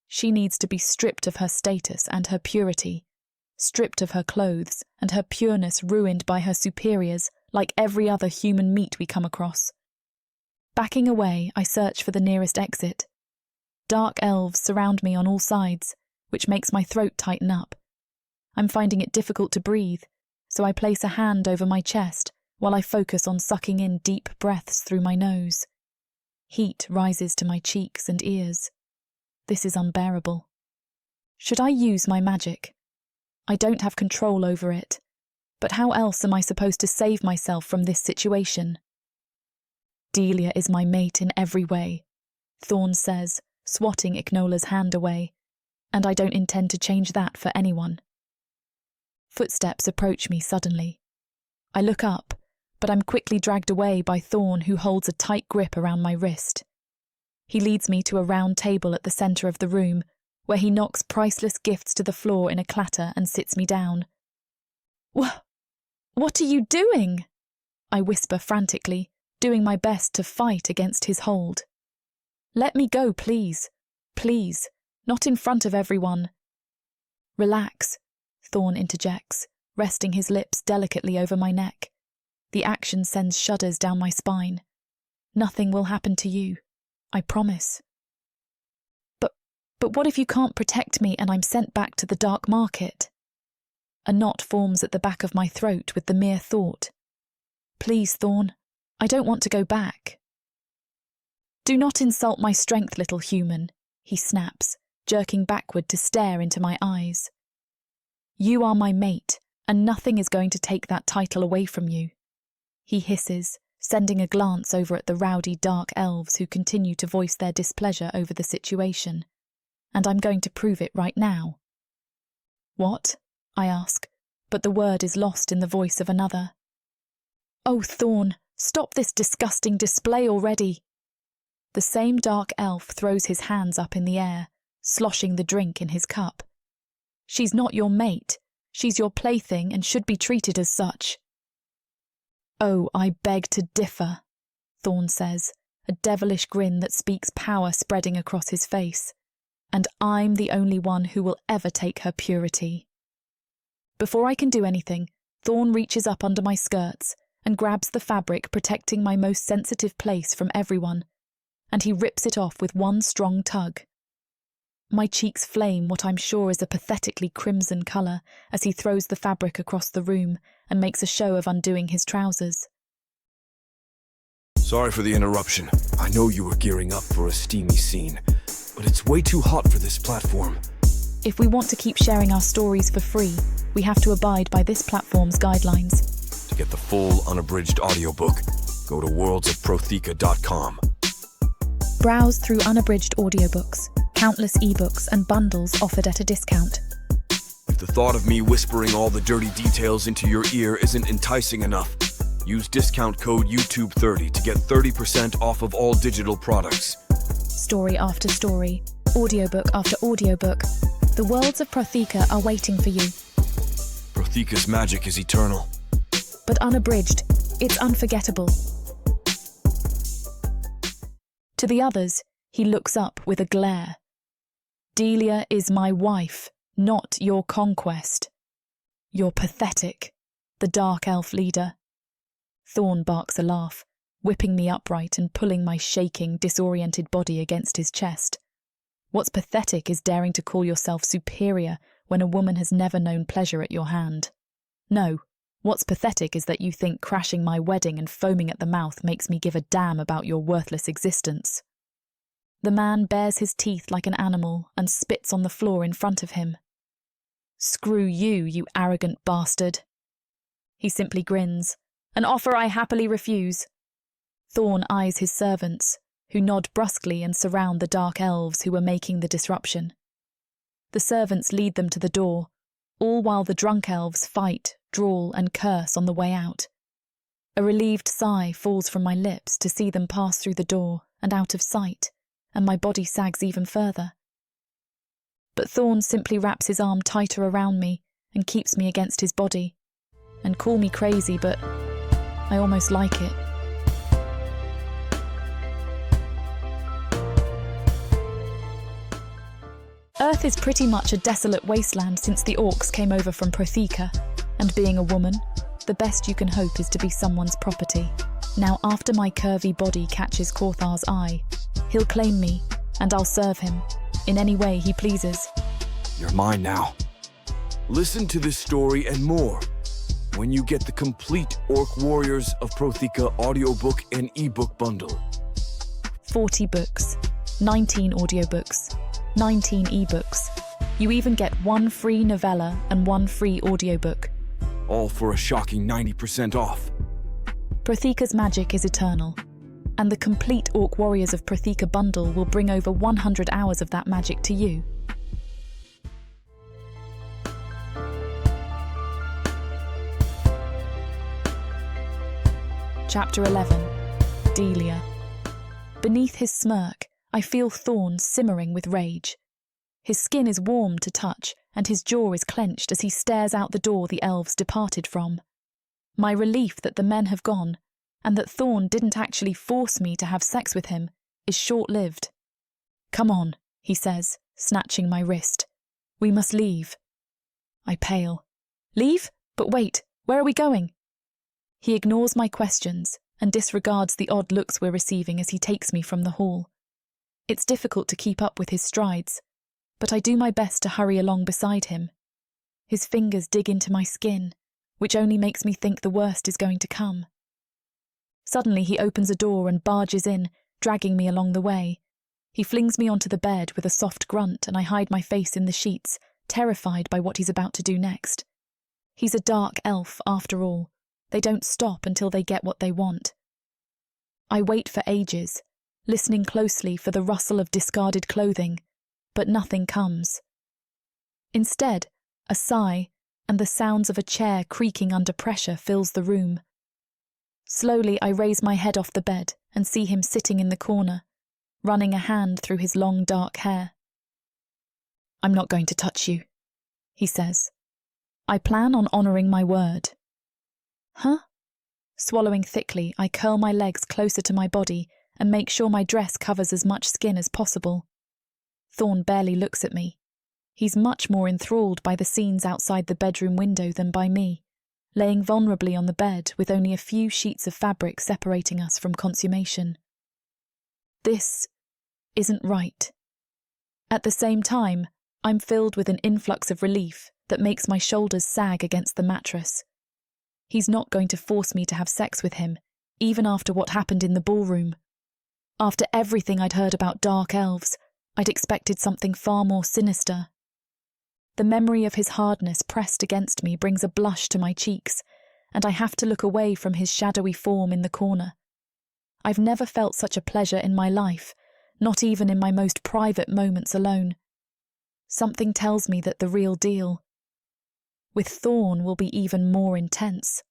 She needs to be stripped of her status and her purity, stripped of her clothes and her pureness ruined by her superiors like every other human meat we come across. Backing away, I search for the nearest exit. Dark elves surround me on all sides, which makes my throat tighten up. I'm finding it difficult to breathe, so I place a hand over my chest while I focus on sucking in deep breaths through my nose. Heat rises to my cheeks and ears. This is unbearable. Should I use my magic? I don't have control over it, but how else am I supposed to save myself from this situation? Delia is my mate in every way, Thorne says, swatting Ignola's hand away, and I don't intend to change that for anyone. Footsteps approach me suddenly. I look up, but I'm quickly dragged away by Thorne, who holds a tight grip around my wrist. He leads me to a round table at the centre of the room, where he knocks priceless gifts to the floor in a clatter and sits me down. What are you doing? I whisper frantically, doing my best to fight against his hold. Let me go, please. Please, not in front of everyone. Relax, Thorne interjects, resting his lips delicately over my neck. The action sends shudders down my spine. Nothing will happen to you, I promise. But what if you can't protect me and I'm sent back to the dark market? A knot forms at the back of my throat with the mere thought. Please, Thorne, I don't want to go back. Do not insult my strength, little human, he snaps, jerking backward to stare into my eyes. You are my mate, and nothing is going to take that title away from you. He hisses, sending a glance over at the rowdy dark elves who continue to voice their displeasure over the situation. And I'm going to prove it right now. What? I ask, but the word is lost in the voice of another. Oh, Thorne, stop this disgusting display already. The same dark elf throws his hands up in the air, sloshing the drink in his cup. She's not your mate. She's your plaything and should be treated as such. Oh, I beg to differ, Thorne says, a devilish grin that speaks power spreading across his face. And I'm the only one who will ever take her purity. Before I can do anything, Thorne reaches up under my skirts and grabs the fabric protecting my most sensitive place from everyone, and he rips it off with one strong tug. My cheeks flame what I'm sure is a pathetically crimson colour as he throws the fabric across the room and makes a show of undoing his trousers. Sorry for the interruption. I know you were gearing up for a steamy scene, but it's way too hot for this platform. If we want to keep sharing our stories for free, we have to abide by this platform's guidelines. To get the full unabridged audiobook, go to worldsofprotheka.com. Browse through unabridged audiobooks, countless ebooks and bundles offered at a discount. If the thought of me whispering all the dirty details into your ear isn't enticing enough, use discount code YouTube30 to get 30% off of all digital products. Story after story, audiobook after audiobook, the worlds of Protheka are waiting for you. Protheka's magic is eternal. But unabridged, it's unforgettable. To the others, he looks up with a glare. Delia is my wife, not your conquest. You're pathetic, the dark elf leader. Thorne barks a laugh, whipping me upright and pulling my shaking, disoriented body against his chest. What's pathetic is daring to call yourself superior when a woman has never known pleasure at your hand. No, what's pathetic is that you think crashing my wedding and foaming at the mouth makes me give a damn about your worthless existence. The man bares his teeth like an animal and spits on the floor in front of him. Screw you, you arrogant bastard. He simply grins, an offer I happily refuse. Thorne eyes his servants, who nod brusquely and surround the dark elves who were making the disruption. The servants lead them to the door, all while the drunk elves fight, drawl, and curse on the way out. A relieved sigh falls from my lips to see them pass through the door and out of sight, and my body sags even further. But Thorne simply wraps his arm tighter around me and keeps me against his body. And call me crazy, but I almost like it. Earth is pretty much a desolate wasteland since the orcs came over from Protheka, and being a woman, the best you can hope is to be someone's property. Now, after my curvy body catches Corthar's eye, he'll claim me, and I'll serve him, in any way he pleases. You're mine now. Listen to this story and more when you get the complete Orc Warriors of Protheka audiobook and ebook bundle. 40 books, 19 audiobooks, 19 ebooks. You even get 1 free novella and 1 free audiobook. All for a shocking 90% off. Protheka's magic is eternal, and the complete Orc Warriors of Protheka bundle will bring over 100 hours of that magic to you. Chapter 11. Delia. Beneath his smirk, I feel Thorne simmering with rage. His skin is warm to touch, and his jaw is clenched as he stares out the door the elves departed from. My relief that the men have gone, and that Thorne didn't actually force me to have sex with him, is short-lived. "Come on," he says, snatching my wrist. "We must leave." I pale. "Leave? But wait, where are we going?" He ignores my questions and disregards the odd looks we're receiving as he takes me from the hall. It's difficult to keep up with his strides, but I do my best to hurry along beside him. His fingers dig into my skin, which only makes me think the worst is going to come. Suddenly he opens a door and barges in, dragging me along the way. He flings me onto the bed with a soft grunt, and I hide my face in the sheets, terrified by what he's about to do next. He's a dark elf, after all. They don't stop until they get what they want. I wait for ages, listening closely for the rustle of discarded clothing, but nothing comes. Instead, a sigh and the sounds of a chair creaking under pressure fills the room. Slowly I raise my head off the bed and see him sitting in the corner, running a hand through his long dark hair. "I'm not going to touch you," he says. "I plan on honouring my word." "Huh?" Swallowing thickly, I curl my legs closer to my body and make sure my dress covers as much skin as possible. Thorne barely looks at me. He's much more enthralled by the scenes outside the bedroom window than by me, laying vulnerably on the bed with only a few sheets of fabric separating us from consummation. This isn't right. At the same time, I'm filled with an influx of relief that makes my shoulders sag against the mattress. He's not going to force me to have sex with him, even after what happened in the ballroom. After everything I'd heard about dark elves, I'd expected something far more sinister. The memory of his hardness pressed against me brings a blush to my cheeks, and I have to look away from his shadowy form in the corner. I've never felt such a pleasure in my life, not even in my most private moments alone. Something tells me that the real deal with Thorne will be even more intense.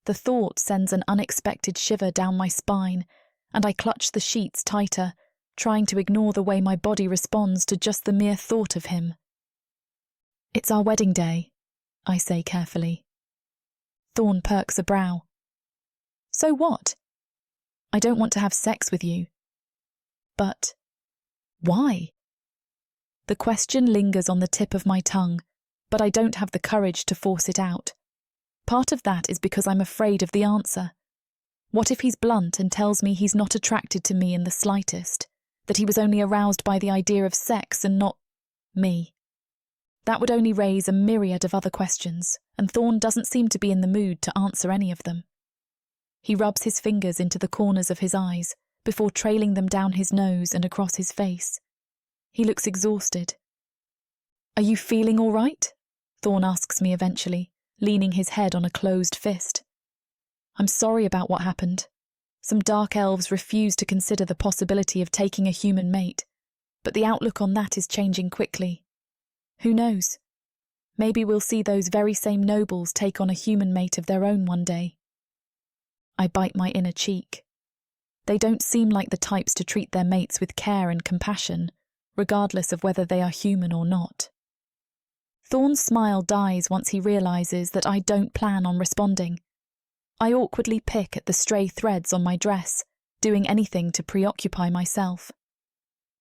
The thought sends an unexpected shiver down my spine, and I clutch the sheets tighter, trying to ignore the way my body responds to just the mere thought of him. "It's our wedding day," I say carefully. Thorne perks a brow. "So what? I don't want to have sex with you." "But why?" The question lingers on the tip of my tongue, but I don't have the courage to force it out. Part of that is because I'm afraid of the answer. What if he's blunt and tells me he's not attracted to me in the slightest, that he was only aroused by the idea of sex and not me? That would only raise a myriad of other questions, and Thorne doesn't seem to be in the mood to answer any of them. He rubs his fingers into the corners of his eyes before trailing them down his nose and across his face. He looks exhausted. "Are you feeling all right?" Thorne asks me eventually, leaning his head on a closed fist. "I'm sorry about what happened. Some dark elves refuse to consider the possibility of taking a human mate, but the outlook on that is changing quickly. Who knows? Maybe we'll see those very same nobles take on a human mate of their own one day. I bite my inner cheek. They don't seem like the types to treat their mates with care and compassion, regardless of whether they are human or not. Thorne's smile dies once he realises that I don't plan on responding. I awkwardly pick at the stray threads on my dress, doing anything to preoccupy myself.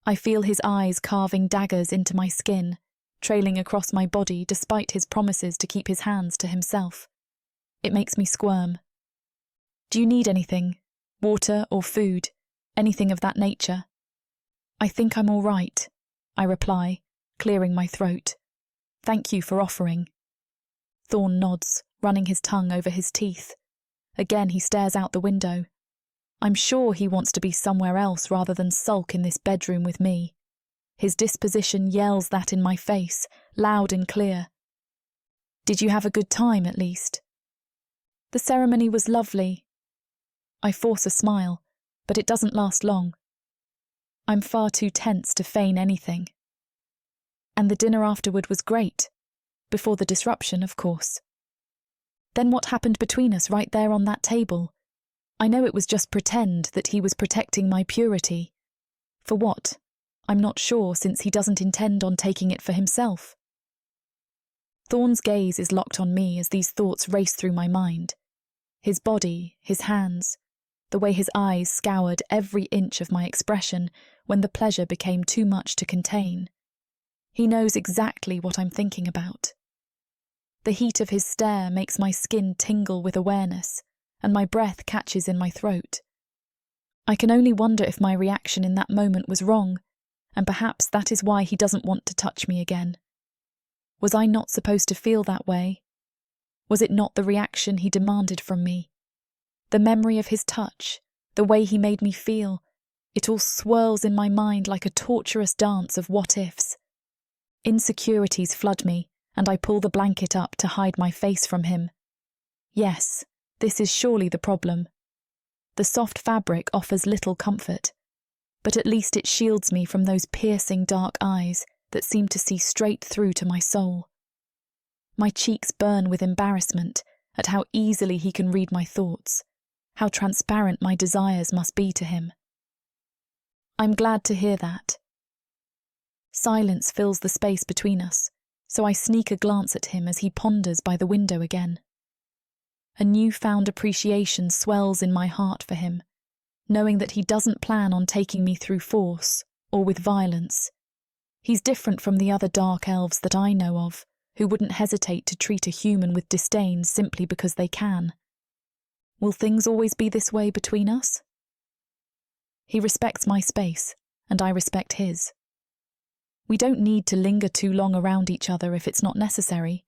I feel his eyes carving daggers into my skin, trailing across my body despite his promises to keep his hands to himself. It makes me squirm. Do you need anything? Water or food? Anything of that nature? I think I'm all right, I reply, clearing my throat. Thank you for offering. Thorne nods, running his tongue over his teeth. Again he stares out the window. I'm sure he wants to be somewhere else rather than sulk in this bedroom with me. His disposition yells that in my face, loud and clear. Did you have a good time, at least? The ceremony was lovely. I force a smile, but it doesn't last long. I'm far too tense to feign anything. And the dinner afterward was great. Before the disruption, of course. Then what happened between us right there on that table? I know it was just pretend that he was protecting my purity. For what? I'm not sure, since he doesn't intend on taking it for himself. Thorne's gaze is locked on me as these thoughts race through my mind. His body, his hands, the way his eyes scoured every inch of my expression when the pleasure became too much to contain. He knows exactly what I'm thinking about. The heat of his stare makes my skin tingle with awareness, and my breath catches in my throat. I can only wonder if my reaction in that moment was wrong, and perhaps that is why he doesn't want to touch me again. Was I not supposed to feel that way? Was it not the reaction he demanded from me? The memory of his touch, the way he made me feel, it all swirls in my mind like a torturous dance of what-ifs. Insecurities flood me, and I pull the blanket up to hide my face from him. Yes, this is surely the problem. The soft fabric offers little comfort, but at least it shields me from those piercing dark eyes that seem to see straight through to my soul. My cheeks burn with embarrassment at how easily he can read my thoughts, how transparent my desires must be to him. I'm glad to hear that. Silence fills the space between us, so I sneak a glance at him as he ponders by the window again. A newfound appreciation swells in my heart for him, knowing that he doesn't plan on taking me through force or with violence. He's different from the other dark elves that I know of, who wouldn't hesitate to treat a human with disdain simply because they can. Will things always be this way between us? He respects my space, and I respect his. We don't need to linger too long around each other if it's not necessary.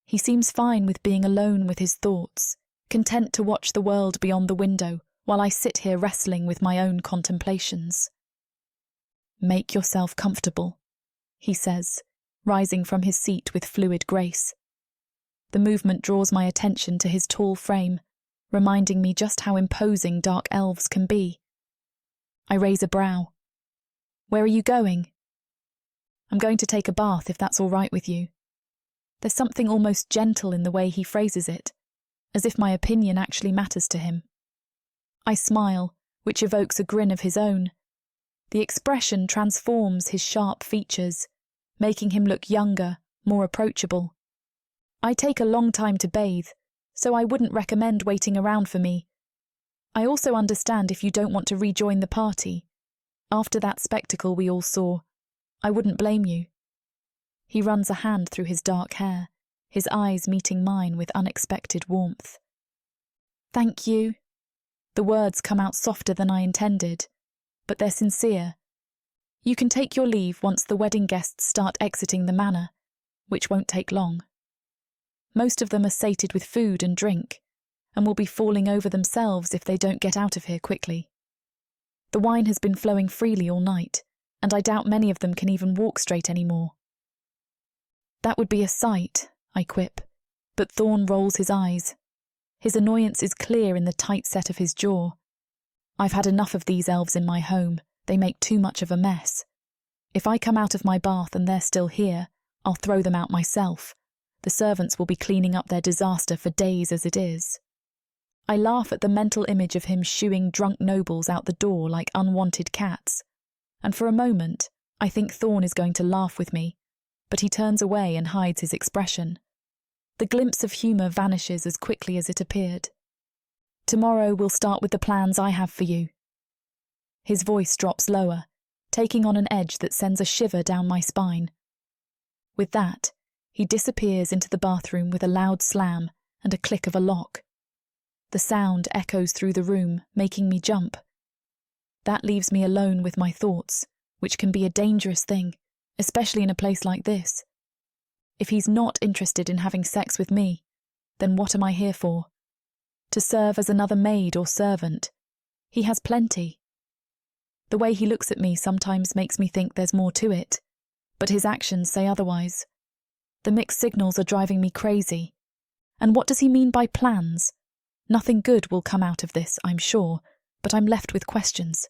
He seems fine with being alone with his thoughts, content to watch the world beyond the window while I sit here wrestling with my own contemplations. Make yourself comfortable, he says, rising from his seat with fluid grace. The movement draws my attention to his tall frame, reminding me just how imposing dark elves can be. I raise a brow. Where are you going? I'm going to take a bath if that's all right with you. There's something almost gentle in the way he phrases it, as if my opinion actually matters to him. I smile, which evokes a grin of his own. The expression transforms his sharp features, making him look younger, more approachable. I take a long time to bathe, so I wouldn't recommend waiting around for me. I also understand if you don't want to rejoin the party. After that spectacle we all saw, I wouldn't blame you. He runs a hand through his dark hair, his eyes meeting mine with unexpected warmth. Thank you. The words come out softer than I intended, but they're sincere. You can take your leave once the wedding guests start exiting the manor, which won't take long. Most of them are sated with food and drink, and will be falling over themselves if they don't get out of here quickly. The wine has been flowing freely all night, and I doubt many of them can even walk straight anymore. That would be a sight, I quip, but Thorne rolls his eyes. His annoyance is clear in the tight set of his jaw. I've had enough of these elves in my home. They make too much of a mess. If I come out of my bath and they're still here, I'll throw them out myself. The servants will be cleaning up their disaster for days as it is. I laugh at the mental image of him shooing drunk nobles out the door like unwanted cats. And for a moment, I think Thorne is going to laugh with me, but he turns away and hides his expression. The glimpse of humour vanishes as quickly as it appeared. Tomorrow we'll start with the plans I have for you. His voice drops lower, taking on an edge that sends a shiver down my spine. With that, he disappears into the bathroom with a loud slam and a click of a lock. The sound echoes through the room, making me jump. That leaves me alone with my thoughts, which can be a dangerous thing, especially in a place like this. If he's not interested in having sex with me, then what am I here for? To serve as another maid or servant? He has plenty. The way he looks at me sometimes makes me think there's more to it, but his actions say otherwise. The mixed signals are driving me crazy. And what does he mean by plans? Nothing good will come out of this, I'm sure, but I'm left with questions.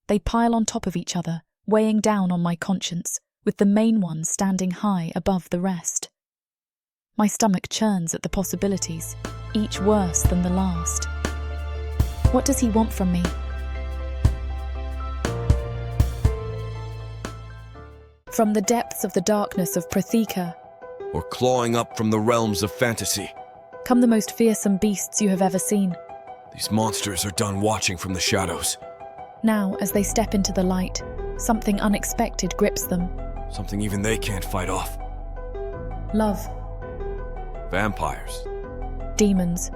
They pile on top of each other, weighing down on my conscience, with the main one standing high above the rest. My stomach churns at the possibilities, each worse than the last. What does he want from me? From the depths of the darkness of Protheka, Or clawing up from the realms of fantasy. come the most fearsome beasts you have ever seen. These monsters are done watching from the shadows. Now, as they step into the light, something unexpected grips them. Something even they can't fight off. Love, Vampires. demons,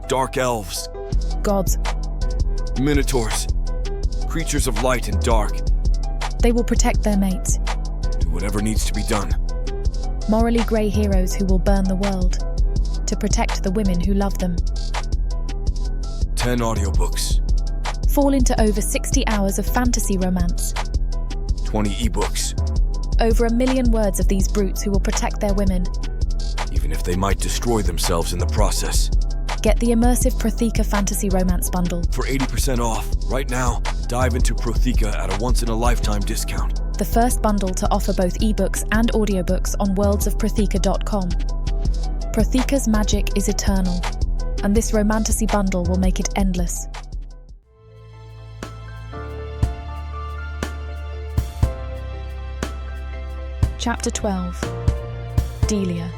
Dark elves. gods. Minotaurs. Creatures of light and dark. They will protect their mates. Do whatever needs to be done. Morally grey heroes who will burn the world to protect the women who love them. 10 audiobooks. Fall into over 60 hours of fantasy romance. 20 ebooks. Over 1 million words of these brutes who will protect their women. Even if they might destroy themselves in the process. Get the immersive Protheka fantasy romance bundle. For 80% off, right now, dive into Protheka at a once-in-a-lifetime discount. The first bundle to offer both ebooks and audiobooks on worldsofprotheka.com. Protheka's magic is eternal, and this romantasy bundle will make it endless. Chapter 12. Delia.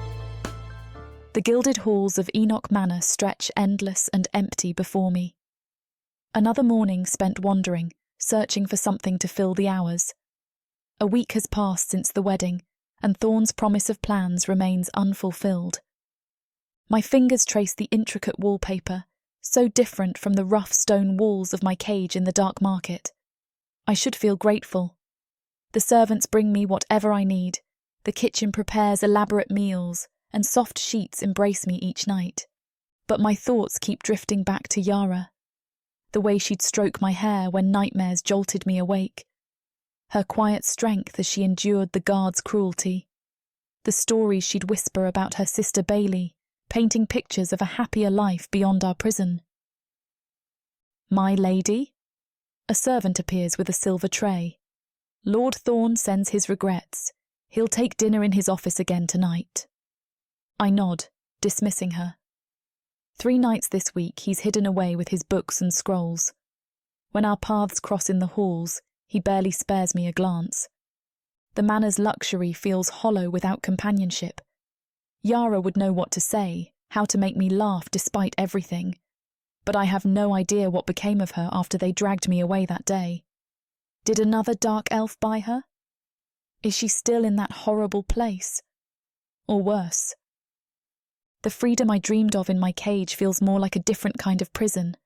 The gilded halls of Enoch Manor stretch endless and empty before me. Another morning spent wandering, searching for something to fill the hours. A week has passed since the wedding, and Thorne's promise of plans remains unfulfilled. My fingers trace the intricate wallpaper, so different from the rough stone walls of my cage in the dark market. I should feel grateful. The servants bring me whatever I need. The kitchen prepares elaborate meals, and soft sheets embrace me each night. But my thoughts keep drifting back to Yara. The way she'd stroke my hair when nightmares jolted me awake. Her quiet strength as she endured the guards' cruelty. The stories she'd whisper about her sister Bailey, painting pictures of a happier life beyond our prison. My lady? A servant appears with a silver tray. Lord Thorne sends his regrets. He'll take dinner in his office again tonight. I nod, dismissing her. 3 nights this week he's hidden away with his books and scrolls. When our paths cross in the halls, he barely spares me a glance. The manor's luxury feels hollow without companionship. Yara would know what to say, how to make me laugh despite everything. But I have no idea what became of her after they dragged me away that day. Did another dark elf buy her? Is she still in that horrible place? Or worse? The freedom I dreamed of in my cage feels more like a different kind of prison.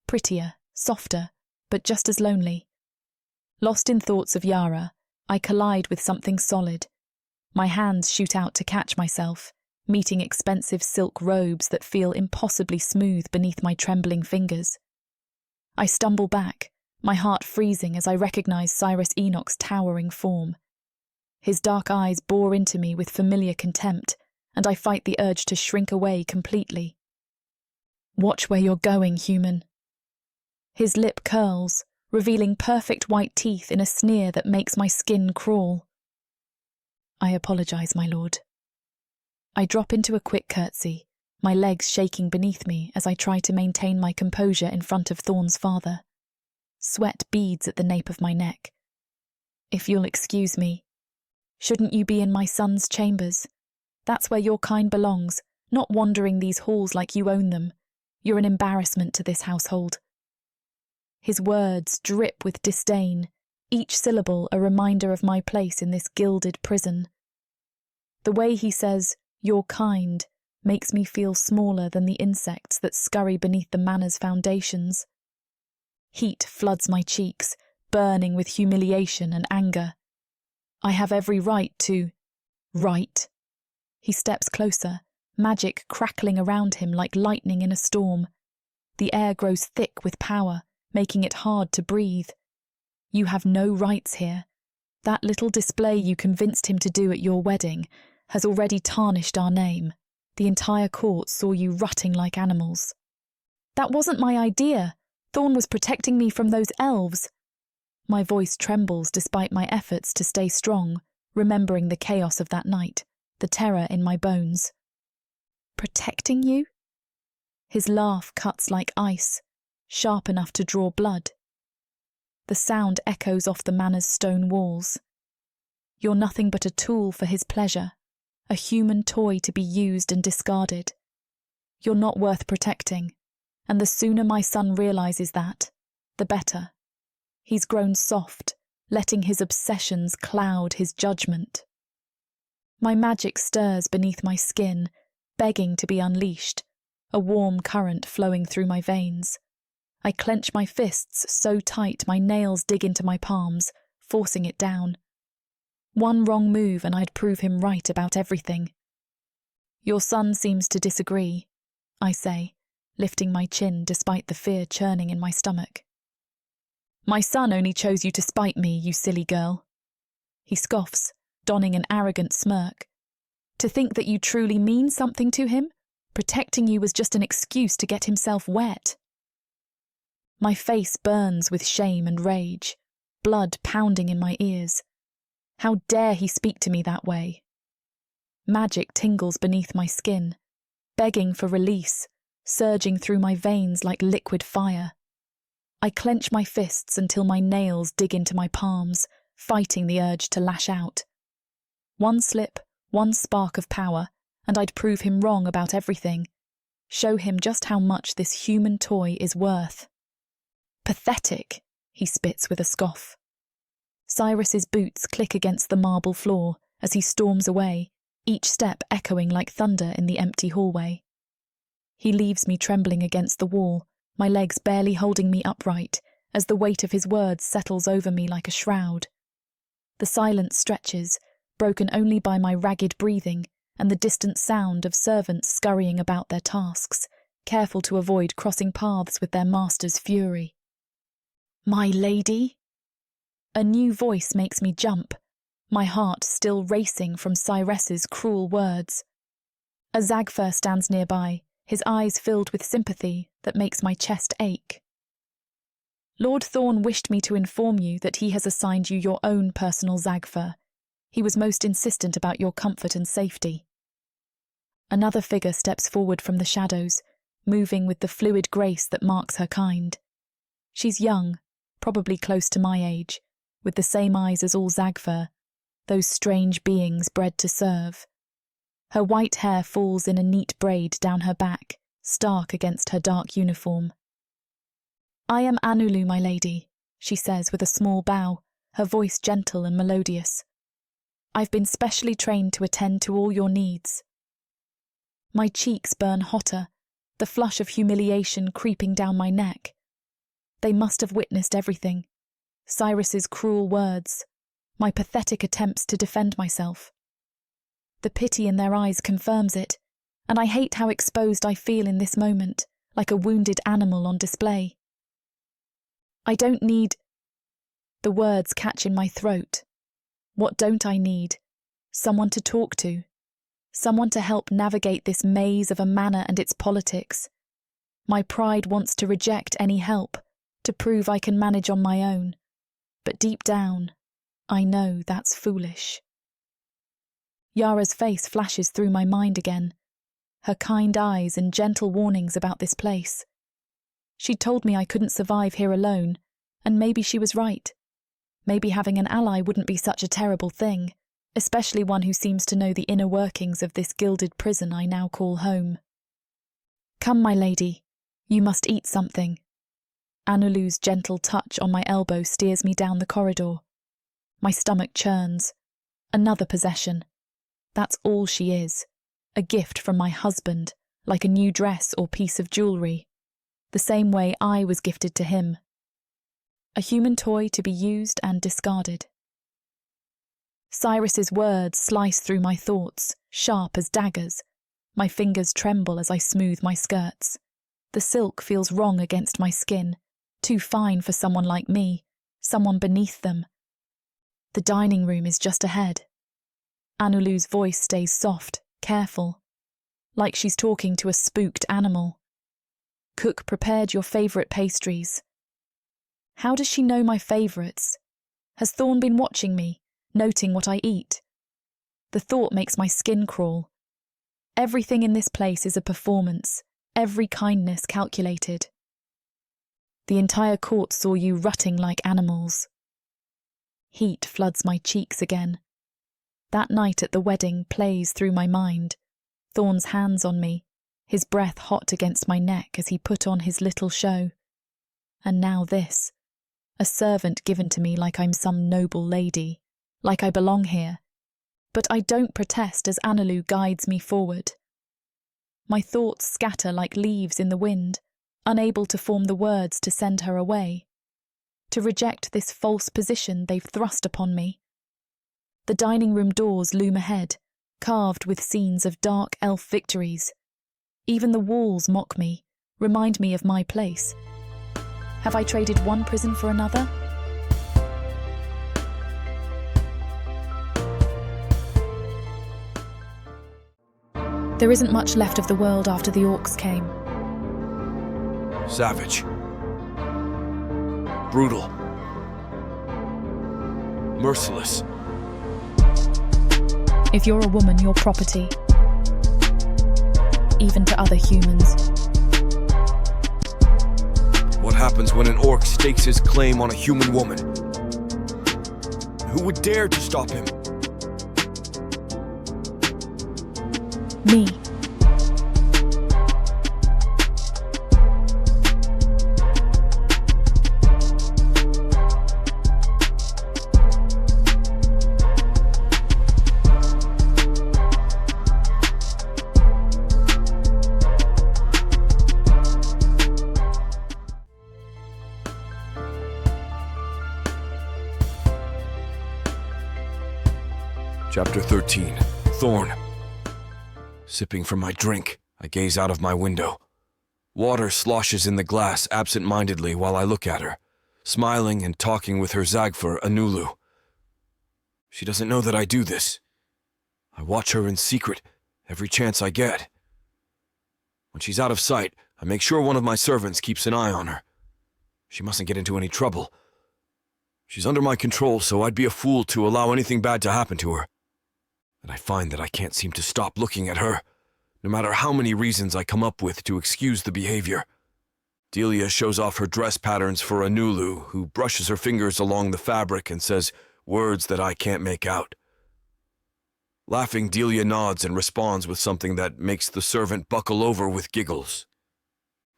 Prettier, softer, but just as lonely. Lost in thoughts of Yara, I collide with something solid. My hands shoot out to catch myself, meeting expensive silk robes that feel impossibly smooth beneath my trembling fingers. I stumble back, my heart freezing as I recognize Cyrus Enoch's towering form. His dark eyes bore into me with familiar contempt, and I fight the urge to shrink away completely. Watch where you're going, human. His lip curls, revealing perfect white teeth in a sneer that makes my skin crawl. I apologize, my lord. I drop into a quick curtsy, my legs shaking beneath me as I try to maintain my composure in front of Thorne's father. Sweat beads at the nape of my neck. If you'll excuse me, shouldn't you be in my son's chambers? That's where your kind belongs, not wandering these halls like you own them. You're an embarrassment to this household. His words drip with disdain, each syllable a reminder of my place in this gilded prison. The way he says, "your kind," makes me feel smaller than the insects that scurry beneath the manor's foundations. Heat floods my cheeks, burning with humiliation and anger. I have every right to... Right? He steps closer, magic crackling around him like lightning in a storm. The air grows thick with power, making it hard to breathe. You have no rights here. That little display you convinced him to do at your wedding has already tarnished our name. The entire court saw you rutting like animals. That wasn't my idea. Thorne was protecting me from those elves. My voice trembles despite my efforts to stay strong, remembering the chaos of that night, the terror in my bones. Protecting you? His laugh cuts like ice, sharp enough to draw blood. The sound echoes off the manor's stone walls. You're nothing but a tool for his pleasure, a human toy to be used and discarded. You're not worth protecting, and the sooner my son realizes that, the better. He's grown soft, letting his obsessions cloud his judgment. My magic stirs beneath my skin, begging to be unleashed, a warm current flowing through my veins. I clench my fists so tight my nails dig into my palms, forcing it down. One wrong move and I'd prove him right about everything. Your son seems to disagree, I say, lifting my chin despite the fear churning in my stomach. My son only chose you to spite me, you silly girl. He scoffs, donning an arrogant smirk. To think that you truly mean something to him, protecting you was just an excuse to get himself wet. My face burns with shame and rage, blood pounding in my ears. How dare he speak to me that way? Magic tingles beneath my skin, begging for release, surging through my veins like liquid fire. I clench my fists until my nails dig into my palms, fighting the urge to lash out. One slip, one spark of power, and I'd prove him wrong about everything. Show him just how much this human toy is worth. Pathetic, he spits with a scoff. Cyrus's boots click against the marble floor as he storms away, each step echoing like thunder in the empty hallway. He leaves me trembling against the wall, my legs barely holding me upright as the weight of his words settles over me like a shroud. The silence stretches, broken only by my ragged breathing and the distant sound of servants scurrying about their tasks, careful to avoid crossing paths with their master's fury. My lady? A new voice makes me jump, my heart still racing from Cyrus's cruel words. A Zagfer stands nearby, his eyes filled with sympathy that makes my chest ache. Lord Thorne wished me to inform you that he has assigned you your own personal Zagfer. He was most insistent about your comfort and safety. Another figure steps forward from the shadows, moving with the fluid grace that marks her kind. She's young, probably close to my age, with the same eyes as all Zagfer, those strange beings bred to serve. Her white hair falls in a neat braid down her back, stark against her dark uniform. I am Anulu, my lady, she says with a small bow, her voice gentle and melodious. I've been specially trained to attend to all your needs. My cheeks burn hotter, the flush of humiliation creeping down my neck. They must have witnessed everything. Cyrus's cruel words, my pathetic attempts to defend myself. The pity in their eyes confirms it, and I hate how exposed I feel in this moment, like a wounded animal on display. I don't need... The words catch in my throat. What don't I need? Someone to talk to. Someone to help navigate this maze of a manor and its politics. My pride wants to reject any help, to prove I can manage on my own. But deep down, I know that's foolish. Yara's face flashes through my mind again, her kind eyes and gentle warnings about this place. She'd told me I couldn't survive here alone, and maybe she was right. Maybe having an ally wouldn't be such a terrible thing, especially one who seems to know the inner workings of this gilded prison I now call home. "Come, my lady, you must eat something." Anulu's gentle touch on my elbow steers me down the corridor. My stomach churns. Another possession. That's all she is. A gift from my husband, like a new dress or piece of jewellery. The same way I was gifted to him. A human toy to be used and discarded. Cyrus's words slice through my thoughts, sharp as daggers. My fingers tremble as I smooth my skirts. The silk feels wrong against my skin, too fine for someone like me, someone beneath them. The dining room is just ahead. Anulu's voice stays soft, careful, like she's talking to a spooked animal. "Cook prepared your favourite pastries." How does she know my favourites? Has Thorne been watching me, noting what I eat? The thought makes my skin crawl. Everything in this place is a performance, every kindness calculated. The entire court saw you rutting like animals. Heat floods my cheeks again. That night at the wedding plays through my mind. Thorne's hands on me, his breath hot against my neck as he put on his little show. And now this, a servant given to me like I'm some noble lady, like I belong here. But I don't protest as Anulu guides me forward. My thoughts scatter like leaves in the wind, unable to form the words to send her away, to reject this false position they've thrust upon me. The dining room doors loom ahead, carved with scenes of dark elf victories. Even the walls mock me, remind me of my place. Have I traded one prison for another? There isn't much left of the world after the orcs came. Savage. Brutal. Merciless. If you're a woman, you're property. Even to other humans. What happens when an orc stakes his claim on a human woman? Who would dare to stop him? Me. Chapter 13. Thorne. Sipping from my drink, I gaze out of my window. Water sloshes in the glass absent-mindedly while I look at her, smiling and talking with her Zagfer, Anulu. She doesn't know that I do this. I watch her in secret every chance I get. When she's out of sight, I make sure one of my servants keeps an eye on her. She mustn't get into any trouble. She's under my control, so I'd be a fool to allow anything bad to happen to her. And I find that I can't seem to stop looking at her, no matter how many reasons I come up with to excuse the behavior. Delia shows off her dress patterns for Anulu, who brushes her fingers along the fabric and says words that I can't make out. Laughing, Delia nods and responds with something that makes the servant buckle over with giggles.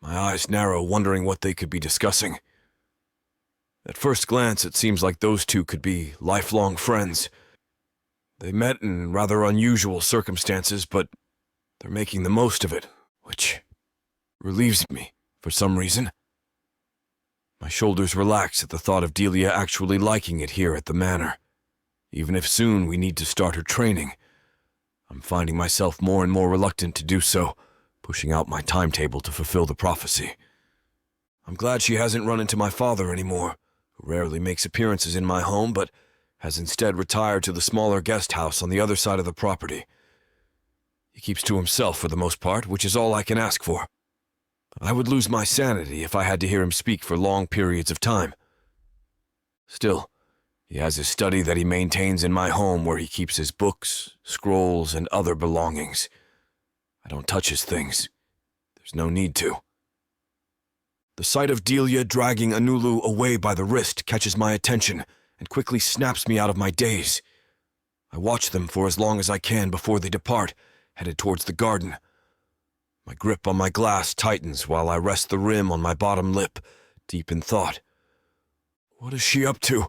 My eyes narrow, wondering what they could be discussing. At first glance, it seems like those two could be lifelong friends. They met in rather unusual circumstances, but they're making the most of it, which relieves me for some reason. My shoulders relax at the thought of Delia actually liking it here at the manor. Even if soon we need to start her training, I'm finding myself more and more reluctant to do so, pushing out my timetable to fulfill the prophecy. I'm glad she hasn't run into my father anymore, who rarely makes appearances in my home, but has instead retired to the smaller guest house on the other side of the property. He keeps to himself for the most part, which is all I can ask for. I would lose my sanity if I had to hear him speak for long periods of time. Still, He has his study that he maintains in my home where he keeps his books, scrolls, and other belongings. I don't touch his things. There's no need to. The sight of Delia dragging Anulu away by the wrist catches my attention and quickly snaps me out of my daze. I watch them for as long as I can before they depart, headed towards the garden. My grip on my glass tightens while I rest the rim on my bottom lip, deep in thought. What is she up to?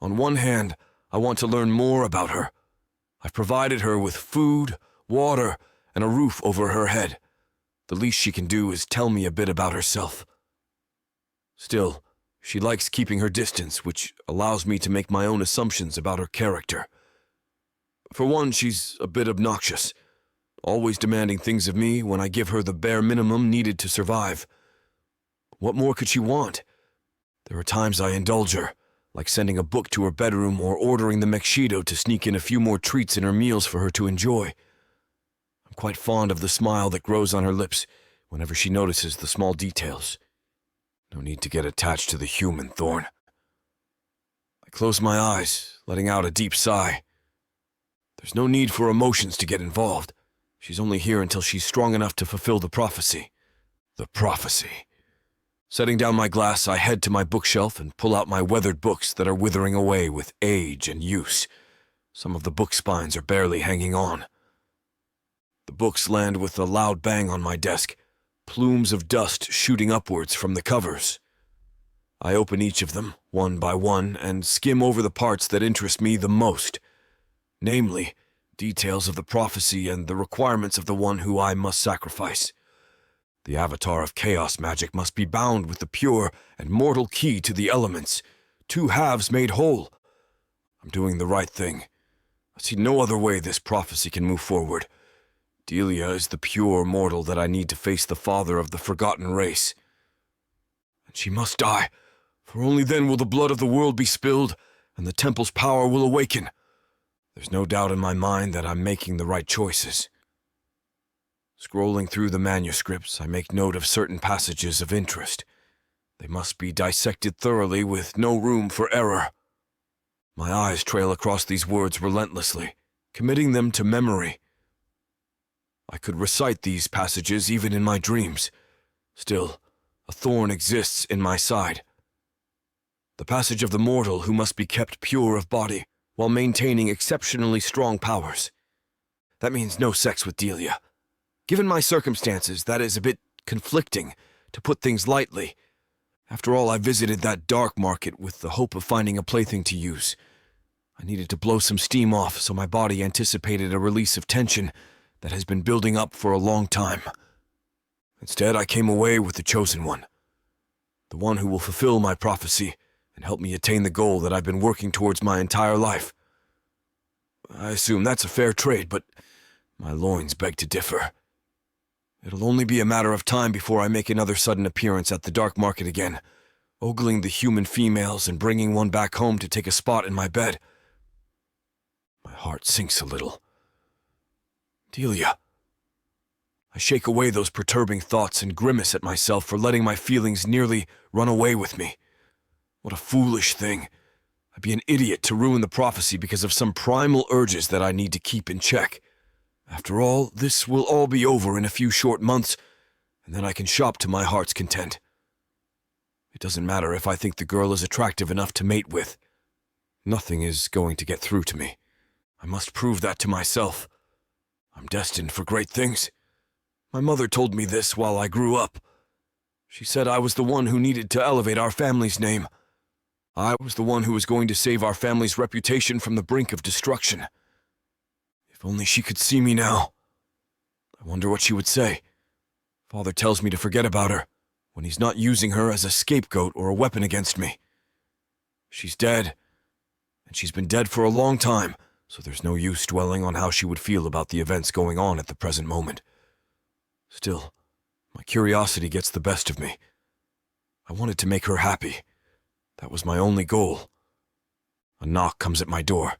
On one hand, I want to learn more about her. I've provided her with food, water, and a roof over her head. The least she can do is tell me a bit about herself. Still, she likes keeping her distance, which allows me to make my own assumptions about her character. For one, she's a bit obnoxious, always demanding things of me when I give her the bare minimum needed to survive. What more could she want? There are times I indulge her, like sending a book to her bedroom or ordering the Epsiode to sneak in a few more treats in her meals for her to enjoy. I'm quite fond of the smile that grows on her lips whenever she notices the small details. No need to get attached to the human, Thorne. I close my eyes, letting out a deep sigh. There's no need for emotions to get involved. She's only here until she's strong enough to fulfill the prophecy. The prophecy. Setting down my glass, I head to my bookshelf and pull out my weathered books that are withering away with age and use. Some of the book spines are barely hanging on. The books land with a loud bang on my desk, plumes of dust shooting upwards from the covers. I open each of them, one by one, and skim over the parts that interest me the most, namely, details of the prophecy and the requirements of the one who I must sacrifice. The avatar of chaos magic must be bound with the pure and mortal key to the elements, two halves made whole. I'm doing the right thing. I see no other way this prophecy can move forward. Delia is the pure mortal that I need to face the father of the forgotten race. And she must die, for only then will the blood of the world be spilled, and the temple's power will awaken. There's no doubt in my mind that I'm making the right choices. Scrolling through the manuscripts, I make note of certain passages of interest. They must be dissected thoroughly with no room for error. My eyes trail across these words relentlessly, committing them to memory. I could recite these passages even in my dreams. Still, a thorn exists in my side. The passage of the mortal who must be kept pure of body while maintaining exceptionally strong powers. That means no sex with Delia. Given my circumstances, that is a bit conflicting, to put things lightly. After all, I visited that dark market with the hope of finding a plaything to use. I needed to blow some steam off, so my body anticipated a release of tension that has been building up for a long time. Instead, I came away with the chosen one, the one who will fulfill my prophecy and help me attain the goal that I've been working towards my entire life. I assume that's a fair trade, but my loins beg to differ. It'll only be a matter of time before I make another sudden appearance at the dark market again, ogling the human females and bringing one back home to take a spot in my bed. My heart sinks a little. Delia. I shake away those perturbing thoughts and grimace at myself for letting my feelings nearly run away with me. What a foolish thing. I'd be an idiot to ruin the prophecy because of some primal urges that I need to keep in check. After all, this will all be over in a few short months, and then I can shop to my heart's content. It doesn't matter if I think the girl is attractive enough to mate with. Nothing is going to get through to me. I must prove that to myself. I'm destined for great things. My mother told me this while I grew up. She said I was the one who needed to elevate our family's name. I was the one who was going to save our family's reputation from the brink of destruction. If only she could see me now. I wonder what she would say. Father tells me to forget about her, when he's not using her as a scapegoat or a weapon against me. She's dead, and she's been dead for a long time, so there's no use dwelling on how she would feel about the events going on at the present moment. Still, my curiosity gets the best of me. I wanted to make her happy. That was my only goal. A knock comes at my door.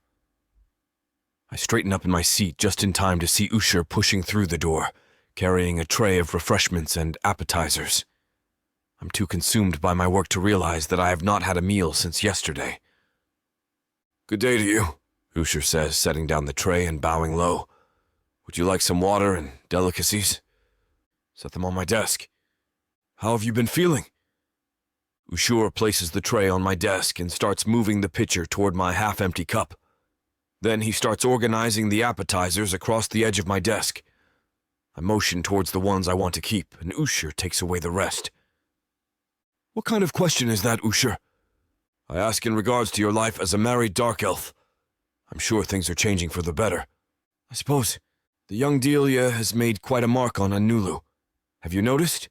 I straighten up in my seat just in time to see Usher pushing through the door, carrying a tray of refreshments and appetizers. I'm too consumed by my work to realize that I have not had a meal since yesterday. Good day to you, Usher says, setting down the tray and bowing low. Would you like some water and delicacies? Set them on my desk. How have you been feeling? Usher places the tray on my desk and starts moving the pitcher toward my half-empty cup. Then he starts organizing the appetizers across the edge of my desk. I motion towards the ones I want to keep, and Usher takes away the rest. What kind of question is that, Usher? I ask in regards to your life as a married dark elf. I'm sure things are changing for the better. I suppose the young Delia has made quite a mark on Anulu. Have you noticed?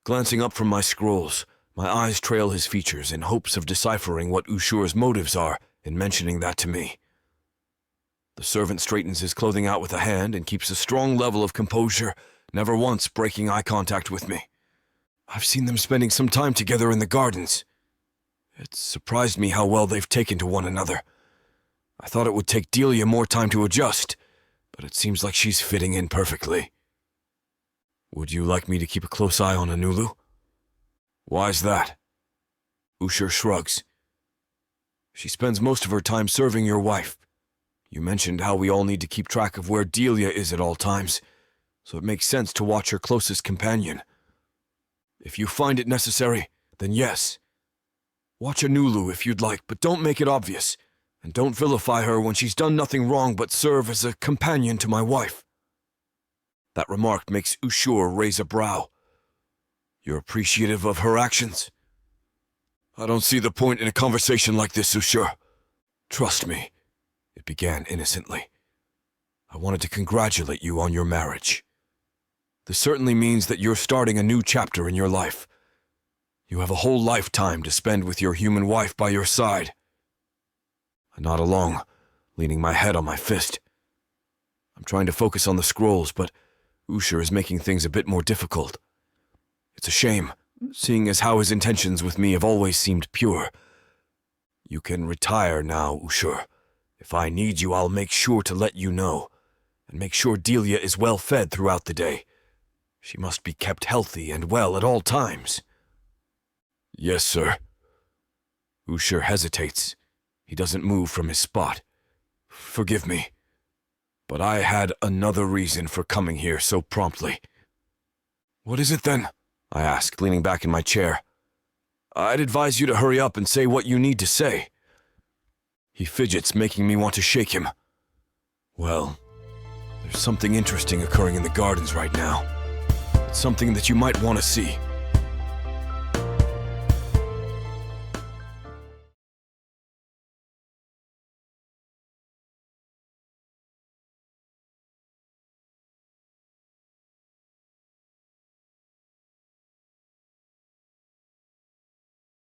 Glancing up from my scrolls, my eyes trail his features in hopes of deciphering what Usher's motives are in mentioning that to me. The servant straightens his clothing out with a hand and keeps a strong level of composure, never once breaking eye contact with me. I've seen them spending some time together in the gardens. It's surprised me how well they've taken to one another. I thought it would take Delia more time to adjust, but it seems like she's fitting in perfectly. Would you like me to keep a close eye on Anulu? Why's that? Usher shrugs. She spends most of her time serving your wife. You mentioned how we all need to keep track of where Delia is at all times, so it makes sense to watch her closest companion. If you find it necessary, then yes. Watch Anulu if you'd like, but don't make it obvious, and don't vilify her when she's done nothing wrong but serve as a companion to my wife. That remark makes Usher raise a brow. You're appreciative of her actions? I don't see the point in a conversation like this, Usher. Trust me, it began innocently. I wanted to congratulate you on your marriage. This certainly means that you're starting a new chapter in your life. You have a whole lifetime to spend with your human wife by your side. I nod along, leaning my head on my fist. I'm trying to focus on the scrolls, but Usher is making things a bit more difficult. It's a shame, seeing as how his intentions with me have always seemed pure. You can retire now, Usher. If I need you, I'll make sure to let you know, and make sure Delia is well fed throughout the day. She must be kept healthy and well at all times. Yes, sir. Usher hesitates. He doesn't move from his spot. Forgive me, but I had another reason for coming here so promptly. What is it then? I asked, leaning back in my chair. I'd advise you to hurry up and say what you need to say. He fidgets, making me want to shake him. Well, there's something interesting occurring in the gardens right now. It's something that you might want to see.